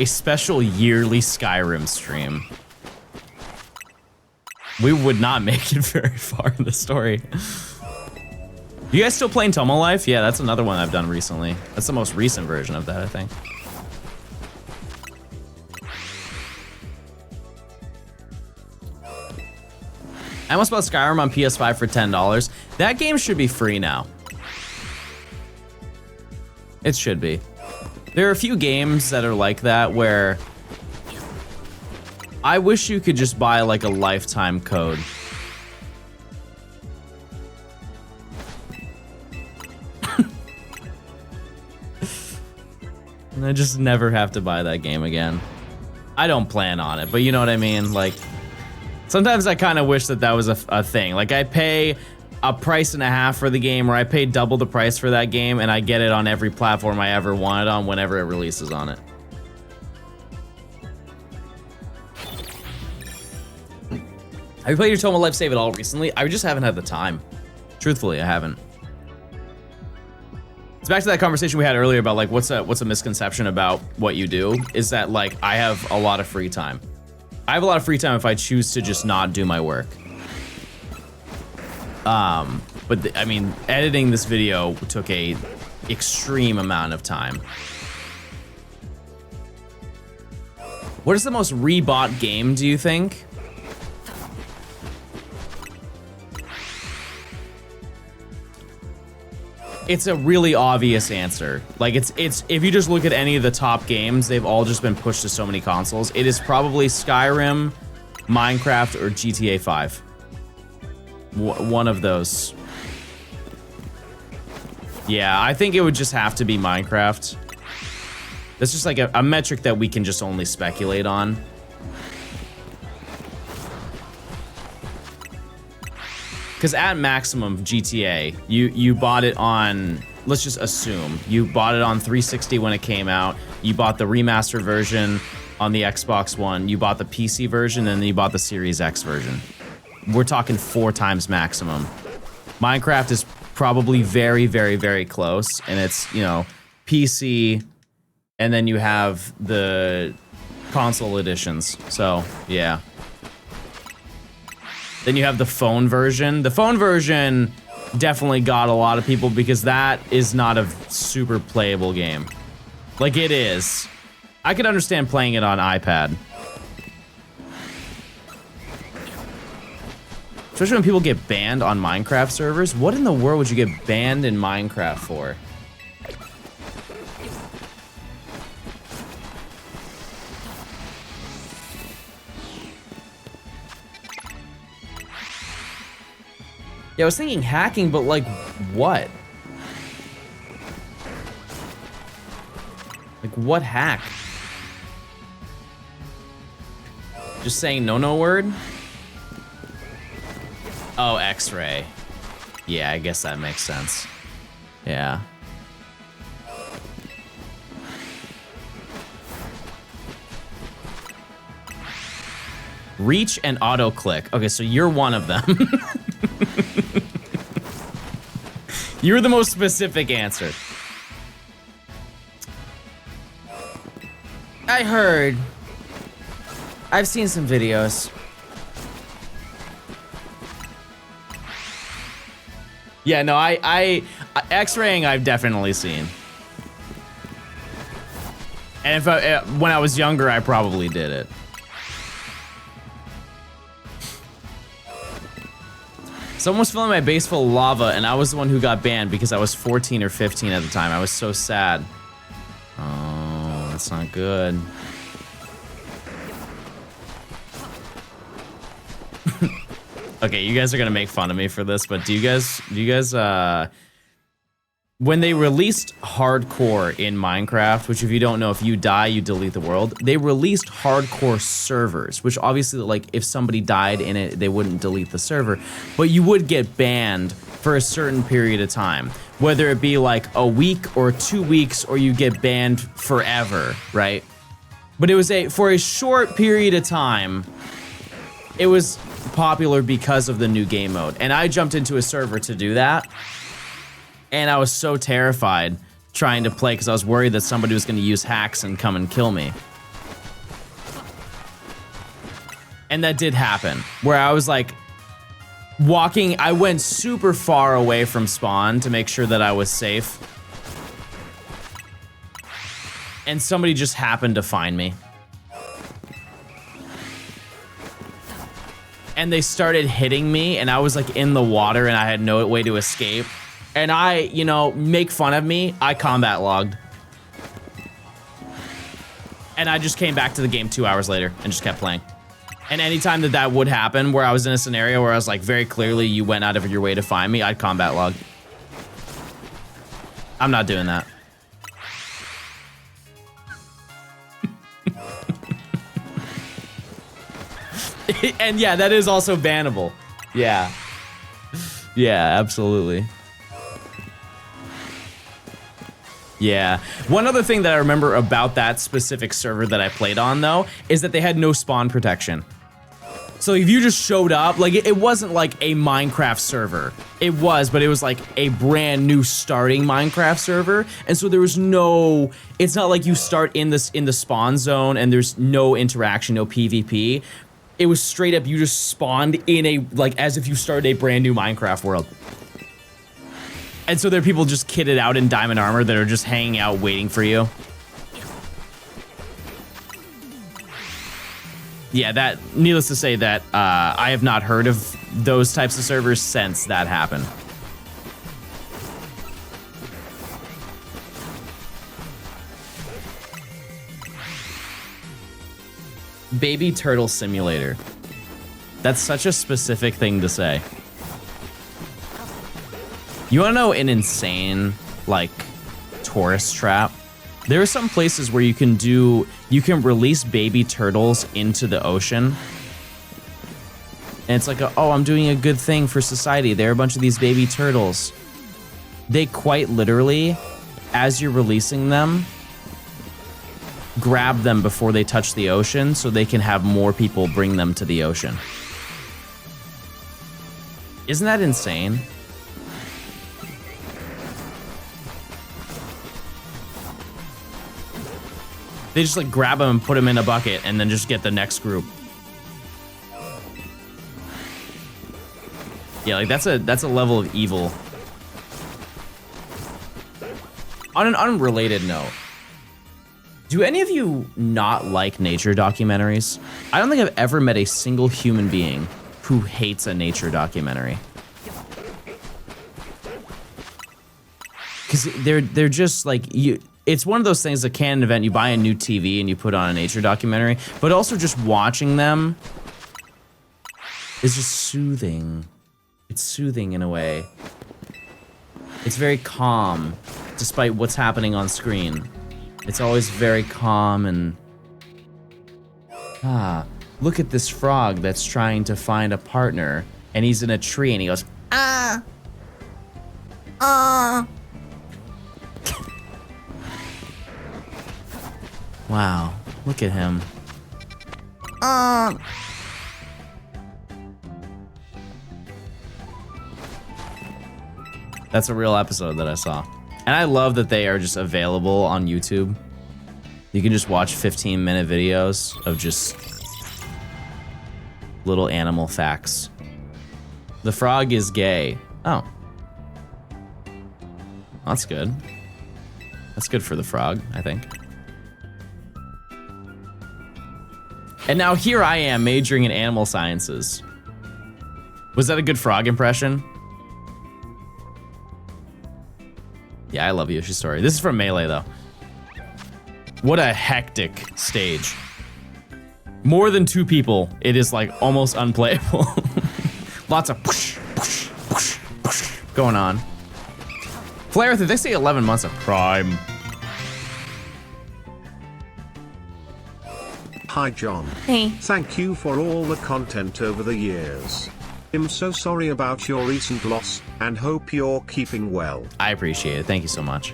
A special yearly Skyrim stream. We would not make it very far in the story. You guys still playing Tomo Life? Yeah, that's another one I've done recently. That's the most recent version of that, I think. I almost bought Skyrim on PS5 for $10. That game should be free now. It should be. There are a few games that are like that where I wish you could just buy like a lifetime code. And I just never have to buy that game again. I don't plan on it, but you know what I mean? Like, sometimes I kind of wish that that was a thing. Like, I pay a price and a half for the game, or I pay double the price for that game, and I get it on every platform I ever want it on whenever it releases on it. Have you played your Tomo Life Save at all recently? I just haven't had the time. Truthfully, I haven't. It's back to that conversation we had earlier about like what's a misconception about what you do, is that like I have a lot of free time. I have a lot of free time if I choose to just not do my work. But I mean, editing this video took a extreme amount of time. What is the most rebought game, do you think? It's a really obvious answer. Like it's if you just look at any of the top games, they've all just been pushed to so many consoles. It is probably Skyrim, Minecraft, or GTA 5. One of those. Yeah, I think it would just have to be Minecraft. That's just like a metric that we can just only speculate on. Because at maximum GTA, you bought it on, let's just assume, you bought it on 360 when it came out, you bought the remastered version on the Xbox One, you bought the PC version, and then you bought the Series X version. We're talking 4 times maximum. Minecraft is probably very, very, very close, and it's, you know, PC, and then you have the console editions, so, yeah. Then you have the phone version. The phone version definitely got a lot of people because that is not a super playable game. Like, it is. I could understand playing it on iPad. Especially when people get banned on Minecraft servers. What in the world would you get banned in Minecraft for? Yeah, I was thinking hacking, but like, what? Like, what hack? Just saying no word? Oh, X-ray. Yeah, I guess that makes sense. Yeah. Reach and auto-click. Okay, so you're one of them. You're the most specific answer. I heard. I've seen some videos. Yeah, no, X-raying I've definitely seen. And if when I was younger, I probably did it. Someone was filling my base full of lava, and I was the one who got banned because I was 14 or 15 at the time. I was so sad. Oh, that's not good. Okay, you guys are gonna make fun of me for this, but do you guys, when they released hardcore in Minecraft, which if you don't know, if you die, you delete the world, they released hardcore servers, which obviously, like, if somebody died in it, they wouldn't delete the server, but you would get banned for a certain period of time, whether it be like a week or 2 weeks, or you get banned forever, right? But it was for a short period of time, it was popular because of the new game mode, and I jumped into a server to do that. And I was so terrified trying to play because I was worried that somebody was going to use hacks and come and kill me. And that did happen, where I was like walking, I went super far away from spawn to make sure that I was safe. And somebody just happened to find me. And they started hitting me, and I was like in the water and I had no way to escape. And I, you know, make fun of me, I combat logged. And I just came back to the game 2 hours later and just kept playing. And anytime that that would happen, where I was in a scenario where I was like, very clearly you went out of your way to find me, I'd combat log. I'm not doing that. And yeah, that is also bannable. Yeah. Yeah, absolutely. Yeah. One other thing that I remember about that specific server that I played on, though, is that they had no spawn protection. So if you just showed up, like, it wasn't like a Minecraft server. It was, but it was like a brand new starting Minecraft server. And so there was no, it's not like you start in the spawn zone and there's no interaction, no PvP. It was straight up, you just spawned in a, like, as if you started a brand new Minecraft world. And so there are people just kitted out in diamond armor that are just hanging out waiting for you. Yeah, that, needless to say that I have not heard of those types of servers since that happened. Baby Turtle Simulator. That's such a specific thing to say. You wanna know an insane, like, tourist trap? There are some places where you can release baby turtles into the ocean. And it's like, oh, I'm doing a good thing for society. There are a bunch of these baby turtles. They quite literally, as you're releasing them, grab them before they touch the ocean so they can have more people bring them to the ocean. Isn't that insane? They just like grab them and put them in a bucket and then just get the next group. Yeah, like that's a level of evil. On an unrelated note, do any of you not like nature documentaries? I don't think I've ever met a single human being who hates a nature documentary. Because they're just like, it's one of those things, a canon event, you buy a new TV and you put on a nature documentary, but also just watching them is just soothing. It's soothing in a way. It's very calm, despite what's happening on screen. It's always very calm and... look at this frog that's trying to find a partner, and he's in a tree and he goes, wow, look at him. That's a real episode that I saw. And I love that they are just available on YouTube. You can just watch 15-minute videos of just little animal facts. The frog is gay. Oh. That's good. That's good for the frog, I think. And now here I am majoring in animal sciences. Was that a good frog impression? Yeah, I love Yoshi's story. This is from Melee, though. What a hectic stage. More than 2 people, it is like almost unplayable. Lots of push, push, push, push going on. Flair, they say 11 months of prime. Hi John. Hey. Thank you for all the content over the years. I'm so sorry about your recent loss, and hope you're keeping well. I appreciate it. Thank you so much.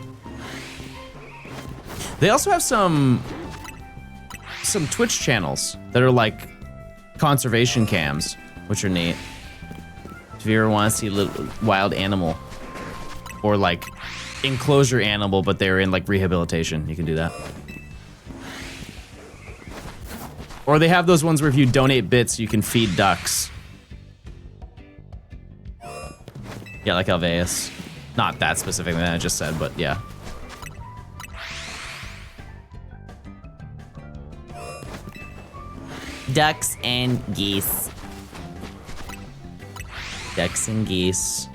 They also have some Twitch channels that are like conservation cams, which are neat. If you ever want to see a little wild animal or like enclosure animal, but they're in like rehabilitation, you can do that. Or they have those ones where if you donate bits, you can feed ducks. Yeah, like Alveus. Not that specific that I just said, but yeah. Ducks and geese. Ducks and geese.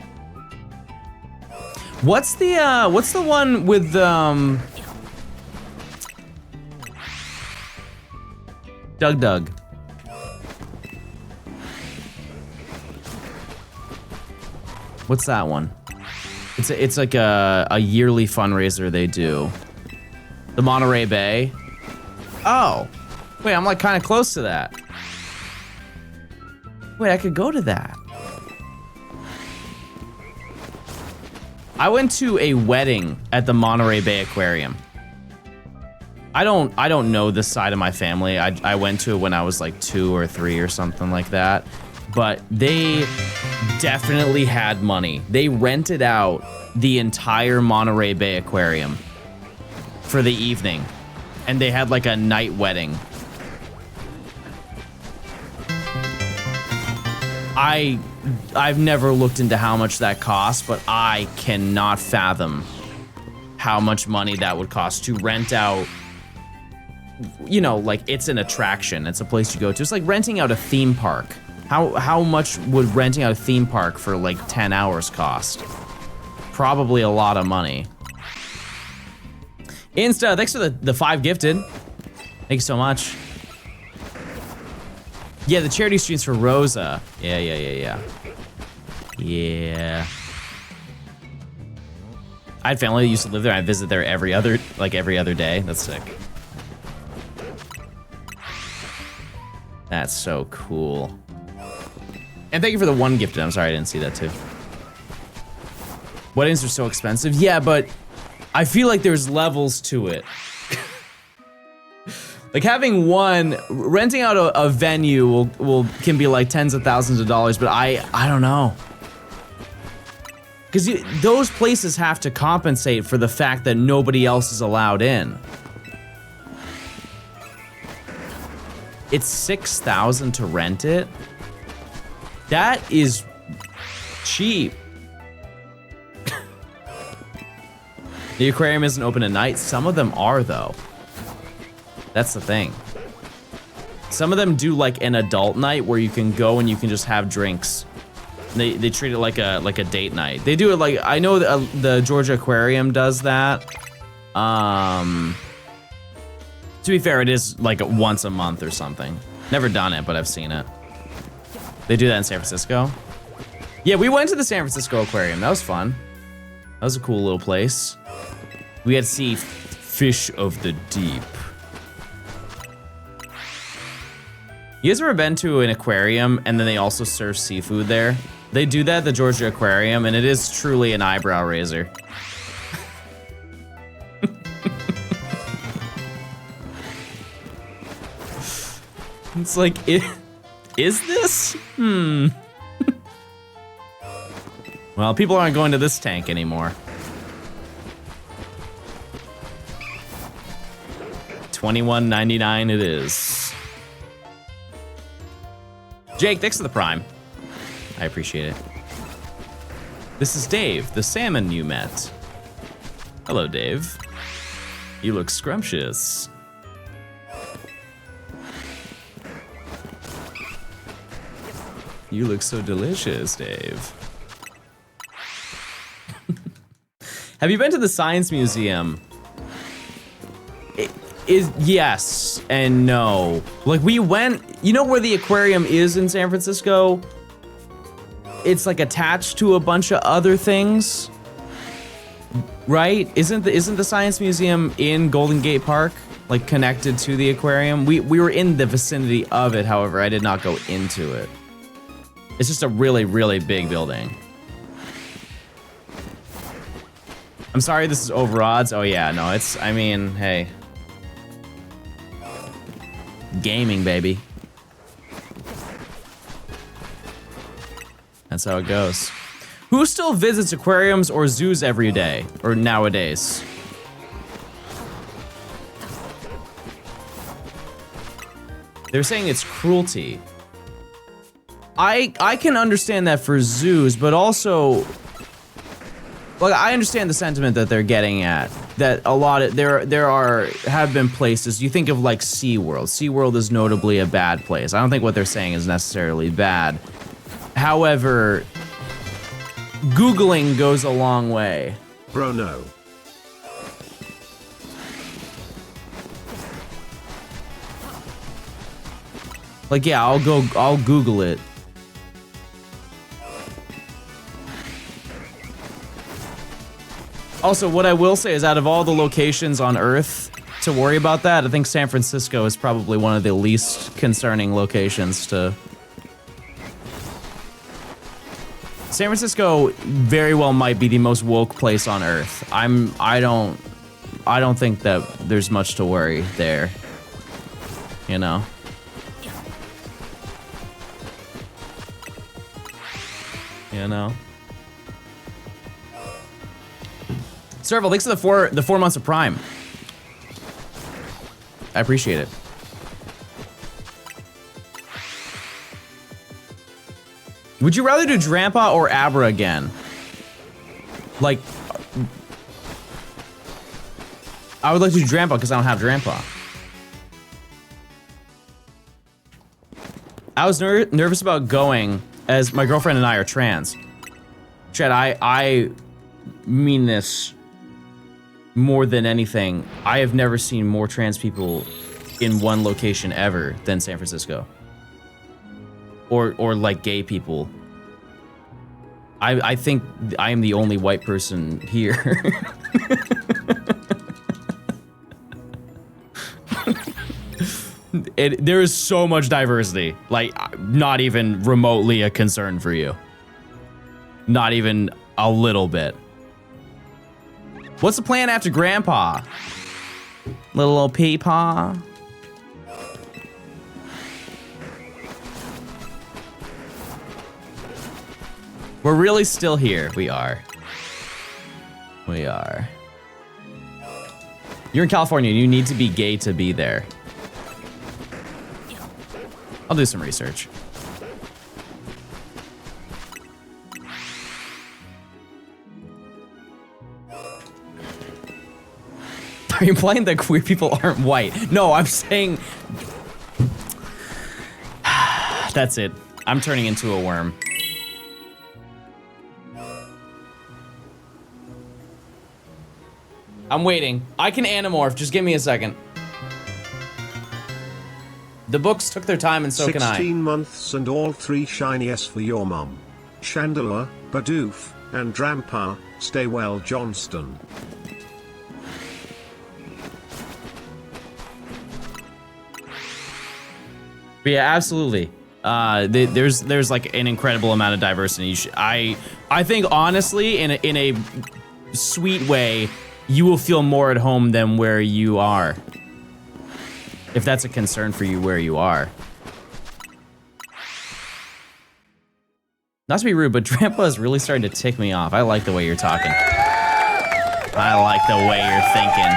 What's the one with Doug? What's that one? It's like a yearly fundraiser they do. The Monterey Bay. Oh. Wait, I'm like kind of close to that. Wait, I could go to that. I went to a wedding at the Monterey Bay Aquarium. I don't know this side of my family. I went to it when I was like 2 or 3 or something like that. But they definitely had money. They rented out the entire Monterey Bay Aquarium for the evening. And they had like a night wedding. I've never looked into how much that costs, but I cannot fathom how much money that would cost to rent out. You know, like it's an attraction. It's a place you go to. It's like renting out a theme park. How much would renting out a theme park for like 10 hours cost? Probably a lot of money. Insta, thanks for the 5 gifted. Thank you so much. Yeah, the charity streams for Rosa. Yeah. I had family that used to live there. I visit there every other day. That's sick. That's so cool. And thank you for the 1 gifted. I'm sorry I didn't see that too. Weddings are so expensive. Yeah, but I feel like there's levels to it. Like having one, renting out a venue can be like tens of thousands of dollars, but I don't know. Because those places have to compensate for the fact that nobody else is allowed in. It's $6,000 to rent it. That is cheap. The aquarium isn't open at night. Some of them are though. That's the thing. Some of them do like an adult night where you can go and you can just have drinks. They treat it like a date night. They do it like, I know the Georgia Aquarium does that. To be fair, it is like once a month or something. Never done it, but I've seen it. They do that in San Francisco. Yeah, we went to the San Francisco Aquarium. That was fun. That was a cool little place. We had to see fish of the deep. You guys ever been to an aquarium and then they also serve seafood there? They do that at the Georgia Aquarium, and it is truly an eyebrow raiser. It's like, is this? Well, people aren't going to this tank anymore. $21.99 it is. Jake, thanks for the Prime. I appreciate it. This is Dave, the salmon you met. Hello, Dave. You look scrumptious. You look so delicious, Dave. Have you been to the Science Museum? Yes and no. Like we went, you know where the aquarium is in San Francisco? It's like attached to a bunch of other things, right? Isn't the Science Museum in Golden Gate Park, like connected to the aquarium? We were in the vicinity of it, however, I did not go into it. It's just a really, really big building. I'm sorry this is over odds. Oh yeah, no, it's, I mean, hey. Gaming, baby. That's how it goes. Who still visits aquariums or zoos every day, or nowadays? They're saying it's cruelty. I can understand that for zoos, but also, like, I understand the sentiment that they're getting at. That a lot of have been places. You think of like SeaWorld. SeaWorld is notably a bad place. I don't think what they're saying is necessarily bad. However, Googling goes a long way. Bro, no. Like, yeah, I'll Google it. Also, what I will say is out of all the locations on Earth to worry about that, I think San Francisco is probably one of the least concerning locations to... San Francisco very well might be the most woke place on Earth. I don't think that there's much to worry there. You know? You know? Serval, thanks for the 4 months of Prime. I appreciate it. Would you rather do Drampa or Abra again? Like, I would like to do Drampa because I don't have Drampa. I was nervous about going as my girlfriend and I are trans. Chad, I mean this more than anything. I have never seen more trans people in one location ever than San Francisco. Or like gay people. I think I am the only white person here. There is so much diversity, like not even remotely a concern for you. Not even a little bit. What's the plan after Grandpa? Little old Peepaw. We're really still here. We are. We are. You're in California and you need to be gay to be there. I'll do some research. Are you implying that queer people aren't white? No, I'm saying... That's it. I'm turning into a worm. I'm waiting. I can animorph. Just give me a second. The books took their time and so can I. 16 months and all 3 shiniest for your mum. Chandelier, Bidoof, and Drampa. Stay well, Johnstone. But yeah, absolutely. There's like an incredible amount of diversity. I think honestly, in a sweet way, you will feel more at home than where you are. If that's a concern for you where you are. Not to be rude, but Drampa is really starting to tick me off. I like the way you're talking. I like the way you're thinking.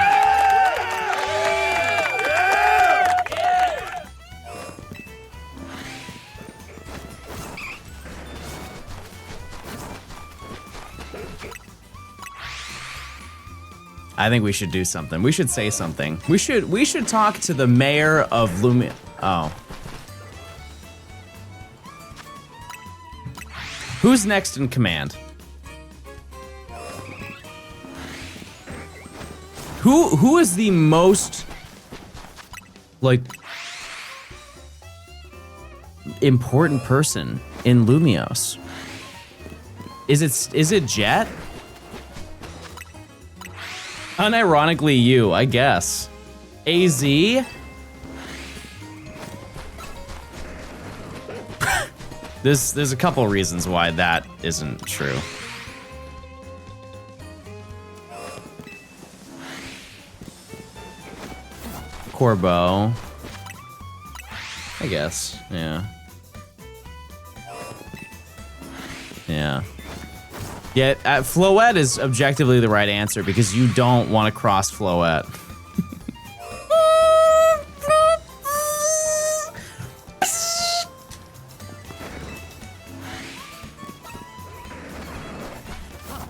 I think we should do something. We should say something. We should talk to the mayor of Lumia. Oh. Who's next in command? Who is the most like important person in Lumios? Is it Jet? Unironically you, I guess. AZ? There's a couple reasons why that isn't true. Corbeau. I guess, yeah. Yeah. Yeah, Floette is objectively the right answer because you don't want to cross Floette.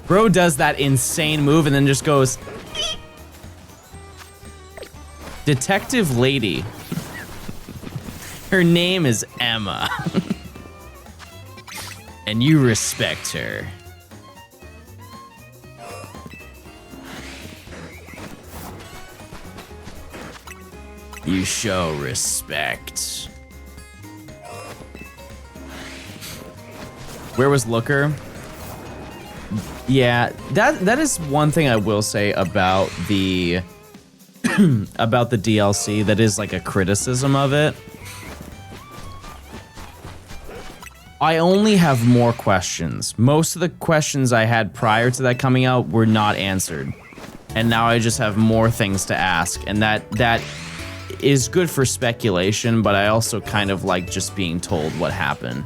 Bro does that insane move and then just goes... Detective Lady. Her name is Emma. And you respect her. You show respect. Where was Looker? Yeah, that is one thing I will say about the about the DLC that is like a criticism of it. I only have more questions. Most of the questions I had prior to that coming out were not answered. And now I just have more things to ask, and that is good for speculation, but I also kind of like just being told what happened.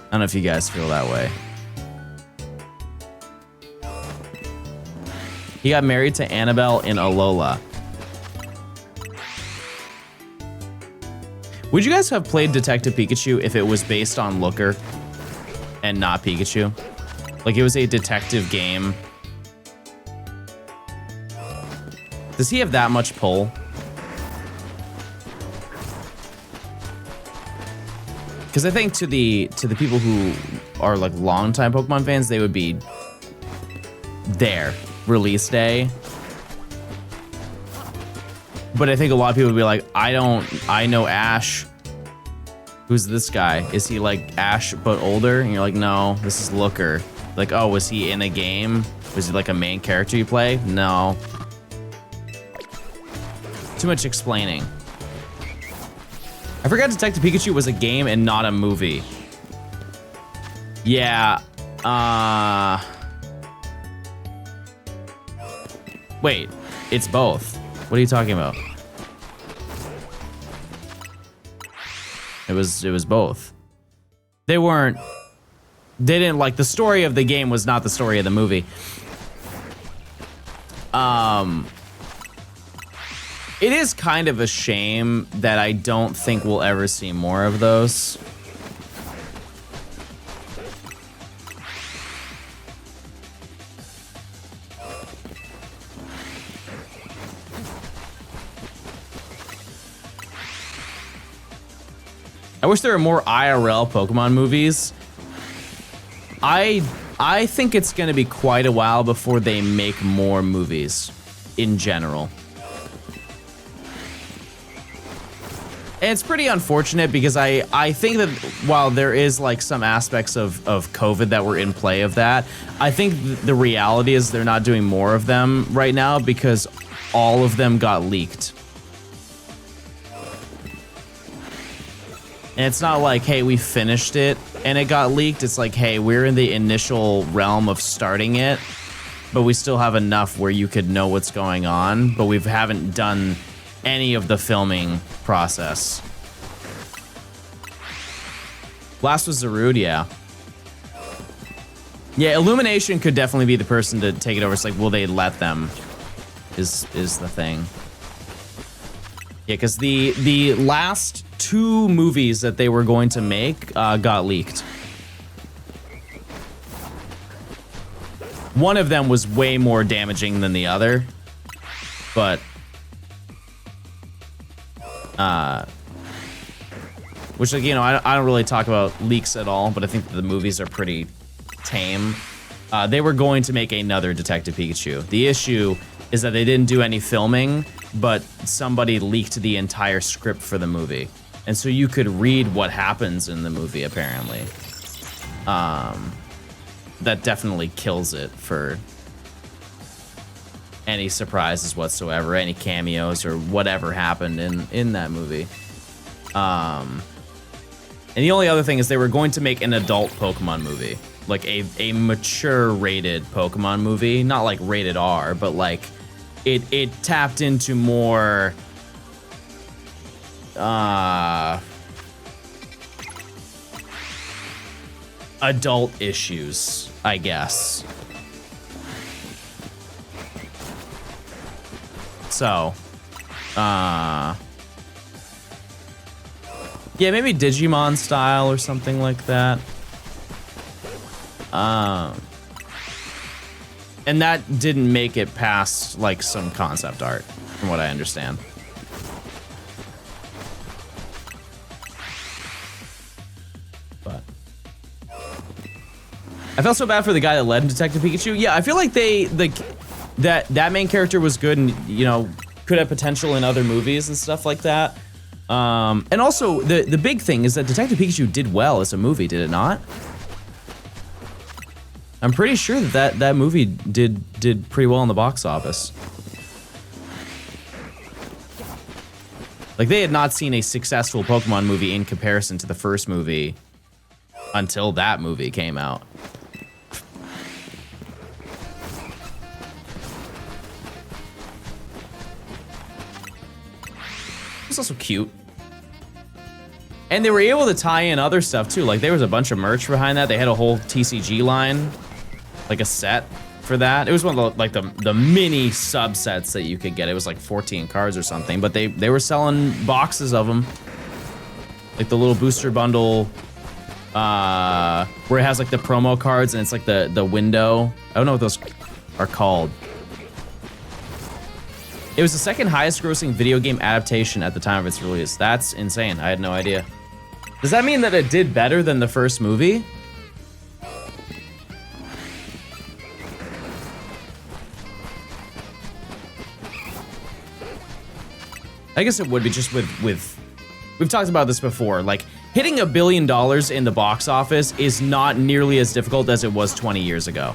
I don't know if you guys feel that way. He got married to Annabelle in Alola. Would you guys have played Detective Pikachu if it was based on Looker and not Pikachu? Like it was a detective game. Does he have that much pull? Because I think to the people who are like longtime Pokemon fans, they would be there release day. But I think a lot of people would be like, I know Ash. Who's this guy? Is he like Ash but older? And you're like, no, this is Looker. Like, oh, was he in a game? Was he like a main character you play? No. Too much explaining. I forgot Detective Pikachu was a game and not a movie. Yeah. Wait, it's both. What are you talking about? It was both. They didn't like the story of the game was not the story of the movie. It is kind of a shame that I don't think we'll ever see more of those. I wish there were more IRL Pokemon movies. I think it's gonna be quite a while before they make more movies in general. And it's pretty unfortunate because I think that while there is like some aspects of COVID that were in play of that, I think the reality is they're not doing more of them right now because all of them got leaked. And it's not like, hey, we finished it and it got leaked. It's like, hey, we're in the initial realm of starting it, but we still have enough where you could know what's going on, but we haven't done any of the filming process. Last was Zarude, yeah. Yeah, Illumination could definitely be the person to take it over. It's like, will they let them? Is the thing. Yeah, because the last 2 movies that they were going to make got leaked. One of them was way more damaging than the other, but which, like, you know, I don't really talk about leaks at all, but I think the movies are pretty tame. They were going to make another Detective Pikachu. The issue is that they didn't do any filming, but somebody leaked the entire script for the movie. And so you could read what happens in the movie, apparently. That definitely kills it for any surprises whatsoever, any cameos or whatever happened in that movie. And the only other thing is they were going to make an adult Pokemon movie. Like a mature rated Pokemon movie. Not like rated R, but like it tapped into more adult issues, I guess. So, yeah, maybe Digimon style or something like that. And that didn't make it past like some concept art, from what I understand. But I felt so bad for the guy that led in Detective Pikachu. Yeah, I feel like that main character was good and, you know, could have potential in other movies and stuff like that. And also the big thing is that Detective Pikachu did well as a movie, did it not? I'm pretty sure that movie did pretty well in the box office. Like, they had not seen a successful Pokemon movie in comparison to the first movie until that movie came out. It's also cute. And they were able to tie in other stuff too. Like, there was a bunch of merch behind that. They had a whole TCG line, like a set for that. It was one of the, like the mini subsets that you could get. It was like 14 cards or something, but they were selling boxes of them. Like the little booster bundle, where it has like the promo cards and it's like the window. I don't know what those are called. It was the second highest grossing video game adaptation at the time of its release. That's insane. I had no idea. Does that mean that it did better than the first movie? I guess it would be just with we've talked about this before, like hitting $1 billion in the box office is not nearly as difficult as it was 20 years ago.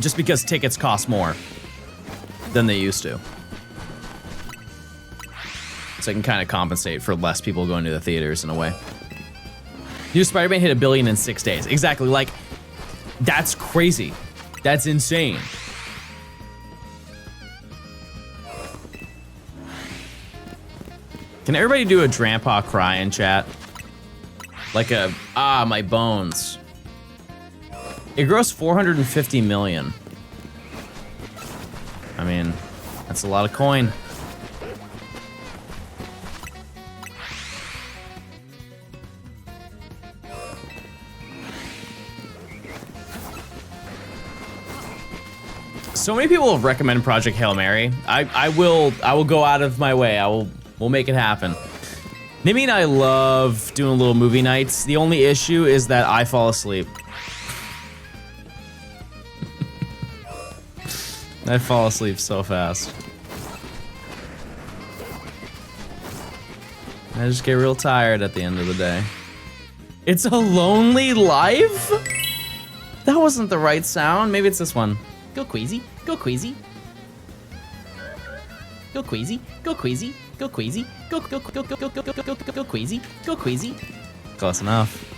Just because tickets cost more than they used to. So it can kind of compensate for less people going to the theaters in a way. New Spider-Man hit $1 billion in 6 days. Exactly, like, that's crazy. That's insane. Can everybody do a Drampa cry in chat? Like a, my bones. It grossed 450 million. I mean, that's a lot of coin. So many people have recommended Project Hail Mary. I will go out of my way. We'll make it happen. Nimmy and I love doing little movie nights. The only issue is that I fall asleep. I fall asleep so fast. I just get real tired at the end of the day. It's a lonely life? That wasn't the right sound. Maybe it's this one. Go Queasy, go Queasy. Go Queasy, go Queasy, go Queasy, go Queasy, go Queasy. Close enough.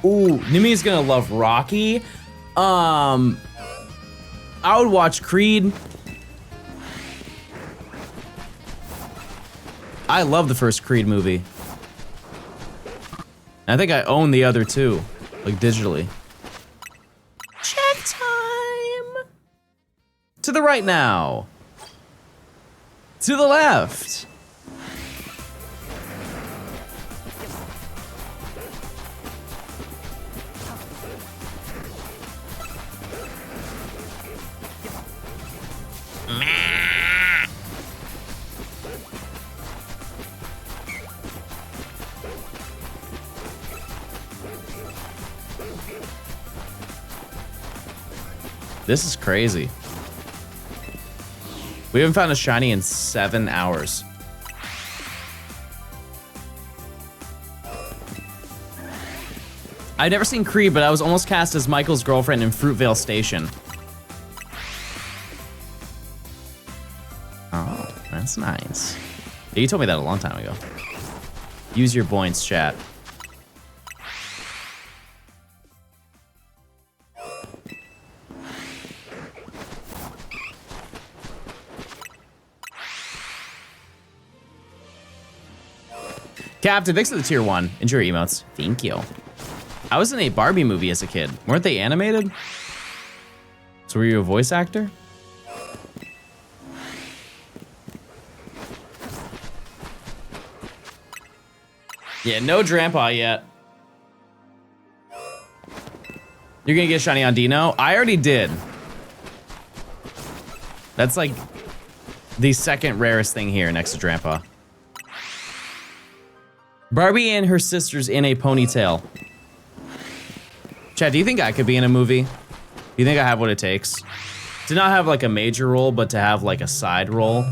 Ooh, Nimi's gonna love Rocky. I would watch Creed. I love the first Creed movie. I think I own the other two, like digitally. Check time. To the right now. To the left. This is crazy. We haven't found a shiny in 7 hours. I've never seen Creed, but I was almost cast as Michael's girlfriend in Fruitvale Station. Oh, that's nice. Yeah, you told me that a long time ago. Use your points, chat. Captain, thanks for the tier 1. Enjoy your emotes. Thank you. I was in a Barbie movie as a kid. Weren't they animated? So were you a voice actor? Yeah, no Drampa yet. You're gonna get shiny on Dino? I already did. That's like the second rarest thing here next to Drampa. Barbie and her sister's in a ponytail. Chad, do you think I could be in a movie? Do you think I have what it takes? To not have like a major role, but to have like a side role.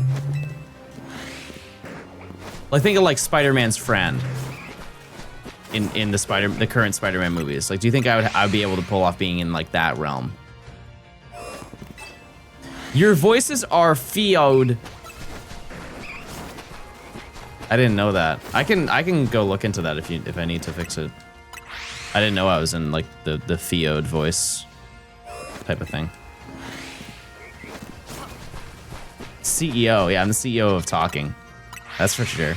Like think of like Spider-Man's friend in the current Spider-Man movies. Like, do you think I would be able to pull off being in like that realm? Your voices are FIO'd. I didn't know that. I can go look into that if I need to fix it. I didn't know I was in like the FIO'd voice type of thing. CEO, yeah, I'm the CEO of talking. That's for sure.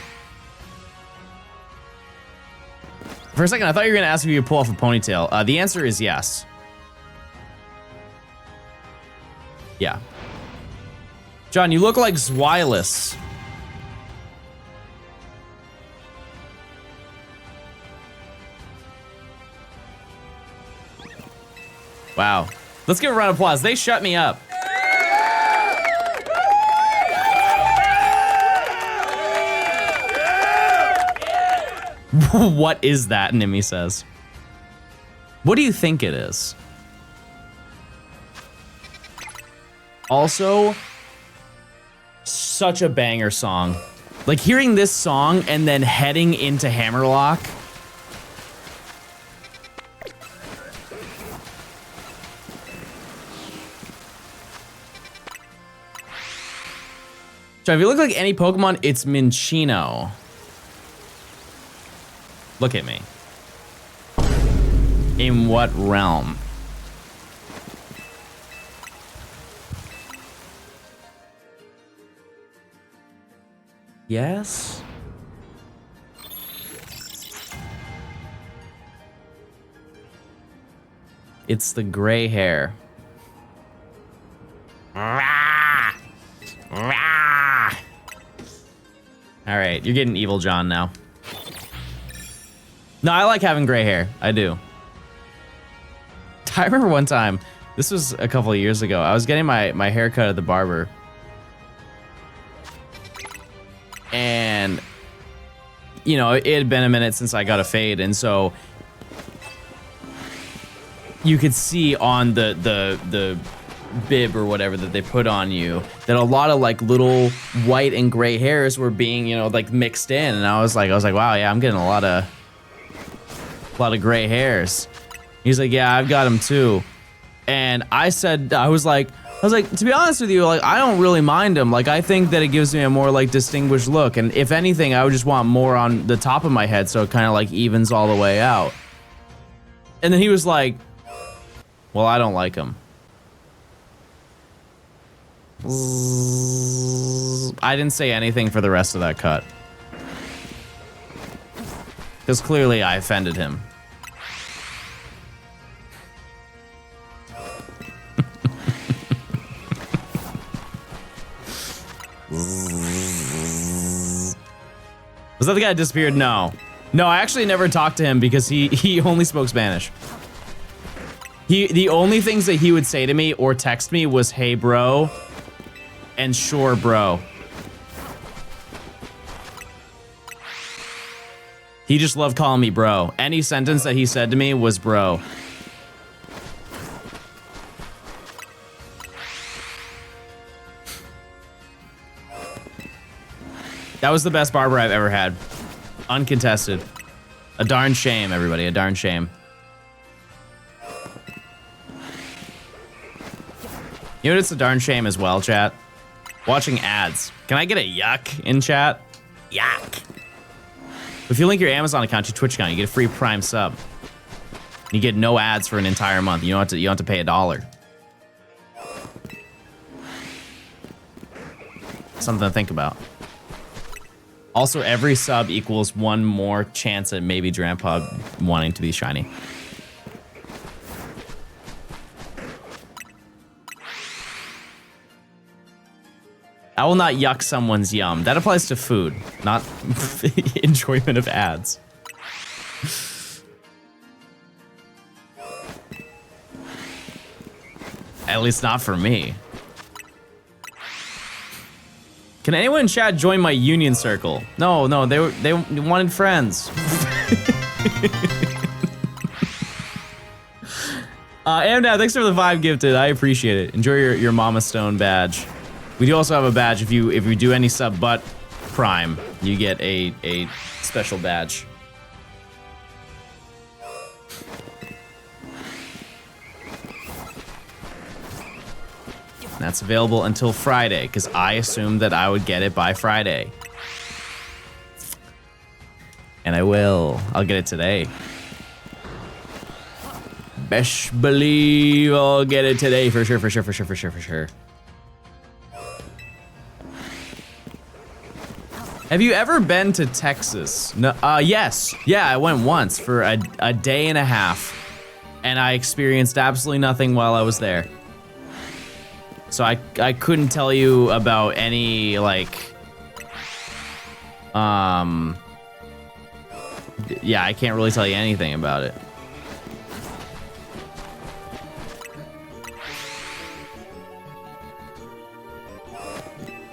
For a second, I thought you were gonna ask if you could pull off a ponytail. The answer is yes. Yeah. John, you look like Zwilus. Wow. Let's give a round of applause. They shut me up. What is that? Nimi says. What do you think it is? Also, such a banger song. Like hearing this song and then heading into Hammerlock. So if you look like any Pokemon, it's Minccino. Look at me. In what realm? Yes? It's the gray hair. All right, you're getting Evil John now. No, I like having gray hair. I do. I remember one time, this was a couple of years ago, I was getting my hair cut at the barber. And, you know, it had been a minute since I got a fade, and so you could see on the bib or whatever that they put on you that a lot of like little white and gray hairs were being, you know, like mixed in, and I was like, wow, yeah, I'm getting a lot of gray hairs. He's like, yeah, I've got them too. And I said, I was like, to be honest with you, like, I don't really mind them. Like, I think that it gives me a more like distinguished look. And if anything, I would just want more on the top of my head so it kind of like evens all the way out. And then he was like, well, I don't like them. I didn't say anything for the rest of that cut. Because clearly I offended him. Was that the guy that disappeared? No. No, I actually never talked to him because he only spoke Spanish. The only things that he would say to me or text me was, hey, bro, and sure, bro. He just loved calling me bro. Any sentence that he said to me was bro. That was the best barber I've ever had. Uncontested. A darn shame, everybody. A darn shame. You know what's a darn shame as well, chat? Watching ads. Can I get a yuck in chat? Yuck. If you link your Amazon account to your Twitch account, you get a free Prime sub. You get no ads for an entire month. You don't have to pay $1. Something to think about. Also, every sub equals one more chance at maybe Grandpa wanting to be shiny. I will not yuck someone's yum. That applies to food, not enjoyment of ads. At least not for me. Can anyone in chat join my union circle? No, they wanted friends. Amdad, thanks for the 5 gifted. I appreciate it. Enjoy your Mama Stone badge. We do also have a badge if you do any sub but Prime, you get a special badge. That's available until Friday, because I assumed that I would get it by Friday. And I will. I'll get it today. Best believe I'll get it today for sure, for sure, for sure, for sure, for sure. Have you ever been to Texas? No, yes. Yeah, I went once for a day and a half. And I experienced absolutely nothing while I was there. So I couldn't tell you about any, like, yeah, I can't really tell you anything about it.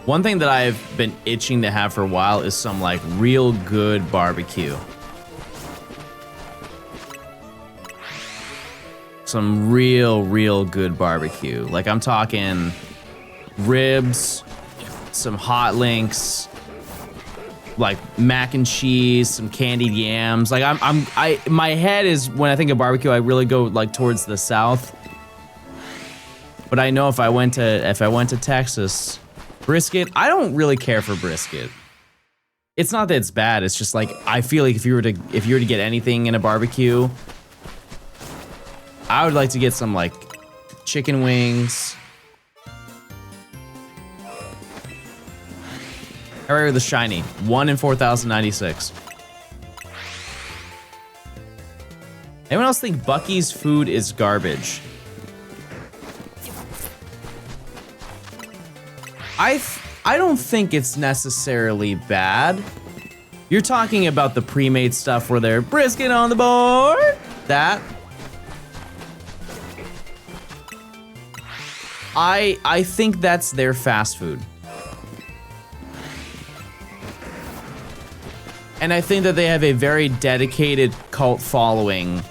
One thing that I've been itching to have for a while is some, like, real good barbecue. Some real good barbecue. Like, I'm talking ribs, some hot links, like mac and cheese, some candied yams. Like, my head is, when I think of barbecue, I really go like towards the south. But I know if I went to Texas, brisket, I don't really care for brisket. It's not that it's bad, it's just like I feel like if you were to get anything in a barbecue, I would like to get some, like, chicken wings. How rare are the shiny? 1 in 4,096. Anyone else think Buc-ee's food is garbage? I don't think it's necessarily bad. You're talking about the pre-made stuff where they're brisket on the board? That. I think that's their fast food. And I think that they have a very dedicated cult following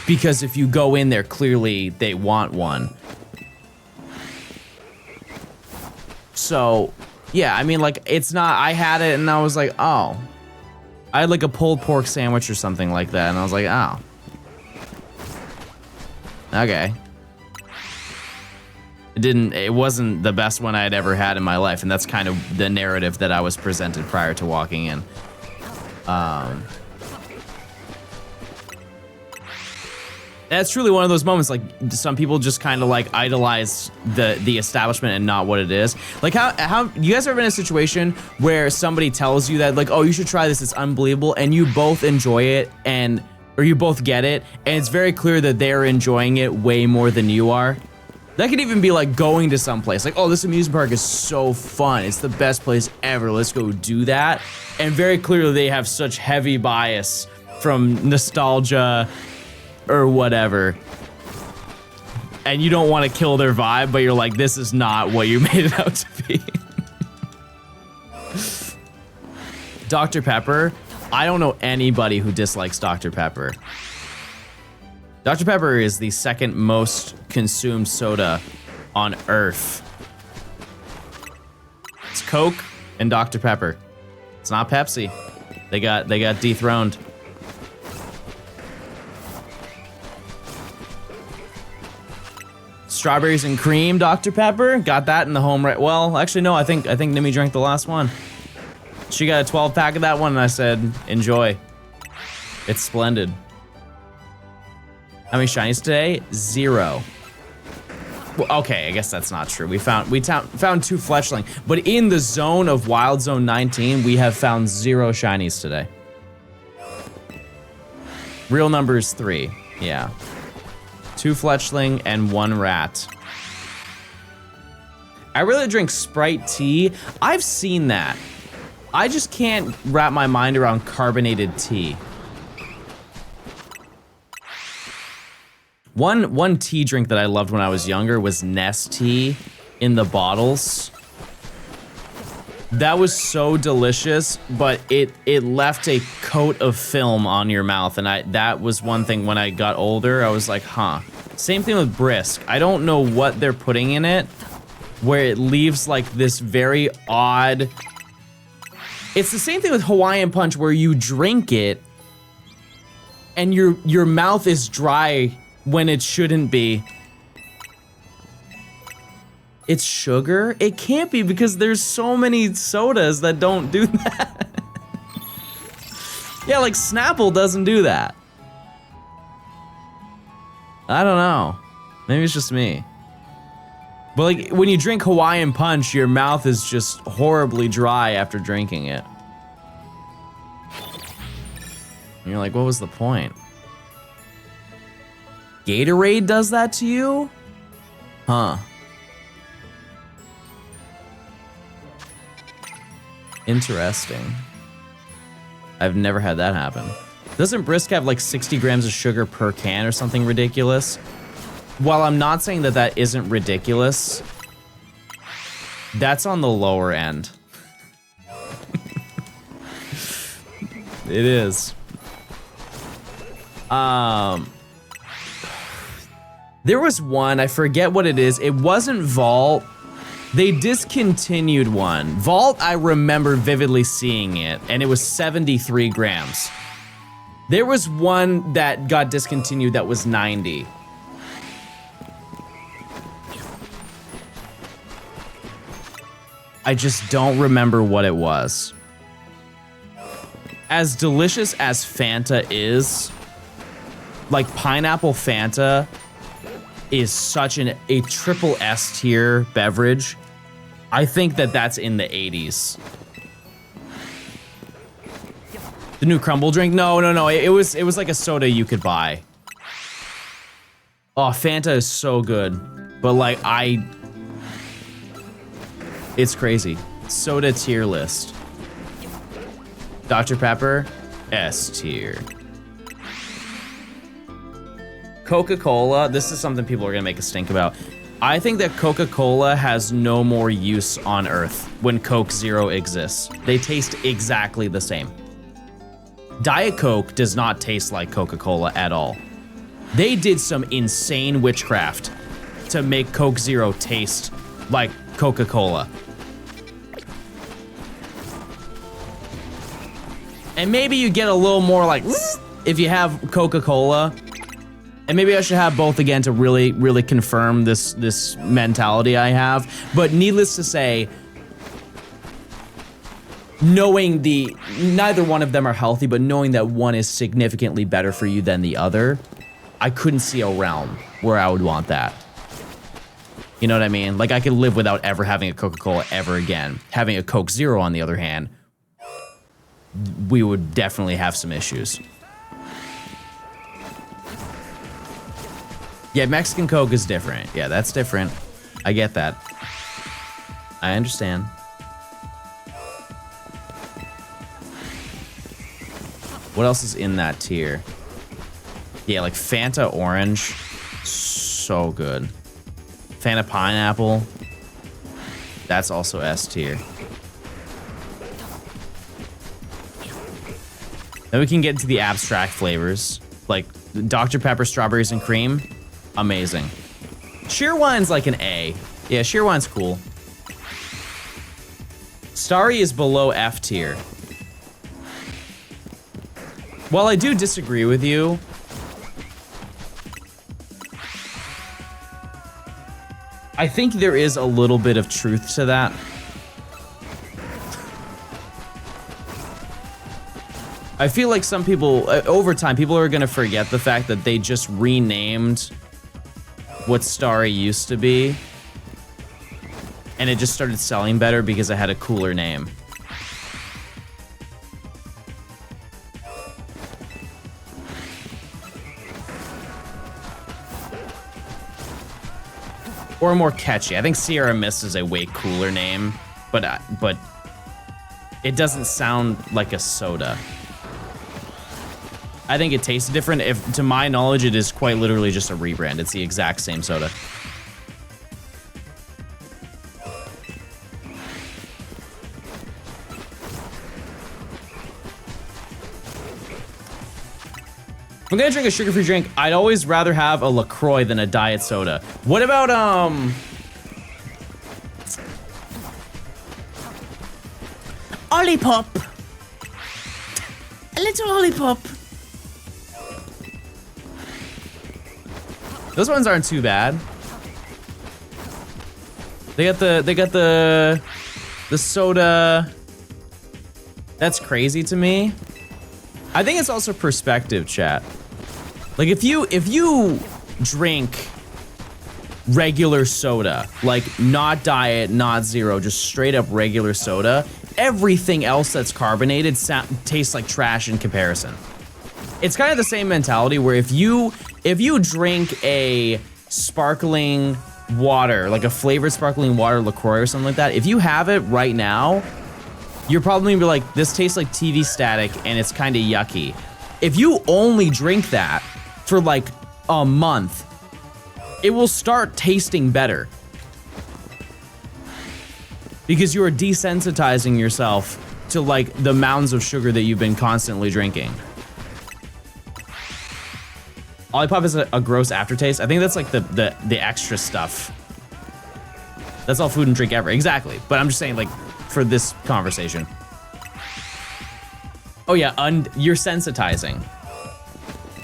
because if you go in there, clearly they want one. So, yeah, I mean, like, it's not, I had it and I was like, oh. I had like a pulled pork sandwich or something like that and I was like, oh. Okay. It wasn't the best one I had ever had in my life, and that's kind of the narrative that I was presented prior to walking in. That's truly one of those moments, like, some people just kind of like idolize the establishment and not what it is. Like, how you guys ever been in a situation where somebody tells you that, like, oh, you should try this, it's unbelievable, and you both enjoy it, or you both get it, and it's very clear that they're enjoying it way more than you are? That could even be like going to some place, like, oh, this amusement park is so fun, it's the best place ever, let's go do that. And very clearly they have such heavy bias from nostalgia or whatever. And you don't want to kill their vibe, but you're like, this is not what you made it out to be. Dr. Pepper, I don't know anybody who dislikes Dr. Pepper. Dr. Pepper is the second most consumed soda on Earth. It's Coke and Dr. Pepper. It's not Pepsi. They got dethroned. Strawberries and cream, Dr. Pepper. Got that in the home right. Well, actually no, I think Nimi drank the last one. She got a 12-pack of that one and I said, enjoy. It's splendid. How many shinies today? 0. Well, okay, I guess that's not true. We found 2 fletchling, but in the zone of Wild Zone 19, we have found 0 shinies today. Real number is 3. Yeah. 2 fletchling and 1 rat. I really drink Sprite tea. I've seen that. I just can't wrap my mind around carbonated tea. One tea drink that I loved when I was younger was Nest tea in the bottles. That was so delicious, but it left a coat of film on your mouth, and that was one thing when I got older, I was like, huh. Same thing with Brisk. I don't know what they're putting in it, where it leaves like this very odd... It's the same thing with Hawaiian Punch, where you drink it, and your mouth is dry when it shouldn't be. It's sugar? It can't be, because there's so many sodas that don't do that. Yeah, like Snapple doesn't do that. I don't know. Maybe it's just me. But like, when you drink Hawaiian Punch, your mouth is just horribly dry after drinking it. And you're like, what was the point? Gatorade does that to you? Huh. Interesting. I've never had that happen. Doesn't Brisk have like 60 grams of sugar per can or something ridiculous? While I'm not saying that that isn't ridiculous, that's on the lower end. It is. There was one, I forget what it is. It wasn't Vault. They discontinued one. Vault, I remember vividly seeing it, and it was 73 grams. There was one that got discontinued that was 90. I just don't remember what it was. As delicious as Fanta is, like pineapple Fanta is such a triple S tier beverage. I think that that's in the 80s. The new crumble drink? No. It was like a soda you could buy. Oh, Fanta is so good. But like it's crazy. Soda tier list. Dr. Pepper, S tier. Coca-Cola, this is something people are gonna make a stink about. I think that Coca-Cola has no more use on Earth when Coke Zero exists. They taste exactly the same. Diet Coke does not taste like Coca-Cola at all. They did some insane witchcraft to make Coke Zero taste like Coca-Cola. And maybe you get a little more like if you have Coca-Cola. And maybe I should have both again to really confirm this mentality I have. But needless to say, knowing neither one of them are healthy, but knowing that one is significantly better for you than the other, I couldn't see a realm where I would want that. You know what I mean? Like I could live without ever having a Coca-Cola ever again. Having a Coke Zero, on the other hand, we would definitely have some issues. Yeah, Mexican Coke is different. Yeah, that's different. I get that. I understand. What else is in that tier? Yeah, like Fanta Orange. So good. Fanta Pineapple. That's also S tier. Then we can get into the abstract flavors. Like Dr. Pepper Strawberries and Cream. Amazing. Sheerwine's like an A. Yeah, Sheerwine's cool. Starry is below F tier. While I do disagree with you, I think there is a little bit of truth to that. I feel like some people, over time, people are gonna forget the fact that they just renamed what Starry used to be, and it just started selling better because it had a cooler name. Or more catchy. I think Sierra Mist is a way cooler name, but it doesn't sound like a soda. I think it tastes different. If, to my knowledge, it is quite literally just a rebrand. It's the exact same soda. If I'm gonna drink a sugar-free drink, I'd always rather have a LaCroix than a diet soda. What about, Olipop. A little Olipop. Those ones aren't too bad. They got the soda. That's crazy to me. I think it's also perspective, chat. Like if you drink regular soda, like not diet, not zero, just straight up regular soda, everything else that's carbonated tastes like trash in comparison. It's kind of the same mentality where if you drink a sparkling water, like a flavored sparkling water, LaCroix or something like that, if you have it right now, you're probably gonna be like, this tastes like TV static and it's kind of yucky. If you only drink that for like a month, it will start tasting better. Because you are desensitizing yourself to like the mountains of sugar that you've been constantly drinking. Olipop is a gross aftertaste. I think that's like the extra stuff. That's all food and drink ever. Exactly. But I'm just saying, like, for this conversation. Oh yeah, you're sensitizing.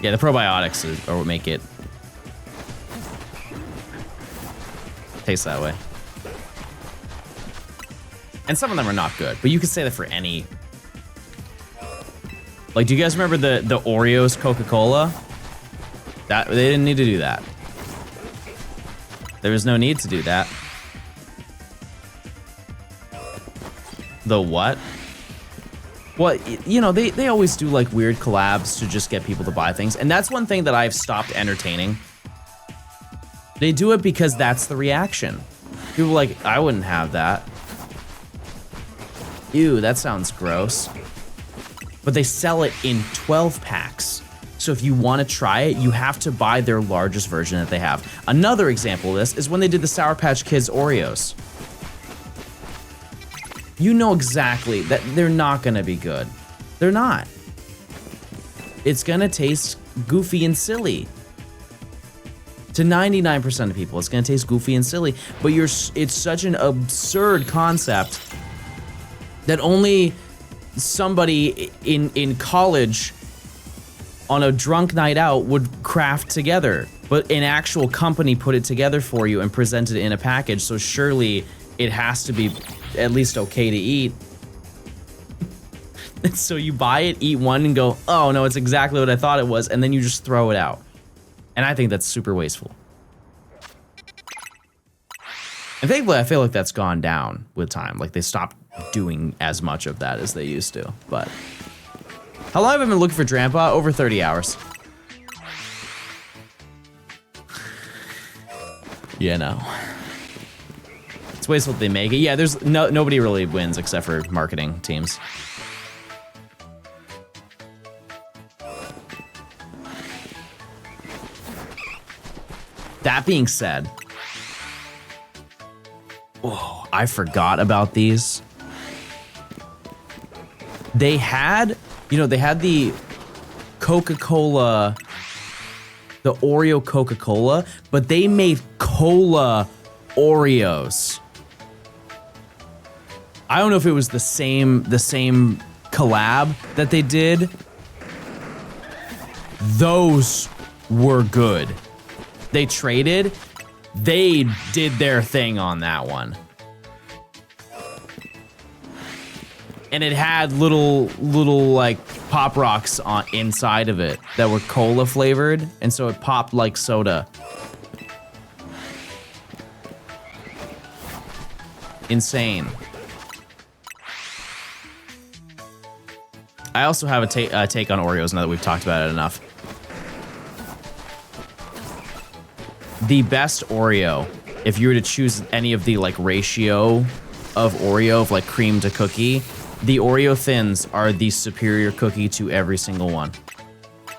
Yeah, the probiotics are what make it taste that way. And some of them are not good, but you could say that for any. Like, do you guys remember the Oreos Coca-Cola? That they didn't need to do that. There was no need to do that. The what? Well, you know, they always do like weird collabs to just get people to buy things. And that's one thing that I've stopped entertaining. They do it because that's the reaction. People are like, I wouldn't have that. Ew, that sounds gross. But they sell it in 12 packs. So if you want to try it, you have to buy their largest version that they have. Another example of this is when they did the Sour Patch Kids Oreos. You know exactly that they're not gonna be good. They're not. It's gonna taste goofy and silly. To 99% of people, it's gonna taste goofy and silly, but it's such an absurd concept that only somebody in college on a drunk night out would craft together, but an actual company put it together for you and presented it in a package, so surely it has to be at least okay to eat. And so you buy it, eat one, and go, oh no, it's exactly what I thought it was, and then you just throw it out. And I think that's super wasteful. And thankfully, I feel like that's gone down with time. Like, they stopped doing as much of that as they used to, but... How long have I been looking for Drampa? Over 30 hours. Yeah, no. It's wasteful that they make it. Yeah, there's nobody really wins except for marketing teams. That being said, oh, I forgot about these. They had... You know, they had the Coca-Cola, the Oreo Coca-Cola, but they made cola Oreos. I don't know if it was the same collab that they did. Those were good. They traded. They did their thing on that one. And it had little like Pop Rocks on inside of it that were cola flavored, and so it popped like soda. Insane. I also have a take on Oreos now that we've talked about it enough. The best Oreo if you were to choose any of the like ratio of Oreo of like cream to cookie, the Oreo Thins are the superior cookie to every single one.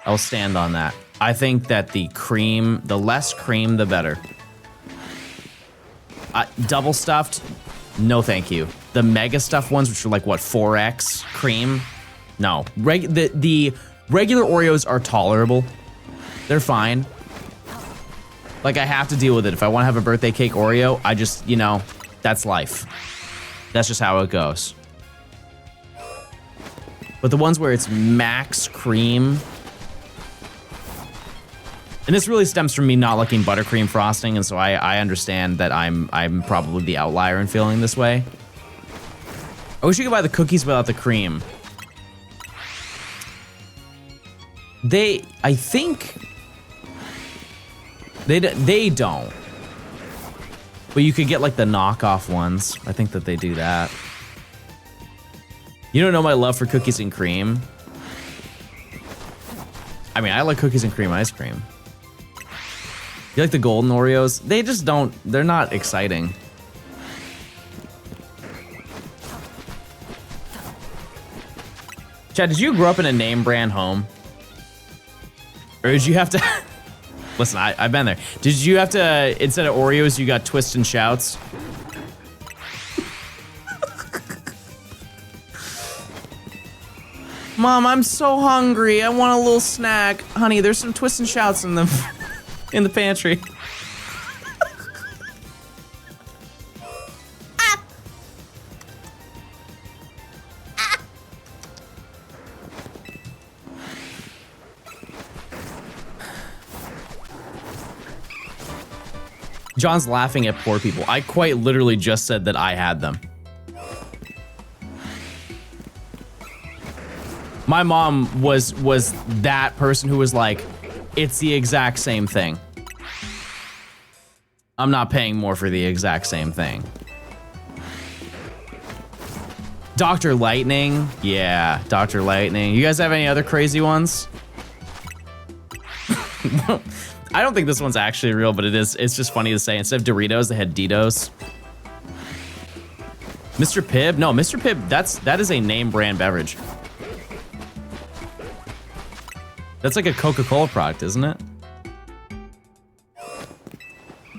I'll stand on that. I think that the less cream, the better. Double stuffed, no thank you. The mega stuffed ones, which are like what, 4x cream? No. The regular Oreos are tolerable. They're fine. Like, I have to deal with it. If I want to have a birthday cake Oreo, I just, you know, that's life. That's just how it goes. But the ones where it's max cream, and this really stems from me not liking buttercream frosting, and so I understand that I'm probably the outlier in feeling this way. I wish you could buy the cookies without the cream. I think they don't. But you could get like the knockoff ones. I think that they do that. You don't know my love for cookies and cream. I mean, I like cookies and cream ice cream. You like the golden Oreos? They just don't, they're not exciting. Chad, did you grow up in a name brand home? Or did you have to... Listen, I've been there. Did you have to, instead of Oreos, you got Twist and Shouts? Mom, I'm so hungry. I want a little snack. Honey, there's some Twist and Shouts in the in the pantry. John's laughing at poor people. I quite literally just said that I had them. My mom was that person who was like, it's the exact same thing. I'm not paying more for the exact same thing. Dr. Lightning. Yeah, Dr. Lightning. You guys have any other crazy ones? I don't think this one's actually real, but it is. It's just funny to say. Instead of Doritos, they had Ditos. Mr. Pibb? No, Mr. Pibb, that is a name brand beverage. That's like a Coca-Cola product, isn't it?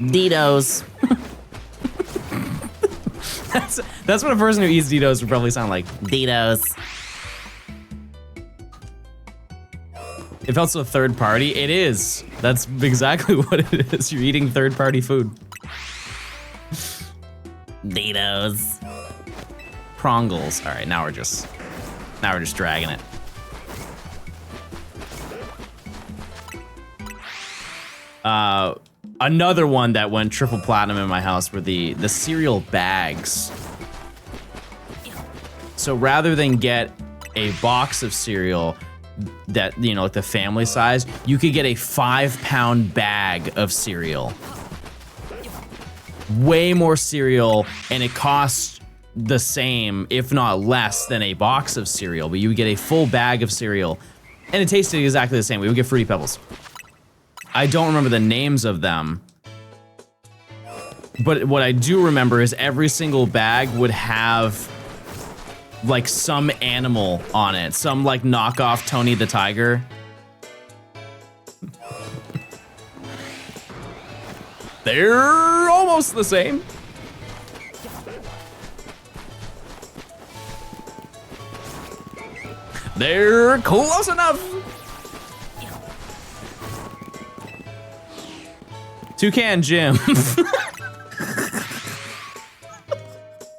Ditos. That's what a person who eats Ditos would probably sound like. Ditos. It felt so third party. It is. That's exactly what it is. You're eating third party food. Ditos. Prongles. All right, now we're just dragging it. Another one that went triple platinum in my house were the cereal bags. So rather than get a box of cereal that, you know, like the family size, you could get a 5-pound bag of cereal. Way more cereal, and it costs the same, if not less, than a box of cereal, but you would get a full bag of cereal, and it tasted exactly the same. We would get Fruity Pebbles. I don't remember the names of them, but what I do remember is every single bag would have like some animal on it, some like knockoff Tony the Tiger. They're almost the same. They're close enough. Toucan Jim.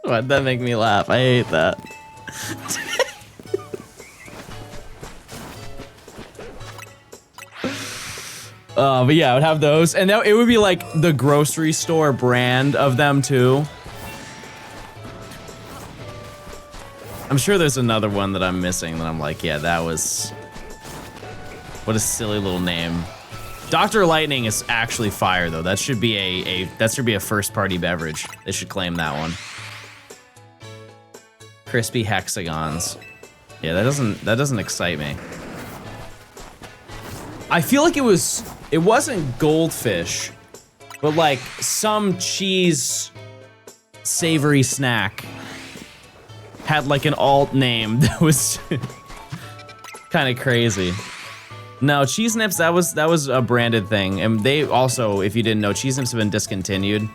Why'd that make me laugh? I hate that. But yeah, I would have those, and it would be like the grocery store brand of them too. I'm sure there's another one that I'm missing that I'm like, yeah, that was... What a silly little name. Dr. Lightning is actually fire though. That should be a first party beverage. They should claim that one. Crispy hexagons. Yeah, that doesn't excite me. I feel like it wasn't Goldfish, but like some cheese savory snack had like an alt name that was kind of crazy. No, Cheese Nips, that was a branded thing. And they also, if you didn't know, Cheese Nips have been discontinued.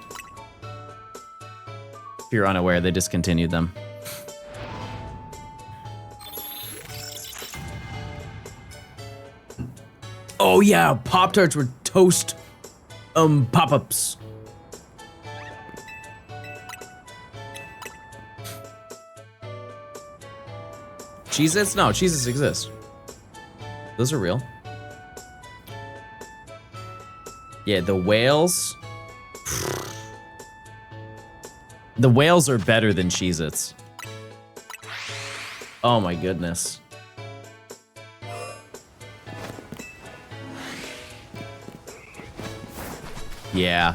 If you're unaware, they discontinued them. Oh yeah, Pop-Tarts were toast pop-ups. Cheez-Its? No, Cheez-Its exist. Those are real. Yeah, the whales. The whales are better than Cheez-Its. Oh my goodness. Yeah.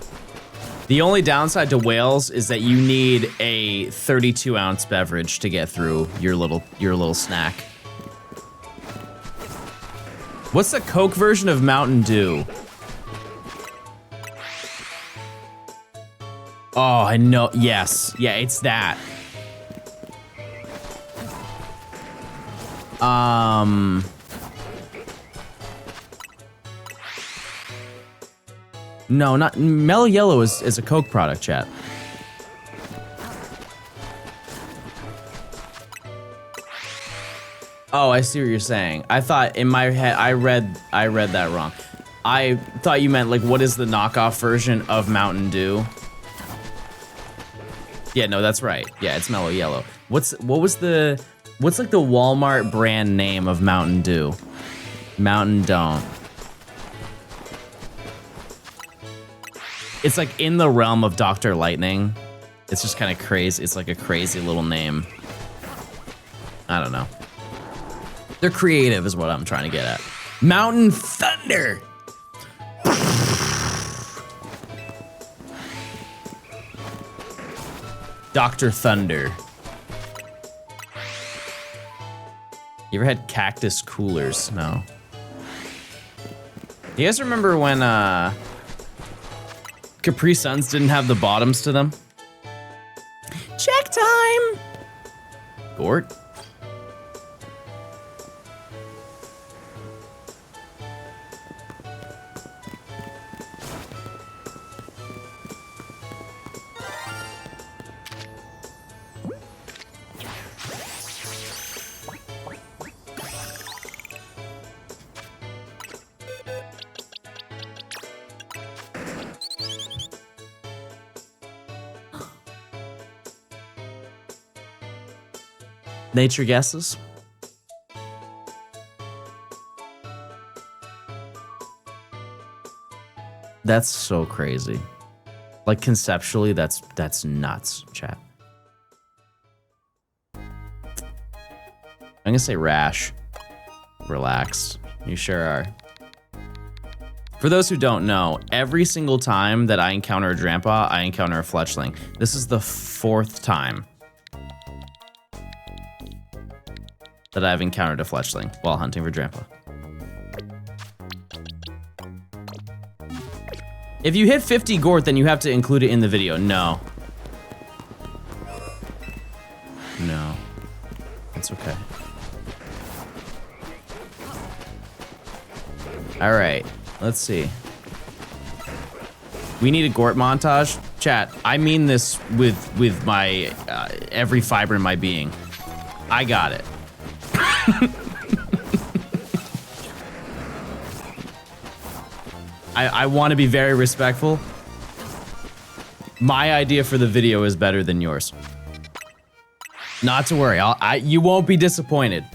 The only downside to whales is that you need a 32-ounce beverage to get through your little snack. What's the Coke version of Mountain Dew? Oh, I know. Yes. Yeah, it's that. No, not Mellow Yellow is a Coke product, chat. Oh, I see what you're saying. I thought in my head I read that wrong. I thought you meant like what is the knockoff version of Mountain Dew? Yeah, no, that's right. Yeah, it's Mellow Yellow. What's like the Walmart brand name of Mountain Dew? Mountain Don't. It's like in the realm of Dr. Lightning. It's just kind of crazy. It's like a crazy little name. I don't know. They're creative is what I'm trying to get at. Mountain Thunder. Dr. Thunder. You ever had cactus coolers? No. You guys remember when Capri Suns didn't have the bottoms to them? Check time! Gort? Nature guesses? That's so crazy. Like conceptually, that's nuts, chat. I'm gonna say rash. Relax. You sure are. For those who don't know, every single time that I encounter a Drampa, I encounter a fletchling. This is the 4th time that I've encountered a fletchling while hunting for Drampa. If you hit 50 Gort, then you have to include it in the video. No. No. It's okay. All right, let's see. We need a Gort montage. Chat, I mean this with my every fiber in my being. I got it. I want to be very respectful. My idea for the video is better than yours. Not to worry, you won't be disappointed.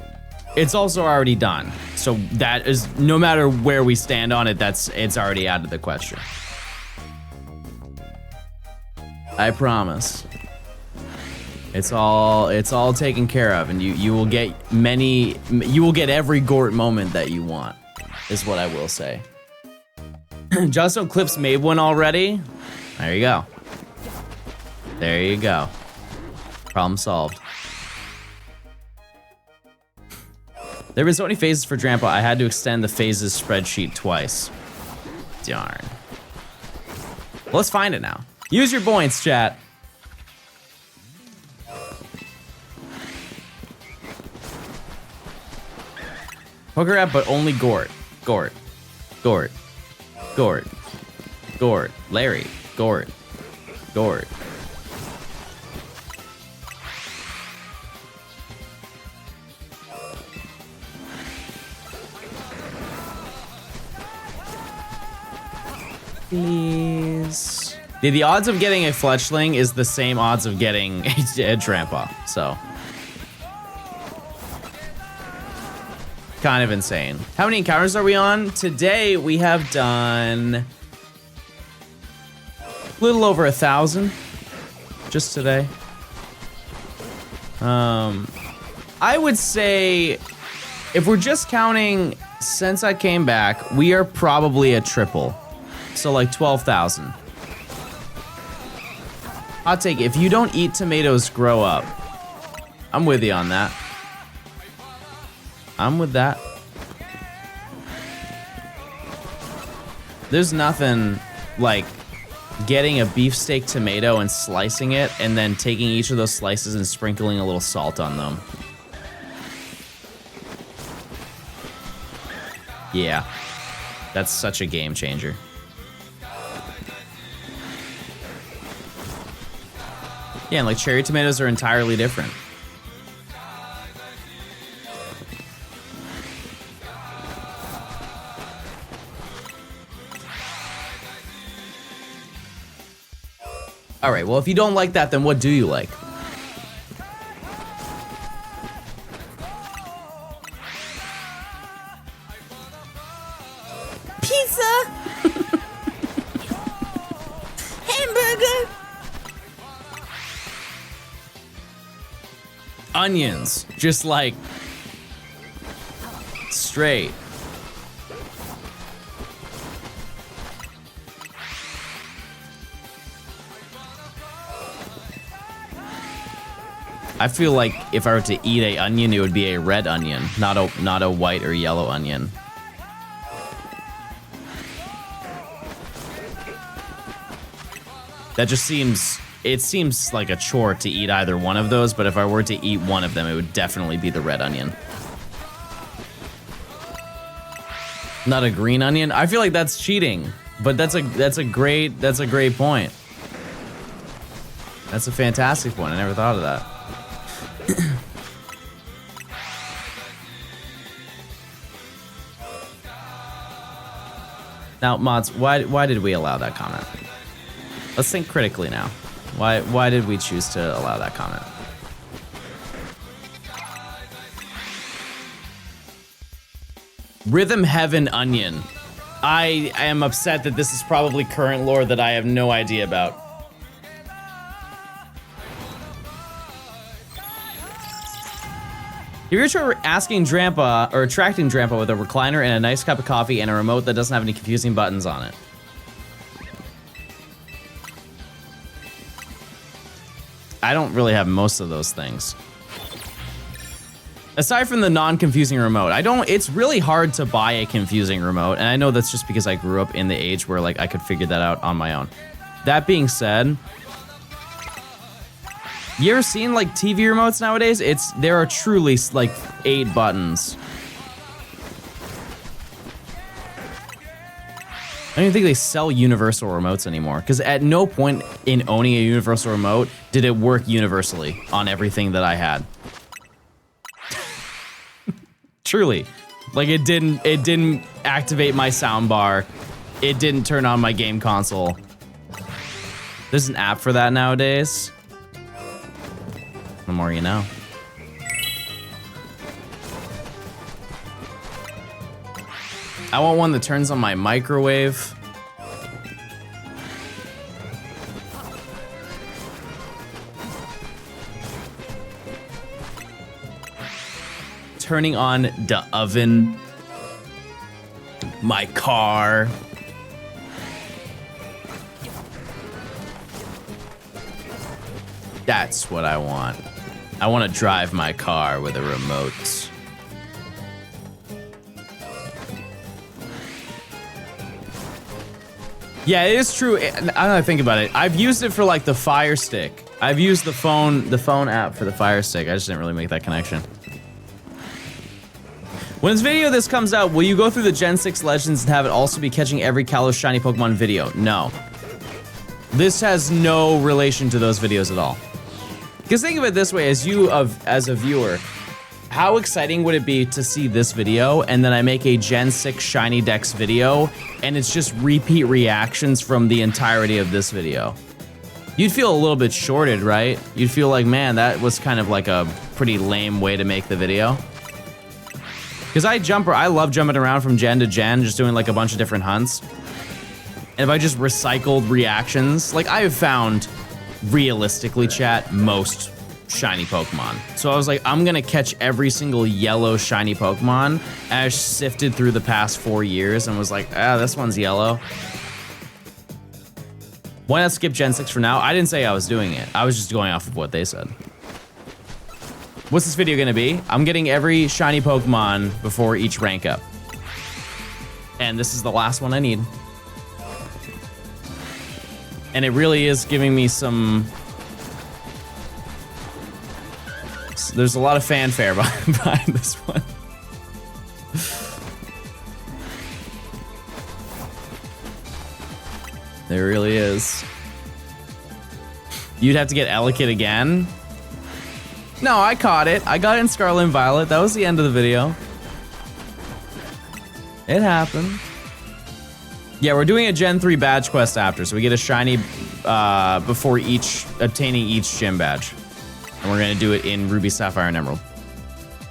It's also already done. So that is, no matter where we stand on it, it's already out of the question. I promise. It's all taken care of, and you will get every Gort moment that you want, is what I will say. Johnstone Clips made one already. There you go. There you go. Problem solved. There were so many phases for Drampa, I had to extend the phases spreadsheet twice. Darn. Let's find it now. Use your points, chat. Hooker app, but only Gort. Gort. Gort. Gort. Gort. Larry. Gort. Gort. Please. Dude, the odds of getting a fletchling is the same odds of getting a trampa, so. Kind of insane. How many encounters are we on? Today we have done a little over 1,000 just today. I would say if we're just counting since I came back, we are probably a triple. So like 12,000. Hot take, if you don't eat tomatoes, grow up. I'm with you on that. I'm with that. There's nothing like getting a beefsteak tomato and slicing it and then taking each of those slices and sprinkling a little salt on them. Yeah. That's such a game changer. Yeah, and like cherry tomatoes are entirely different. All right, well, if you don't like that, then what do you like? Pizza. Hamburger. Onions, just like straight. I feel like if I were to eat an onion, it would be a red onion, not a white or yellow onion. That just seems, it seems like a chore to eat either one of those, but if I were to eat one of them, it would definitely be the red onion. Not a green onion? I feel like that's cheating, but that's a great point. That's a fantastic point. I never thought of that. Now, mods, why did we allow that comment? Let's think critically now. Why did we choose to allow that comment? Rhythm Heaven Onion. I am upset that this is probably current lore that I have no idea about. If you're trying asking Drampa or attracting Drampa with a recliner and a nice cup of coffee and a remote that doesn't have any confusing buttons on it. I don't really have most of those things. Aside from the non-confusing remote, it's really hard to buy a confusing remote, and I know that's just because I grew up in the age where like I could figure that out on my own. That being said, you ever seen like TV remotes nowadays? There are truly like 8 buttons. I don't even think they sell universal remotes anymore, because at no point in owning a universal remote did it work universally on everything that I had. Truly. Like it didn't activate my soundbar. It didn't turn on my game console. There's an app for that nowadays. The more you know. I want one that turns on my microwave. Turning on the oven. My car. That's what I want. I want to drive my car with a remote. Yeah, it is true. I don't know, think about it. I've used it for like the Fire Stick. I've used the phone app for the Fire Stick. I just didn't really make that connection. When this comes out, will you go through the Gen 6 Legends and have it also be catching every Kalos shiny Pokemon video? No. This has no relation to those videos at all. Because think of it this way, as a viewer, how exciting would it be to see this video and then I make a Gen 6 Shiny Dex video and it's just repeat reactions from the entirety of this video? You'd feel a little bit shorted, right? You'd feel like, man, that was kind of like a pretty lame way to make the video. Because I love jumping around from gen to gen, just doing like a bunch of different hunts. And if I just recycled reactions, like I have found, realistically chat, most shiny Pokemon. So I was like, I'm gonna catch every single yellow shiny Pokemon. And I sifted through the past 4 years and was like, this one's yellow. Why not skip Gen 6 for now? I didn't say I was doing it. I was just going off of what they said. What's this video gonna be? I'm getting every shiny Pokemon before each rank up. And this is the last one I need. And it really is giving me some... There's a lot of fanfare behind this one. There really is. You'd have to get Elekid again? No, I caught it. I got it in Scarlet and Violet. That was the end of the video. It happened. Yeah, we're doing a Gen 3 badge quest after, so we get a shiny before obtaining each gym badge. And we're gonna do it in Ruby, Sapphire, and Emerald.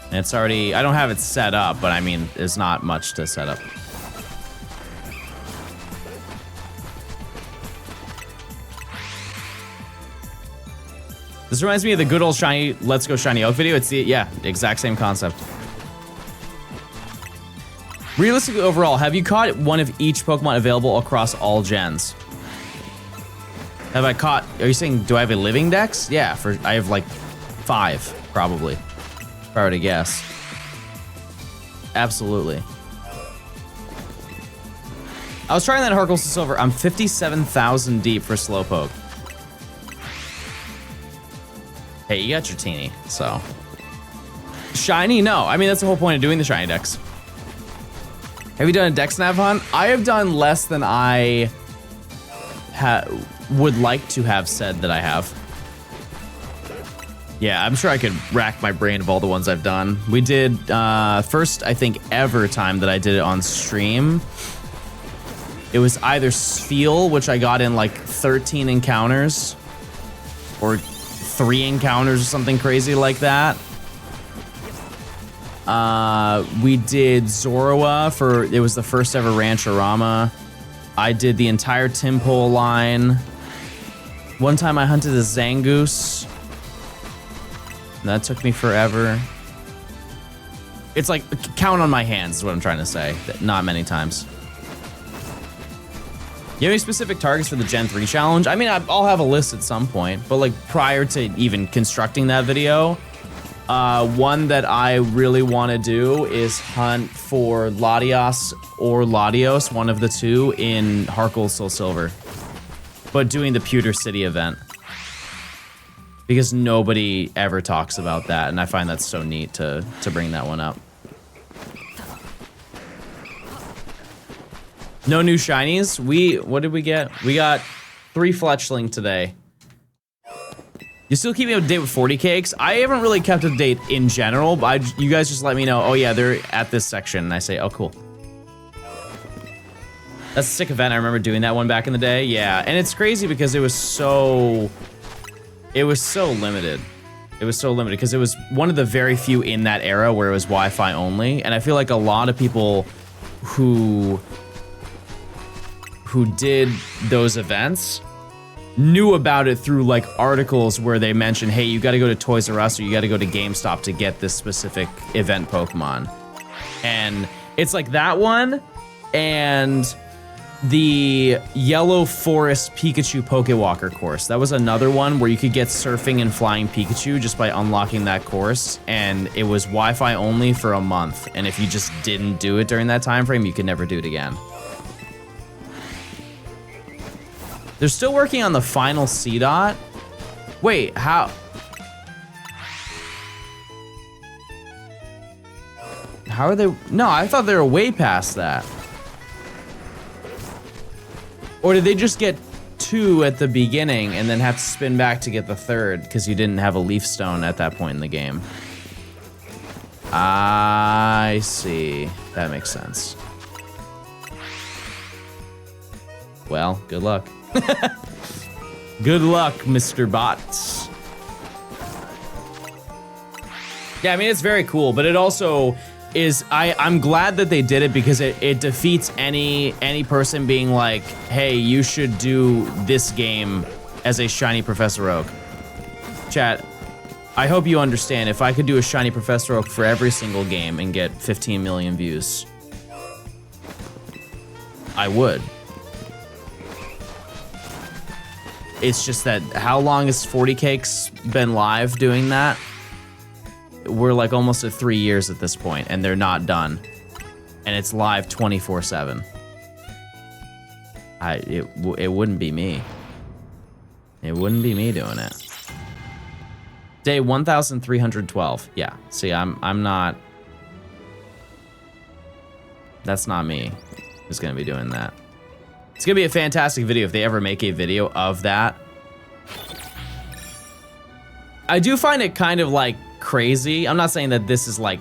And it's already, I don't have it set up, but I mean, there's not much to set up. This reminds me of the good old shiny Let's Go Shiny Oak video. It's the, yeah, exact same concept. Realistically, overall, have you caught one of each Pokemon available across all gens? Have I caught, are you saying, do I have a living dex? Yeah, I have like 5, probably. If I were to guess. Absolutely. I was trying that Harkles to Silver. I'm 57,000 deep for Slowpoke. Hey, you got your teeny, so. Shiny? No. I mean, that's the whole point of doing the shiny dex. Have you done a dex nav hunt? I have done less than I would like to have said that I have. Yeah, I'm sure I could rack my brain of all the ones I've done. We did, first, I think, ever time that I did it on stream. It was either Spheal, which I got in like 13 encounters, or 3 encounters or something crazy like that. We did Zorua it was the first ever Rancherama. I did the entire Timpole line. One time I hunted a Zangoose. That took me forever. It's like, count on my hands is what I'm trying to say. Not many times. You have any specific targets for the Gen 3 challenge? I mean, I'll have a list at some point, but like prior to even constructing that video, one that I really want to do is hunt for Latios or Latios, one of the two, in Harkles Soul Silver. But doing the Pewter City event. Because nobody ever talks about that, and I find that so neat to bring that one up. No new shinies? What did we get? We got 3 Fletchling today. You still keeping up to date with 40 cakes? I haven't really kept up to date in general, but you guys just let me know, oh yeah, they're at this section, and I say, oh cool. That's a sick event, I remember doing that one back in the day, yeah. And it's crazy because it was so limited. It was so limited because it was one of the very few in that era where it was Wi-Fi only, and I feel like a lot of people who did those events knew about it through like articles where they mentioned, hey, you gotta go to Toys R Us or you gotta go to GameStop to get this specific event Pokemon. And it's like that one and the Yellow Forest Pikachu Pokewalker course. That was another one where you could get surfing and flying Pikachu just by unlocking that course, and it was Wi-Fi only for a month. And if you just didn't do it during that time frame, you could never do it again. They're still working on the final C dot. Wait, how? How are they? No, I thought they were way past that. Or did they just get 2 at the beginning and then have to spin back to get the 3rd because you didn't have a leaf stone at that point in the game? I see. That makes sense. Well, good luck. Good luck, Mr. Bots. Yeah, I mean, it's very cool, but it also is, I'm glad that they did it because it defeats any person being like, hey, you should do this game as a shiny Professor Oak. Chat, I hope you understand, if I could do a shiny Professor Oak for every single game and get 15 million views, I would. It's just that, how long has 40 Cakes been live doing that? We're like almost at 3 years at this point, and they're not done. And it's live 24/7. It wouldn't be me. It wouldn't be me doing it. Day 1312. Yeah. See, I'm not. That's not me who's gonna be doing that. It's gonna be a fantastic video if they ever make a video of that. I do find it kind of like crazy. I'm not saying that this is like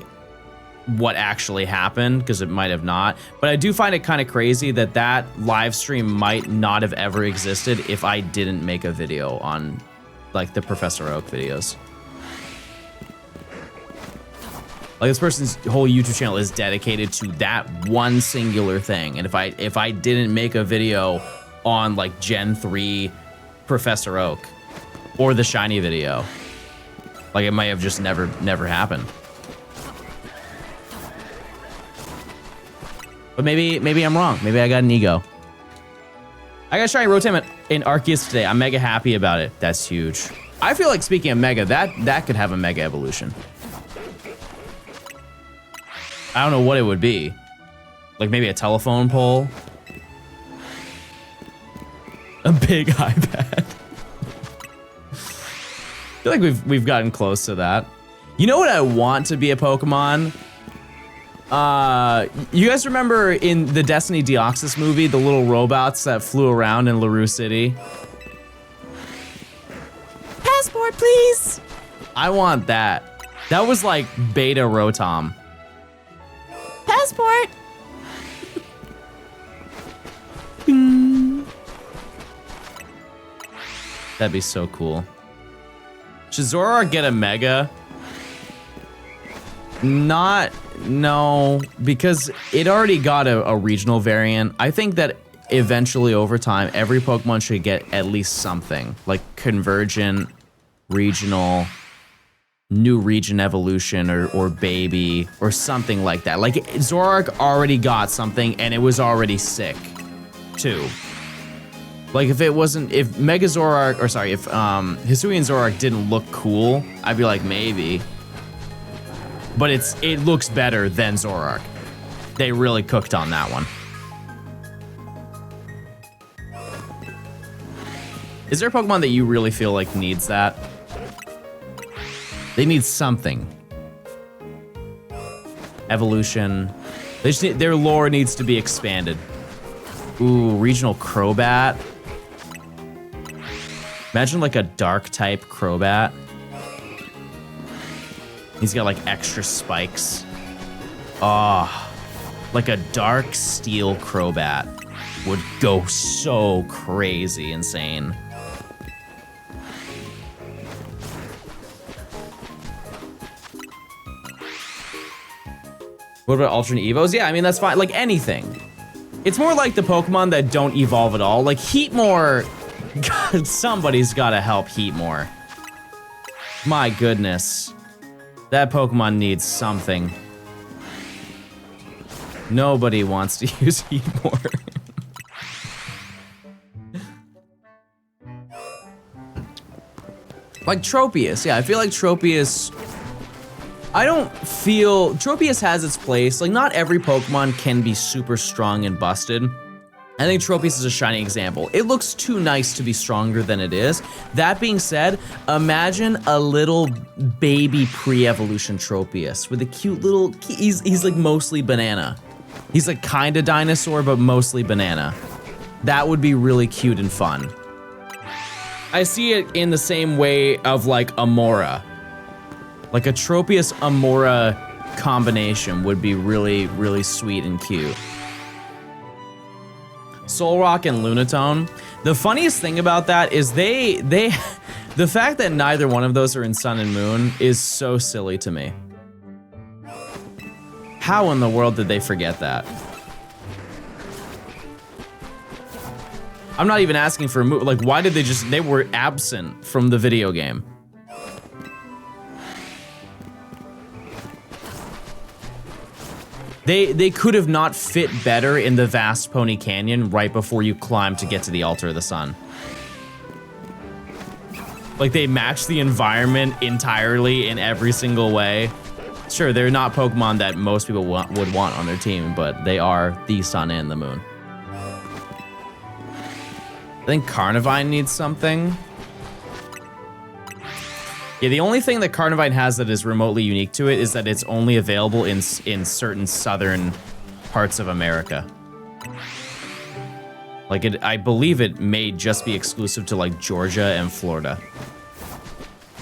what actually happened, because it might have not, but I do find it kind of crazy that that live stream might not have ever existed if I didn't make a video on like the Professor Oak videos. Like, this person's whole YouTube channel is dedicated to that one singular thing, and if I didn't make a video on like Gen 3 Professor Oak or the shiny video, like, it might have just never happened. But maybe I'm wrong. Maybe I got an ego. I got shiny Rotom in Arceus today. I'm mega happy about it. That's huge. I feel like, speaking of mega, that could have a mega evolution. I don't know what it would be. Like maybe a telephone pole. A big iPad. I feel like we've gotten close to that. You know what I want to be a Pokemon? You guys remember in the Destiny Deoxys movie, the little robots that flew around in LaRue City? Passport, please. I want that. That was like beta Rotom. Passport. That'd be so cool. Should Zoroark get a Mega? No, because it already got a regional variant. I think that eventually, over time, every Pokemon should get at least something. Like Convergent, Regional, New Region Evolution, or Baby, or something like that. Like, Zoroark already got something, and it was already sick, too. Like, if Mega Zoroark, or sorry, if Hisuian Zoroark didn't look cool, I'd be like, maybe. But it looks better than Zoroark. They really cooked on that one. Is there a Pokemon that you really feel like needs that? They need something. Evolution. Their lore needs to be expanded. Ooh, regional Crobat. Imagine like a dark type Crobat. He's got like extra spikes. Oh, like a dark steel Crobat would go so crazy insane. What about alternate evos? Yeah, I mean, that's fine. Like anything. It's more like the Pokemon that don't evolve at all. Like Heatmore, God, somebody's gotta help Heatmore. My goodness. That Pokemon needs something. Nobody wants to use Heatmore. Like Tropius, yeah, I feel like Tropius... Tropius has its place. Like, not every Pokemon can be super strong and busted. I think Tropius is a shining example. It looks too nice to be stronger than it is. That being said, imagine a little baby pre-evolution Tropius with a cute little, he's like mostly banana. He's like kinda dinosaur, but mostly banana. That would be really cute and fun. I see it in the same way of like Amora. Like a Tropius Amora combination would be really, really sweet and cute. Solrock and Lunatone. The funniest thing about that is the fact that neither one of those are in Sun and Moon is so silly to me. How in the world did they forget that? I'm not even asking for a move. Like, why did they were absent from the video game? They could have not fit better in the vast Pony Canyon right before you climb to get to the Altar of the Sun. Like, they match the environment entirely in every single way. Sure, they're not Pokemon that most people would want on their team, but they are the Sun and the Moon. I think Carnivine needs something. Yeah, the only thing that Carnivine has that is remotely unique to it is that it's only available in certain southern parts of America. Like, I believe it may just be exclusive to like Georgia and Florida.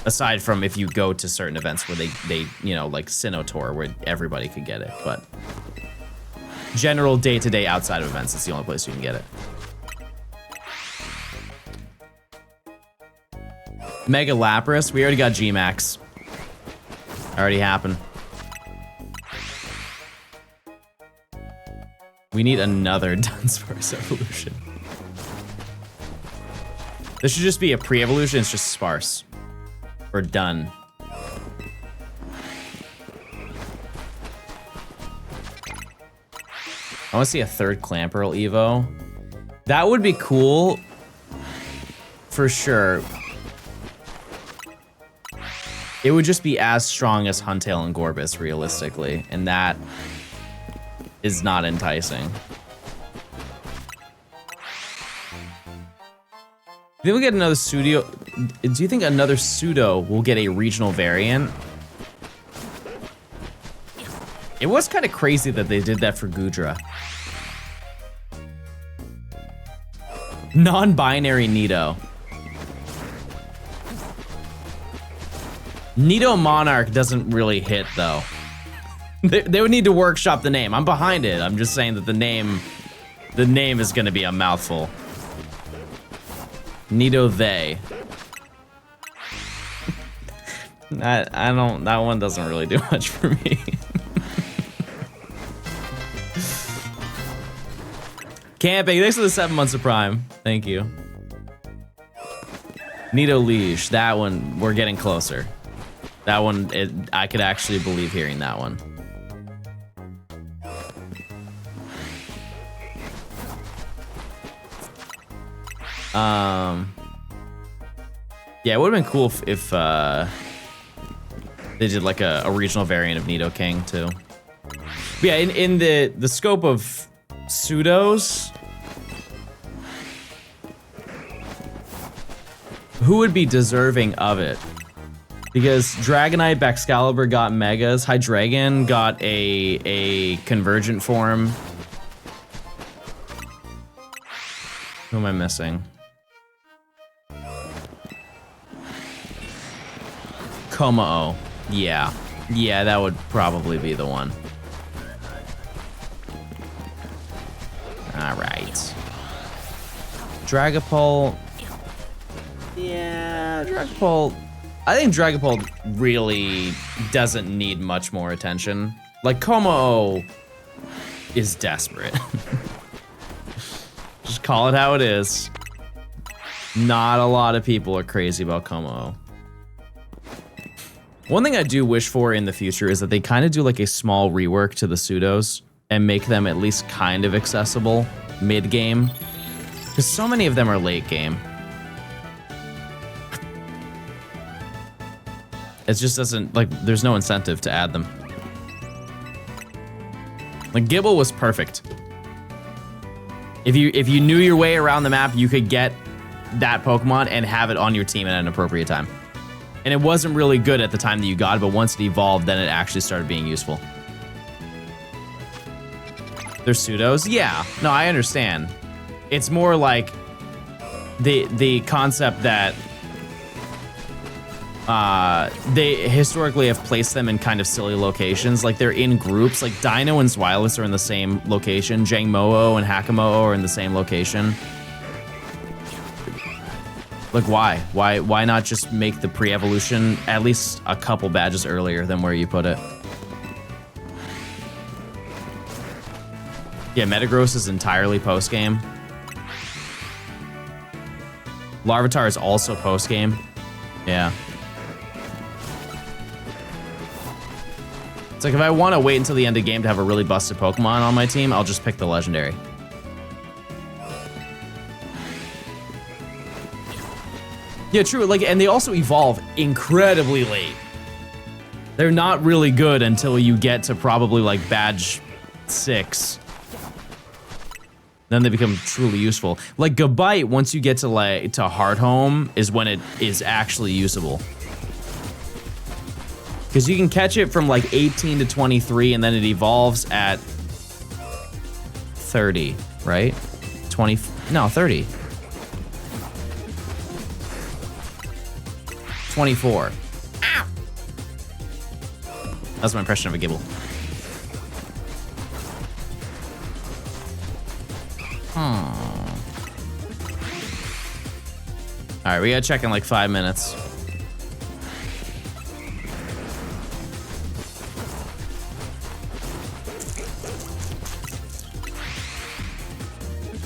Aside from if you go to certain events where they you know, like Sinnoh where everybody could get it, but general day-to-day outside of events, it's the only place you can get it. Mega Lapras, we already got G-Max. Already happened. We need another Dunsparce evolution. This should just be a pre-evolution, it's just sparse. Or done. I want to see a third Clamperl Evo. That would be cool. For sure. It would just be as strong as Huntail and Gorbis, realistically. And that is not enticing. Do you think we'll get another Pseudo? Do you think another Pseudo will get a regional variant? It was kind of crazy that they did that for Goodra. Non-binary Nido. Nido Monarch doesn't really hit, though. They would need to workshop the name. I'm behind it. I'm just saying that the name is going to be a mouthful. Nido they. I don't, that one doesn't really do much for me. Camping, thanks for the 7 months of Prime. Thank you. Nido Liege, that one, we're getting closer. That one, I could actually believe hearing that one. Yeah, it would have been cool if they did like a regional variant of Nidoking too. But yeah, in the scope of pseudos, who would be deserving of it? Because Dragonite, Baxcalibur got Megas, Hydreigon got a convergent form. Who am I missing? Komao. Yeah. Yeah, that would probably be the one. Alright. Dragapult. Yeah, Dragapult. I think Dragapult really doesn't need much more attention. Like, Komao is desperate. Just call it how it is. Not a lot of people are crazy about Komao. One thing I do wish for in the future is that they kind of do like a small rework to the pseudos and make them at least kind of accessible mid-game. Because so many of them are late game. It just doesn't, like, there's no incentive to add them. Like, Gibble was perfect. If you knew your way around the map, you could get that Pokemon and have it on your team at an appropriate time. And it wasn't really good at the time that you got it, but once it evolved, then it actually started being useful. They're pseudos? Yeah. No, I understand. It's more like the concept that they historically have placed them in kind of silly locations. Like they're in groups. Like Dino and Zweilous are in the same location. Jangmo-o and Hakamo-o are in the same location. Like why? Why not just make the pre-evolution at least a couple badges earlier than where you put it? Yeah, Metagross is entirely post-game. Larvitar is also post-game. Yeah. It's like if I want to wait until the end of the game to have a really busted Pokemon on my team, I'll just pick the legendary. Yeah, true. Like, and they also evolve incredibly late. They're not really good until you get to probably like badge 6. Then they become truly useful. Like Gabite, once you get to like to Hardhome, is when it is actually usable. Because you can catch it from like 18 to 23, and then it evolves at 30, right? 20? No, 30. 24. Ow! That's my impression of a Gibble. All right, we gotta check in like 5 minutes.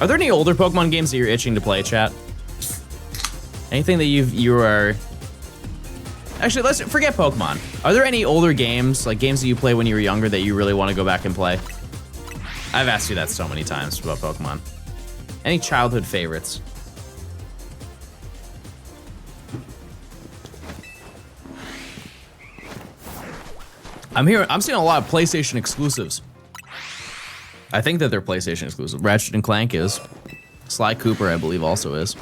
Are there any older Pokemon games that you're itching to play, chat? Anything that you are... Actually, let's forget Pokemon. Are there any older games, like games that you play when you were younger, that you really want to go back and play? I've asked you that so many times about Pokemon. Any childhood favorites? I'm seeing a lot of PlayStation exclusives. I think that they're PlayStation exclusive. Ratchet and Clank is. Sly Cooper, I believe, also is.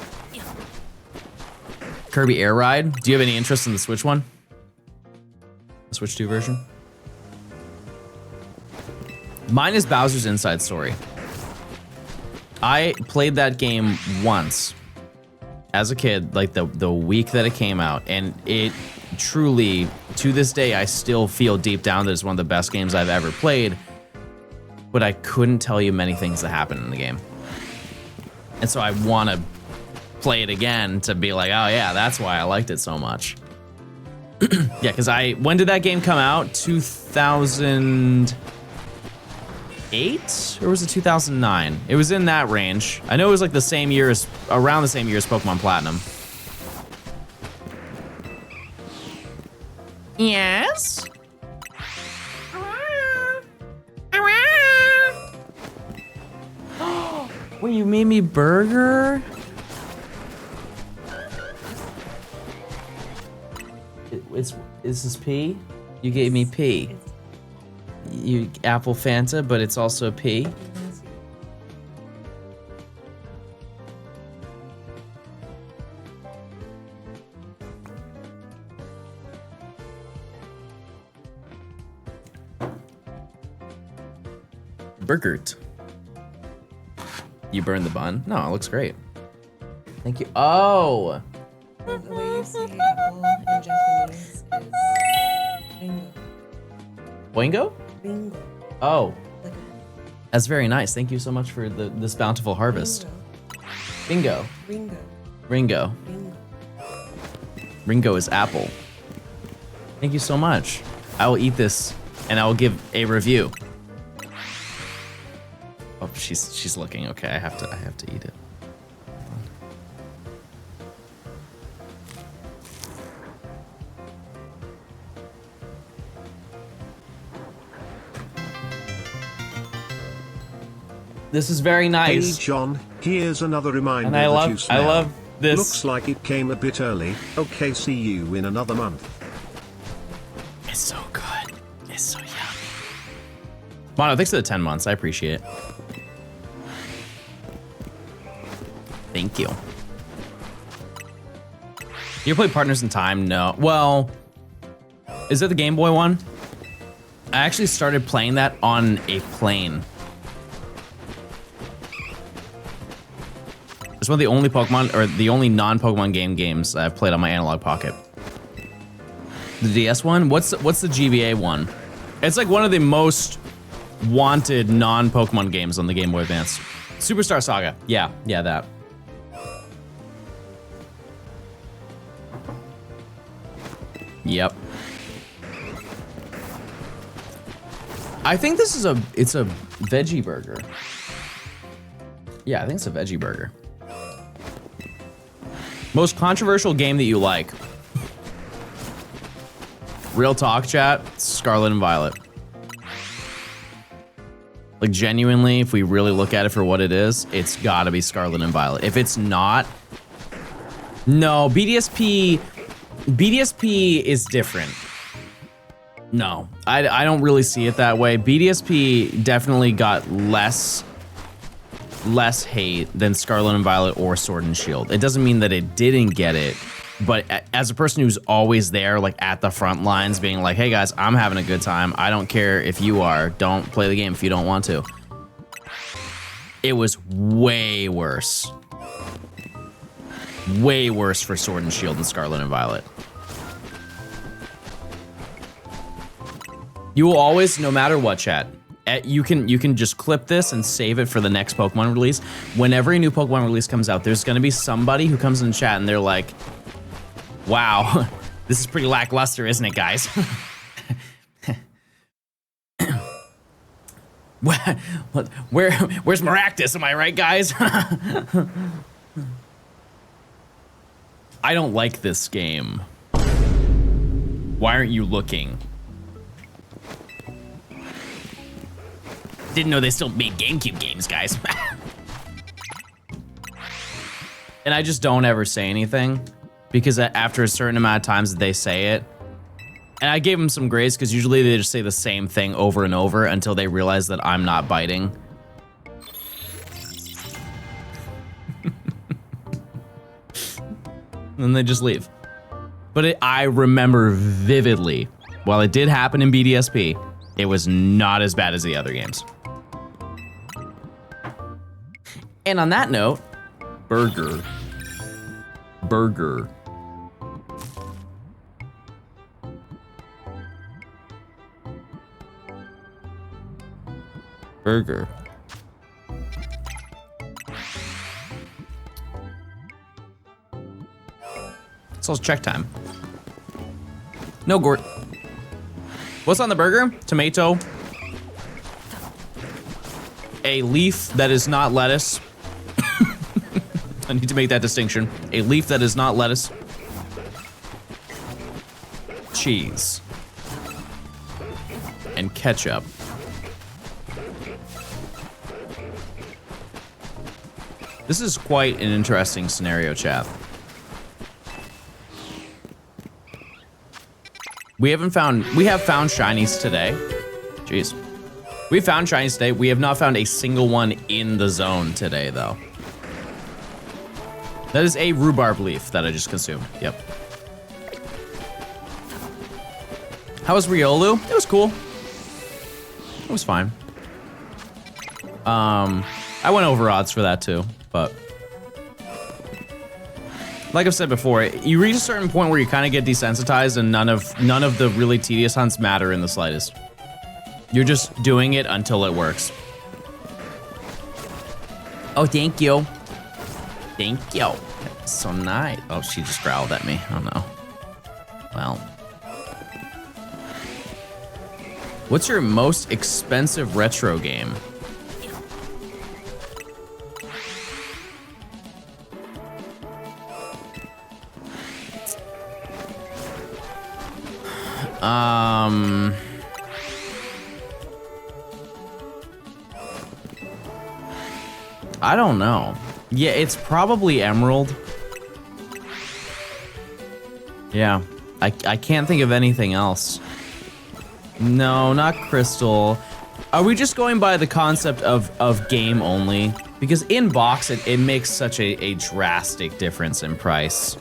Kirby Air Ride. Do you have any interest in the Switch one? The Switch 2 version? Mine is Bowser's Inside Story. I played that game once as a kid, like the week that it came out, and it truly, to this day, I still feel deep down that it's one of the best games I've ever played, but I couldn't tell you many things that happened in the game. And so I want to play it again to be like, oh yeah, that's why I liked it so much. Yeah, because when did that game come out? 2008? Or was it 2009? It was in that range. I know it was like around the same year as Pokemon Platinum. Yes? Wait, you made me burger? Is this pee? You gave me pee. You apple Fanta, but it's also pee. Burgert. You burned the bun? No, it looks great. Thank you. Oh! The way you say apple in Japanese is bingo. Boingo? Bingo. Oh. That's very nice. Thank you so much for this bountiful harvest. Bingo. Bingo. Ringo. Bingo. Ringo is apple. Thank you so much. I will eat this and I will give a review. Oh, she's looking. Okay, I have to eat it. This is very nice. Hey John, here's another reminder And that I you smell. love this. Looks like it came a bit early. Okay, see you in another month. It's so good. It's so yummy. Mono, thanks for the 10 months. I appreciate it. Thank you. You ever play Partners in Time? No. Well, is it the Game Boy one? I actually started playing that on a plane. It's one of the only Pokemon, or the only non-Pokemon games I've played on my Analog Pocket. The DS one? What's the GBA one? It's like one of the most wanted non-Pokemon games on the Game Boy Advance. Superstar Saga. Yeah, that. Yep. I think this is it's a veggie burger. Yeah, I think it's a veggie burger. Most controversial game that you like. Real talk, chat. Scarlet and Violet. Like, genuinely, if we really look at it for what it is, it's gotta be Scarlet and Violet. If it's not, no, BDSP is different. No, I don't really see it that way. BDSP definitely got less hate than Scarlet and Violet or Sword and Shield. It doesn't mean that it didn't get it, but as a person who's always there, like at the front lines, being like, hey guys, I'm having a good time. I don't care if you are. Don't play the game if you don't want to. It was way worse. Way worse for Sword and Shield than Scarlet and Violet. You will always, no matter what, chat, you can just clip this and save it for the next Pokemon release. Whenever a new Pokemon release comes out, there's gonna be somebody who comes in chat and they're like, wow, this is pretty lackluster, isn't it, guys? Where's Maractus? Am I right, guys? I don't like this game. Why aren't you looking? Didn't know they still made GameCube games, guys. And I just don't ever say anything because after a certain amount of times that they say it, and I gave them some grace because usually they just say the same thing over and over until they realize that I'm not biting. And then they just leave. But I remember vividly, while it did happen in BDSP, it was not as bad as the other games. And on that note, burger. Burger. Burger. So it's check time. No Gort. What's on the burger? Tomato. A leaf that is not lettuce. I need to make that distinction. A leaf that is not lettuce. Cheese. And ketchup. This is quite an interesting scenario, chat. We have found shinies today. Jeez. We found shinies today. We have not found a single one in the zone today, though. That is a rhubarb leaf that I just consumed. Yep. How was Riolu? It was cool. It was fine. I went over odds for that too, but like I've said before, you reach a certain point where you kind of get desensitized and none of the really tedious hunts matter in the slightest. You're just doing it until it works. Oh, thank you. Thank you. So nice. Oh, she just growled at me. Oh no. Well. What's your most expensive retro game? I don't know. Yeah, it's probably Emerald. Yeah, I can't think of anything else. No, not Crystal. Are we just going by the concept of game only? Because in box, it makes such a drastic difference in price.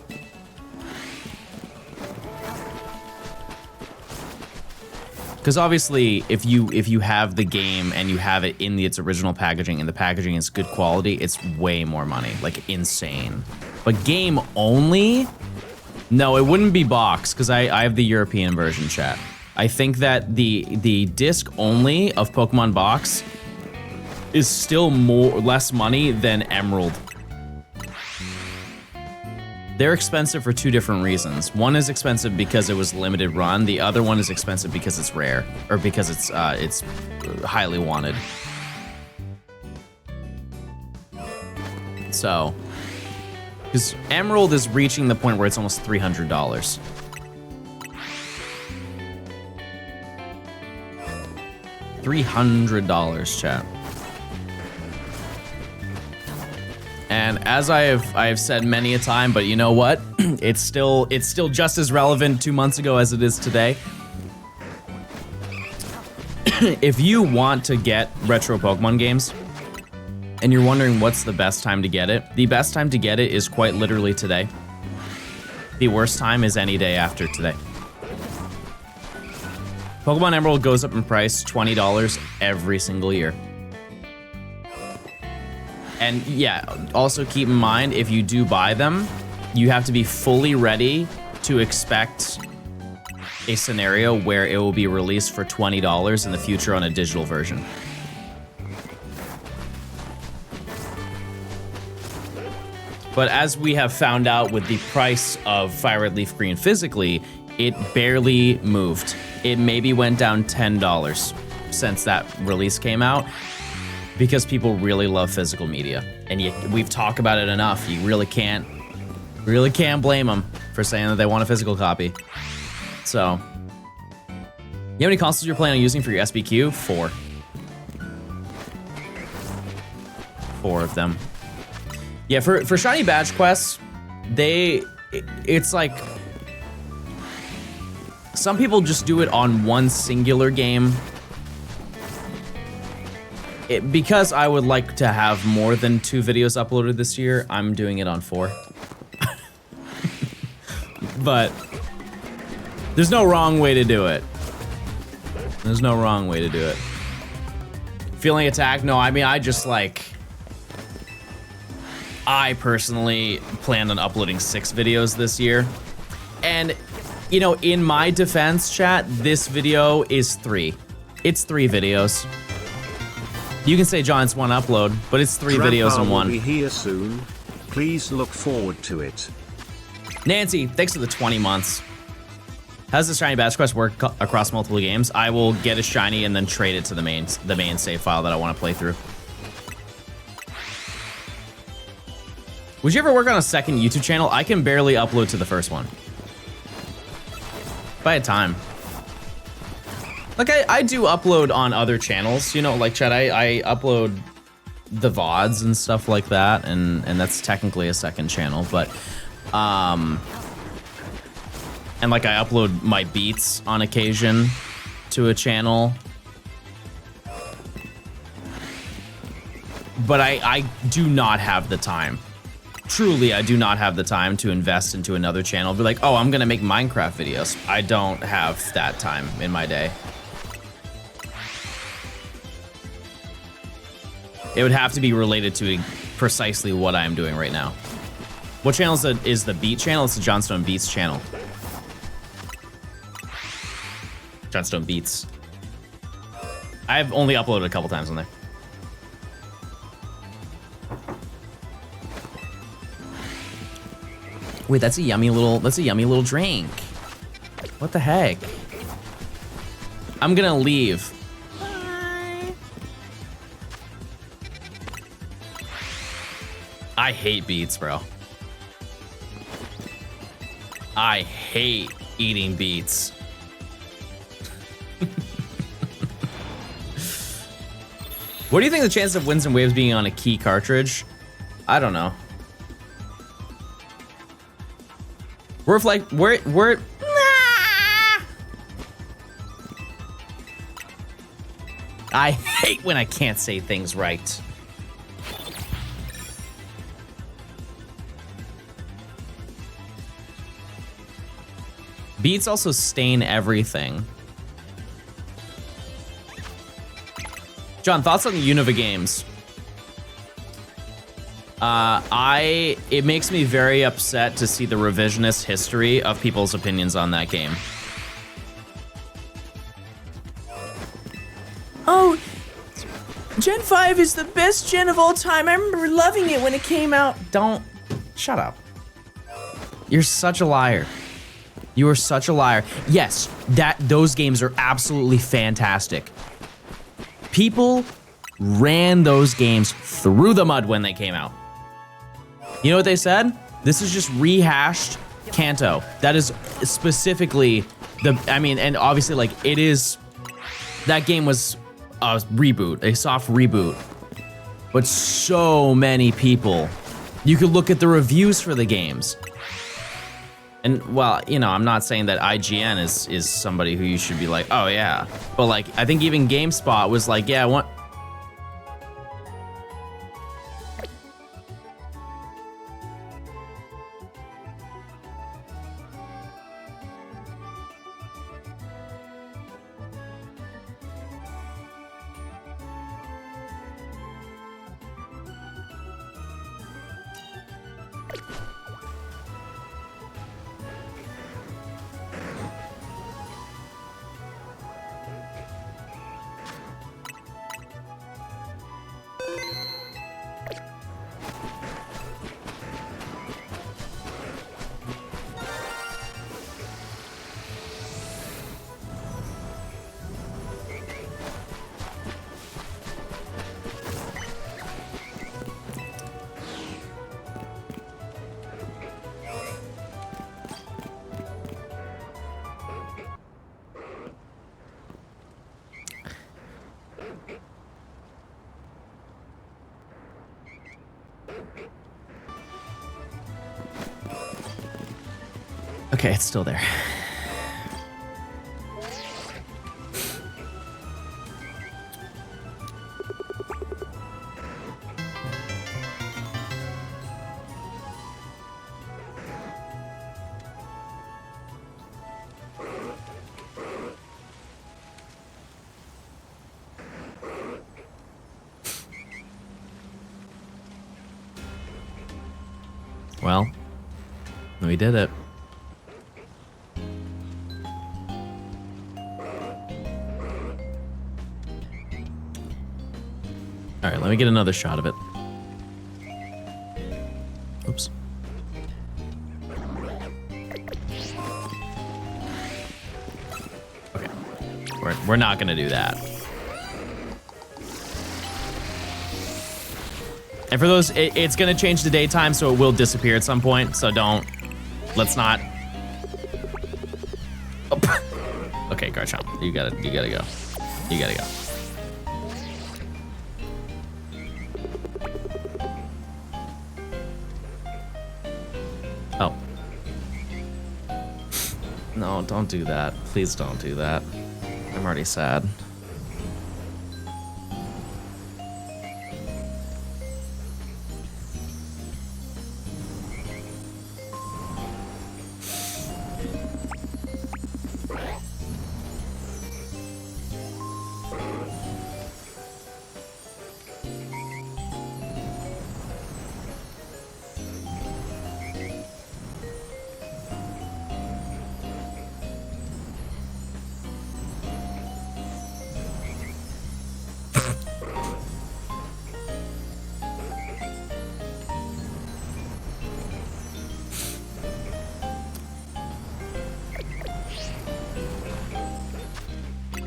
Because obviously, if you have the game and you have it in its original packaging and the packaging is good quality, it's way more money, like insane. But game only, no, it wouldn't be box because I have the European version, chat. I think that the disc only of Pokemon Box is still less money than Emerald. They're expensive for two different reasons. One is expensive because it was limited run. The other one is expensive because it's rare, or because it's highly wanted. So, because Emerald is reaching the point where it's almost $300. $300, chat. And as I have said many a time, but you know what? It's still just as relevant 2 months ago as it is today. If you want to get retro Pokemon games, and you're wondering what's the best time to get it, the best time to get it is quite literally today. The worst time is any day after today. Pokemon Emerald goes up in price $20 every single year. And yeah, also keep in mind, if you do buy them, you have to be fully ready to expect a scenario where it will be released for $20 in the future on a digital version. But as we have found out with the price of Fire Red Leaf Green physically, it barely moved. It maybe went down $10 since that release came out. Because people really love physical media, and we've talked about it enough. You really can't blame them for saying that they want a physical copy. So, you have any consoles you're planning on using for your SBQ? 4. 4 of them. Yeah, for shiny badge quests, it's like some people just do it on one singular game. Because I would like to have more than 2 videos uploaded this year, I'm doing it on 4. But there's no wrong way to do it. There's no wrong way to do it. Feeling attacked? No, I mean, I personally planned on uploading 6 videos this year. And, you know, in my defense, chat, this video is 3. It's 3 videos. You can say, John, it's 1 upload, but it's 3 videos in 1. Will be here soon. Please look forward to it. Nancy, thanks for the 20 months. How does the shiny badge quest work across multiple games? I will get a shiny and then trade it to the main save file that I want to play through. Would you ever work on a second YouTube channel? I can barely upload to the first one. If I had time. Like, I do upload on other channels, you know, like, chat, I upload the VODs and stuff like that, and that's technically a second channel, but, and, like, I upload my beats on occasion to a channel. But I do not have the time. Truly, I do not have the time to invest into another channel. Be like, oh, I'm gonna make Minecraft videos. I don't have that time in my day. It would have to be related to precisely what I'm doing right now. What channel is the Beat channel? It's the Johnstone Beats channel. Johnstone Beats. I've only uploaded a couple times on there. Wait, that's a yummy little drink. What the heck? I'm gonna leave. I hate beets, bro. I hate eating beets. What do you think the chance of Winds and Waves being on a key cartridge? I don't know. We're I hate when I can't say things right. Beats also stain everything. John, thoughts on the Unova games? It makes me very upset to see the revisionist history of people's opinions on that game. Oh, Gen 5 is the best gen of all time. I remember loving it when it came out. Don't, shut up. You're such a liar. You are such a liar. Yes, those games are absolutely fantastic. People ran those games through the mud when they came out. You know what they said? This is just rehashed Kanto. That is specifically and obviously like it is, that game was a reboot, a soft reboot. But so many people, you could look at the reviews for the games. And well, you know, I'm not saying that IGN is somebody who you should be like, oh yeah. But like, I think even GameSpot was like, yeah, what? Okay, it's still there. Well, we did it. All right, let me get another shot of it. Oops. Okay, we're not gonna do that. And for those, it's gonna change to daytime, so it will disappear at some point. So let's not. Oh. Okay, Garchomp, you gotta go. You gotta go. Oh. No, don't do that. Please don't do that. I'm already sad.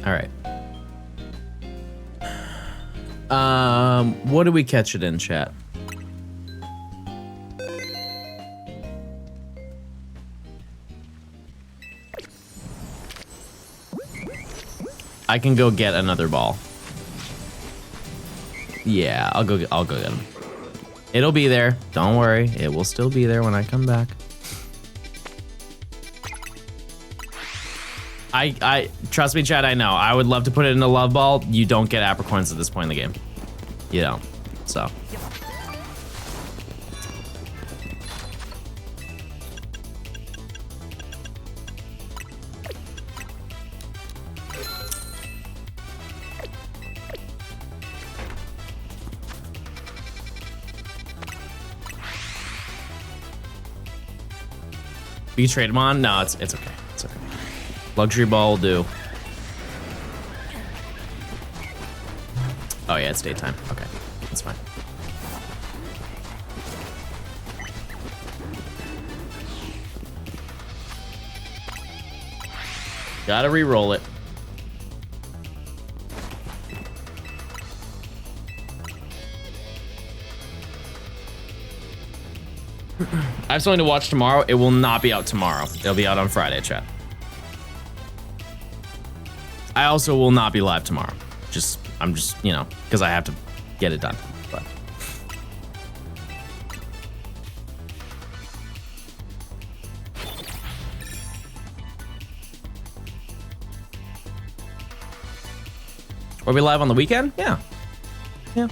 All right. What did we catch it in, chat? I can go get another ball. Yeah, I'll go get him. It'll be there. Don't worry. It will still be there when I come back. I trust me, Chad, I know. I would love to put it in a love ball. You don't get apricorns at this point in the game. You don't. So. You trade them on? No, it's okay. It's okay. Luxury ball will do. Oh yeah, it's daytime. Okay, that's fine. Gotta re-roll it. I have something to watch tomorrow. It will not be out tomorrow. It'll be out on Friday, chat. I also will not be live tomorrow. I'm just, you know, because I have to get it done. But are we live on the weekend? Yeah. Yeah.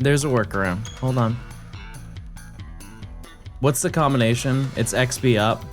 There's a workaround. Hold on. What's the combination? It's XP up.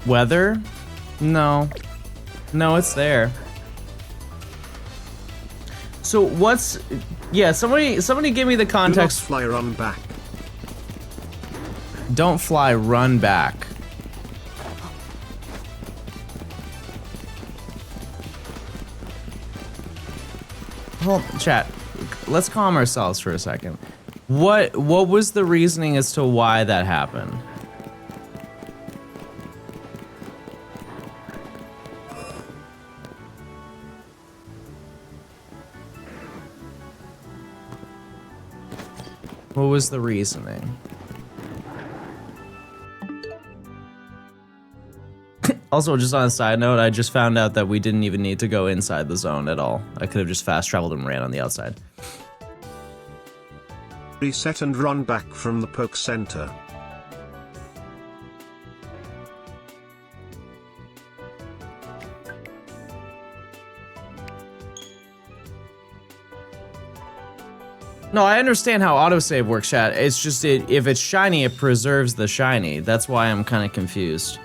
Weather? No. No, it's there. So what's... Yeah, somebody give me the context. Do not fly, run back. Don't fly, run back. Hold, chat. Let's calm ourselves for a second. What was the reasoning as to why that happened? What was the reasoning? Also, just on a side note, I just found out that we didn't even need to go inside the zone at all. I could have just fast traveled and ran on the outside. Reset and run back from the poke center. No, I understand how autosave works, chat. It's just if it's shiny, it preserves the shiny. That's why I'm kind of confused.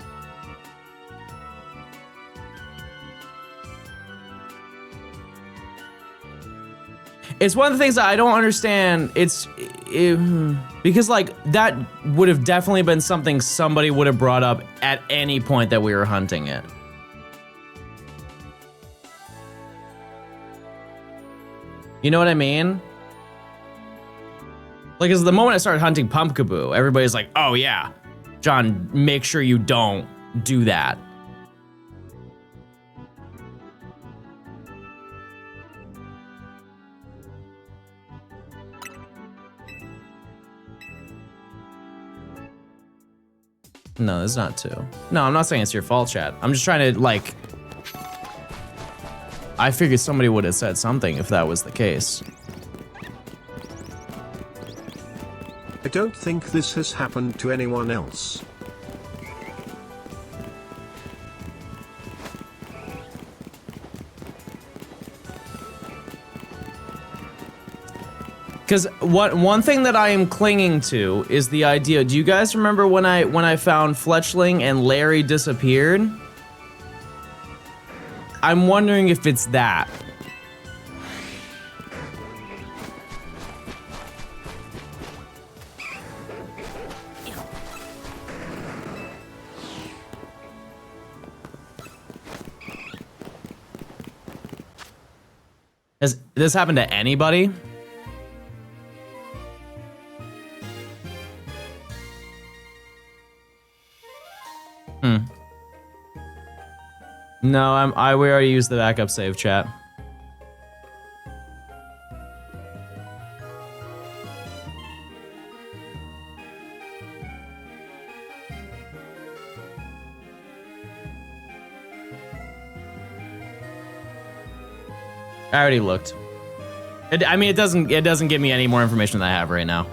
It's one of the things that I don't understand. Because like that would have definitely been something somebody would have brought up at any point that we were hunting it. You know what I mean? Like, as the moment I started hunting Pumpkaboo, everybody's like, oh yeah, John, make sure you don't do that. No, there's not 2. No, I'm not saying it's your fault, chat. I'm just trying to, like... I figured somebody would have said something if that was the case. I don't think this has happened to anyone else. Because one thing that I am clinging to is the idea. Do you guys remember when I found Fletchling and Larry disappeared? I'm wondering if it's that. Has this happened to anybody? No, we already used the backup save, chat. I already looked. I mean, it doesn't give me any more information than I have right now.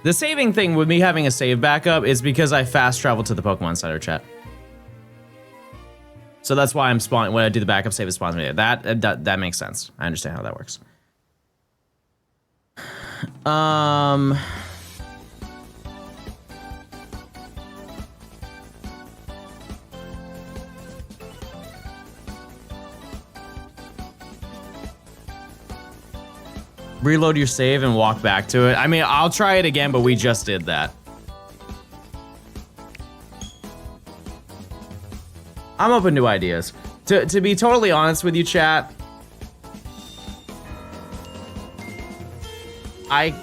The saving thing with me having a save backup is because I fast travel to the Pokemon Center, chat. So that's why I'm spawning when I do the backup save. It spawns me. That makes sense. I understand how that works. Reload your save and walk back to it. I mean, I'll try it again, but we just did that. I'm open to ideas. To be totally honest with you, chat, I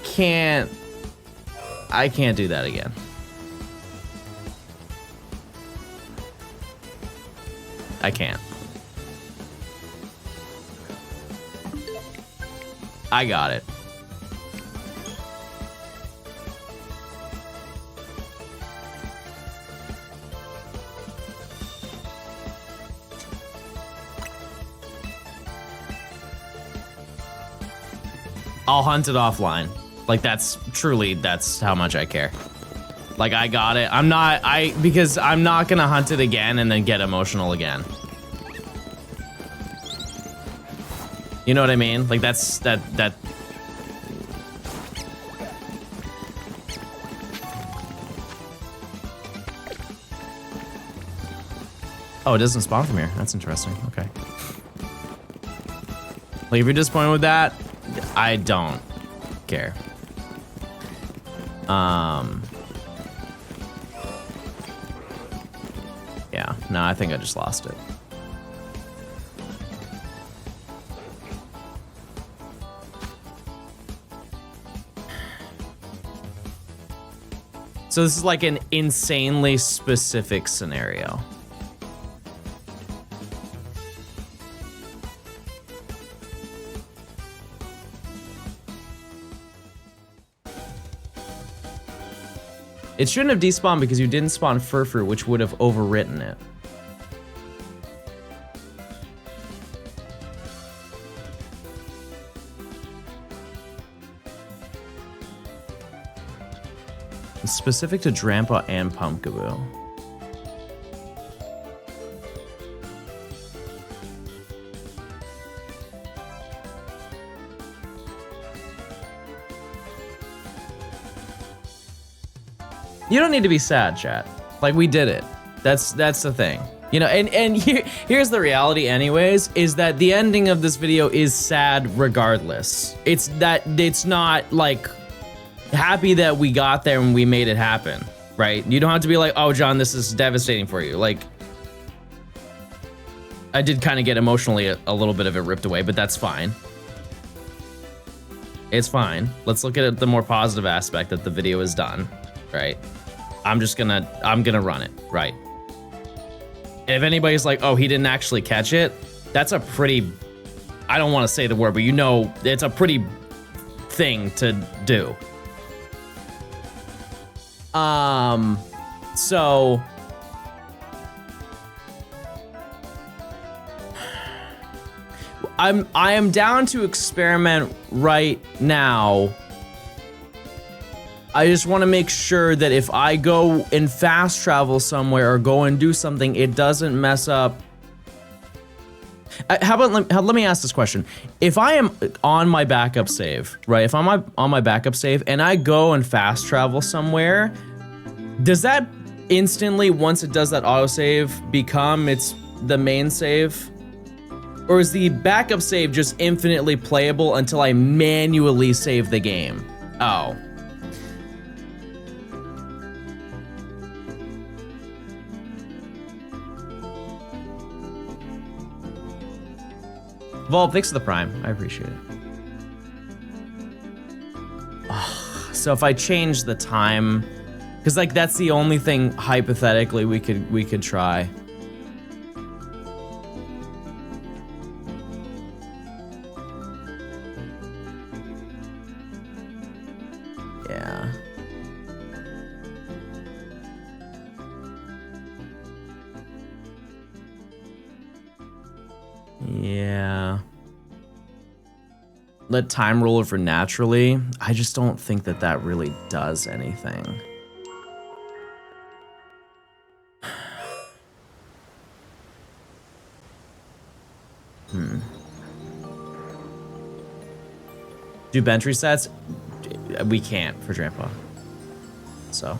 can't do that again. I can't. I got it. I'll hunt it offline. Like, that's how much I care. Like, I got it. Because I'm not gonna hunt it again and then get emotional again. You know what I mean? Like, that. Oh, it doesn't spawn from here. That's interesting. Okay. Like, if you're disappointed with that, I don't care. Yeah, no, I think I just lost it. So this is like an insanely specific scenario. It shouldn't have despawned because you didn't spawn Furfur, which would have overwritten it. It's specific to Drampa and Pumpkaboo. You don't need to be sad, chat. Like, we did it. That's the thing. You know, and here's the reality anyways, is that the ending of this video is sad regardless. It's not like happy that we got there and we made it happen, right? You don't have to be like, oh, John, this is devastating for you. Like, I did kind of get emotionally a little bit of it ripped away, but that's fine. It's fine. Let's look at the more positive aspect that the video is done, right? I'm gonna run it, right? If anybody's like, oh, he didn't actually catch it, that's a pretty, I don't want to say the word, but you know, it's a pretty thing to do. So I am down to experiment right now. I just want to make sure that if I go and fast travel somewhere or go and do something, it doesn't mess up. How about, let me ask this question. If I am on my backup save, right? If I'm on my backup save and I go and fast travel somewhere, does that instantly, once it does that autosave, become the main save? Or is the backup save just infinitely playable until I manually save the game? Oh. Volv, thanks for the Prime. I appreciate it. Oh, so if I change the time, because like that's the only thing hypothetically we could try. Yeah. Yeah. Let time roll over naturally. I just don't think that really does anything. Do bench resets? We can't for Grandpa. So.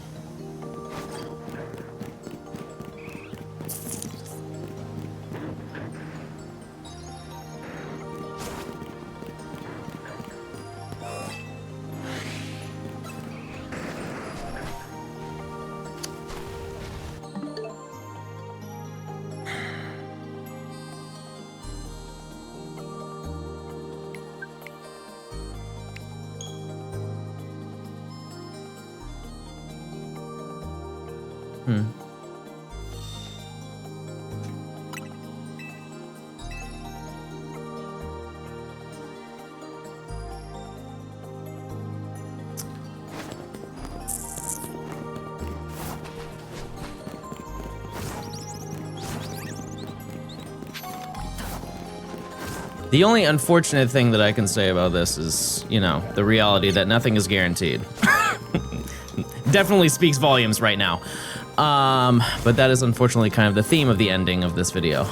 The only unfortunate thing that I can say about this is, you know, the reality that nothing is guaranteed. Definitely speaks volumes right now. But that is unfortunately kind of the theme of the ending of this video.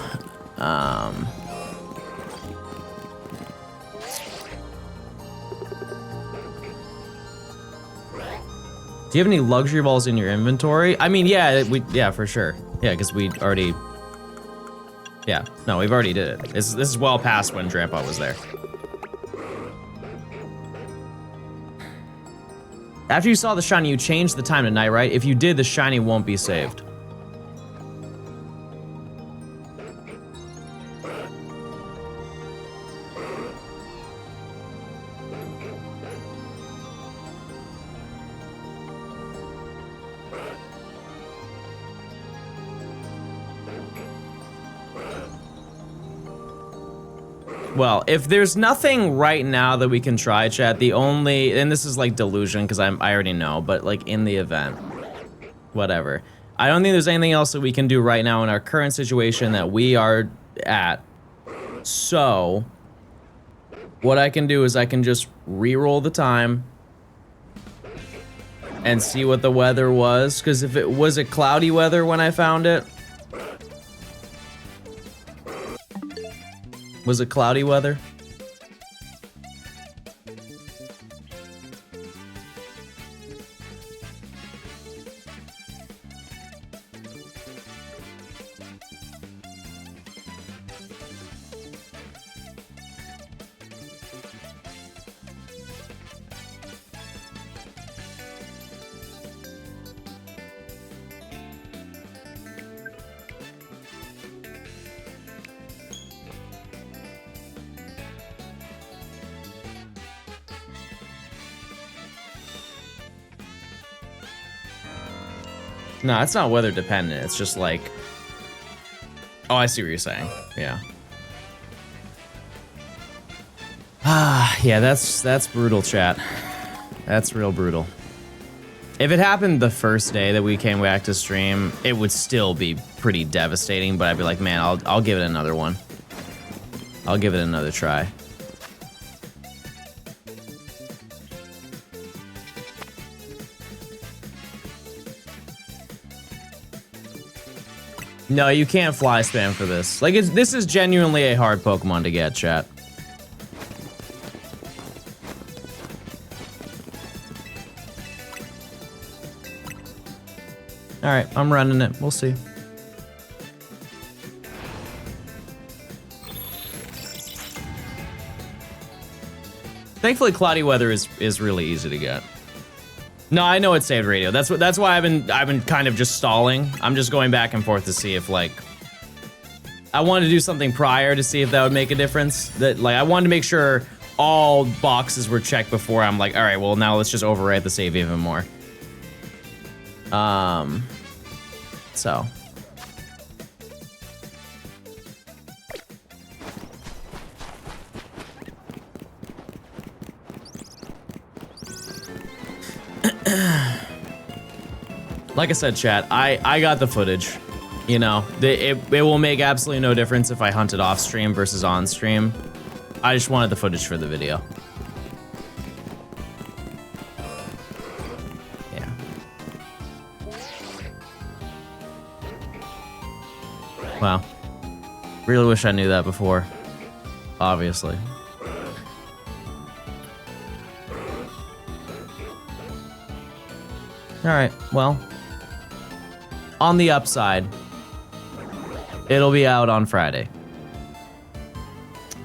Do you have any luxury balls in your inventory? I mean, yeah, for sure. Yeah, because we already... Yeah, no, we've already did it. This is well past when Grandpa was there. After you saw the shiny, you changed the time to night, right? If you did, the shiny won't be saved. Well, if there's nothing right now that we can try, chat, the only, and this is like delusion because I already know, but like in the event, whatever. I don't think there's anything else that we can do right now in our current situation that we are at. So, what I can do is I can just re-roll the time and see what the weather was, because if it was a cloudy weather when I found it. Was it cloudy weather? No, it's not weather dependent. It's just like, oh, I see what you're saying. Yeah. Ah, yeah, that's brutal, chat. That's real brutal. If it happened the first day that we came back to stream, it would still be pretty devastating, but I'd be like, man, I'll give it another one. I'll give it another try. No, you can't fly spam for this. Like, this is genuinely a hard Pokemon to get, chat. Alright, I'm running it. We'll see. Thankfully, cloudy weather is really easy to get. No, I know it saved radio. That's why I've been kind of just stalling. I'm just going back and forth to see if, like, I wanted to do something prior to see if that would make a difference. That, like, I wanted to make sure all boxes were checked before I'm like, all right, well, now let's just overwrite the save even more. So. Like I said, chat, I got the footage. You know, it will make absolutely no difference if I hunt it off stream versus on stream. I just wanted the footage for the video. Yeah. Wow. Really wish I knew that before. Obviously. Alright, well. On the upside, it'll be out on Friday.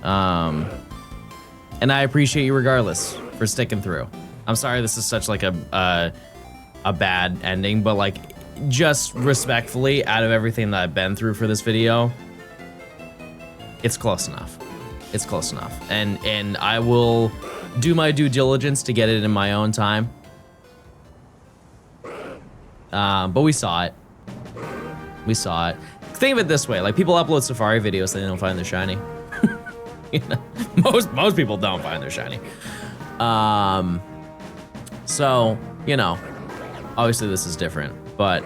And I appreciate you regardless for sticking through. I'm sorry this is such like a bad ending, but like just respectfully, out of everything that I've been through for this video, it's close enough. It's close enough. And I will do my due diligence to get it in my own time. But we saw it. We saw it. Think of it this way, like people upload Safari videos and they don't find they're shiny. You know, most people don't find they're shiny. So, you know, obviously this is different, but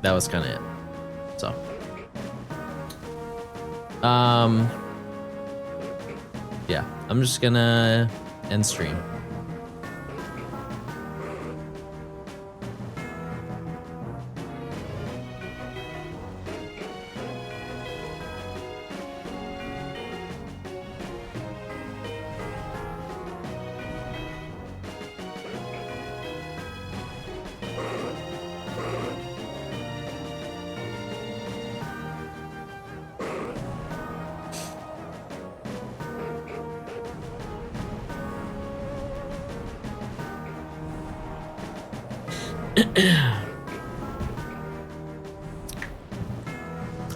that was kind of it. So, yeah, I'm just gonna end stream.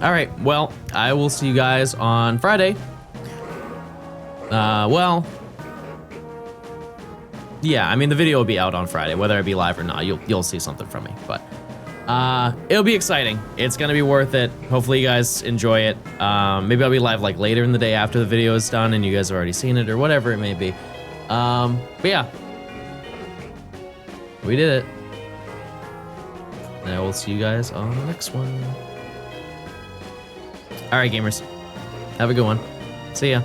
All right, well, I will see you guys on Friday. Well, yeah, I mean the video will be out on Friday, whether I be live or not. You'll see something from me, but it'll be exciting. It's gonna be worth it. Hopefully you guys enjoy it. Maybe I'll be live like later in the day after the video is done and you guys have already seen it or whatever it may be. But yeah, we did it. And I will see you guys on the next one. All right, gamers. Have a good one. See ya.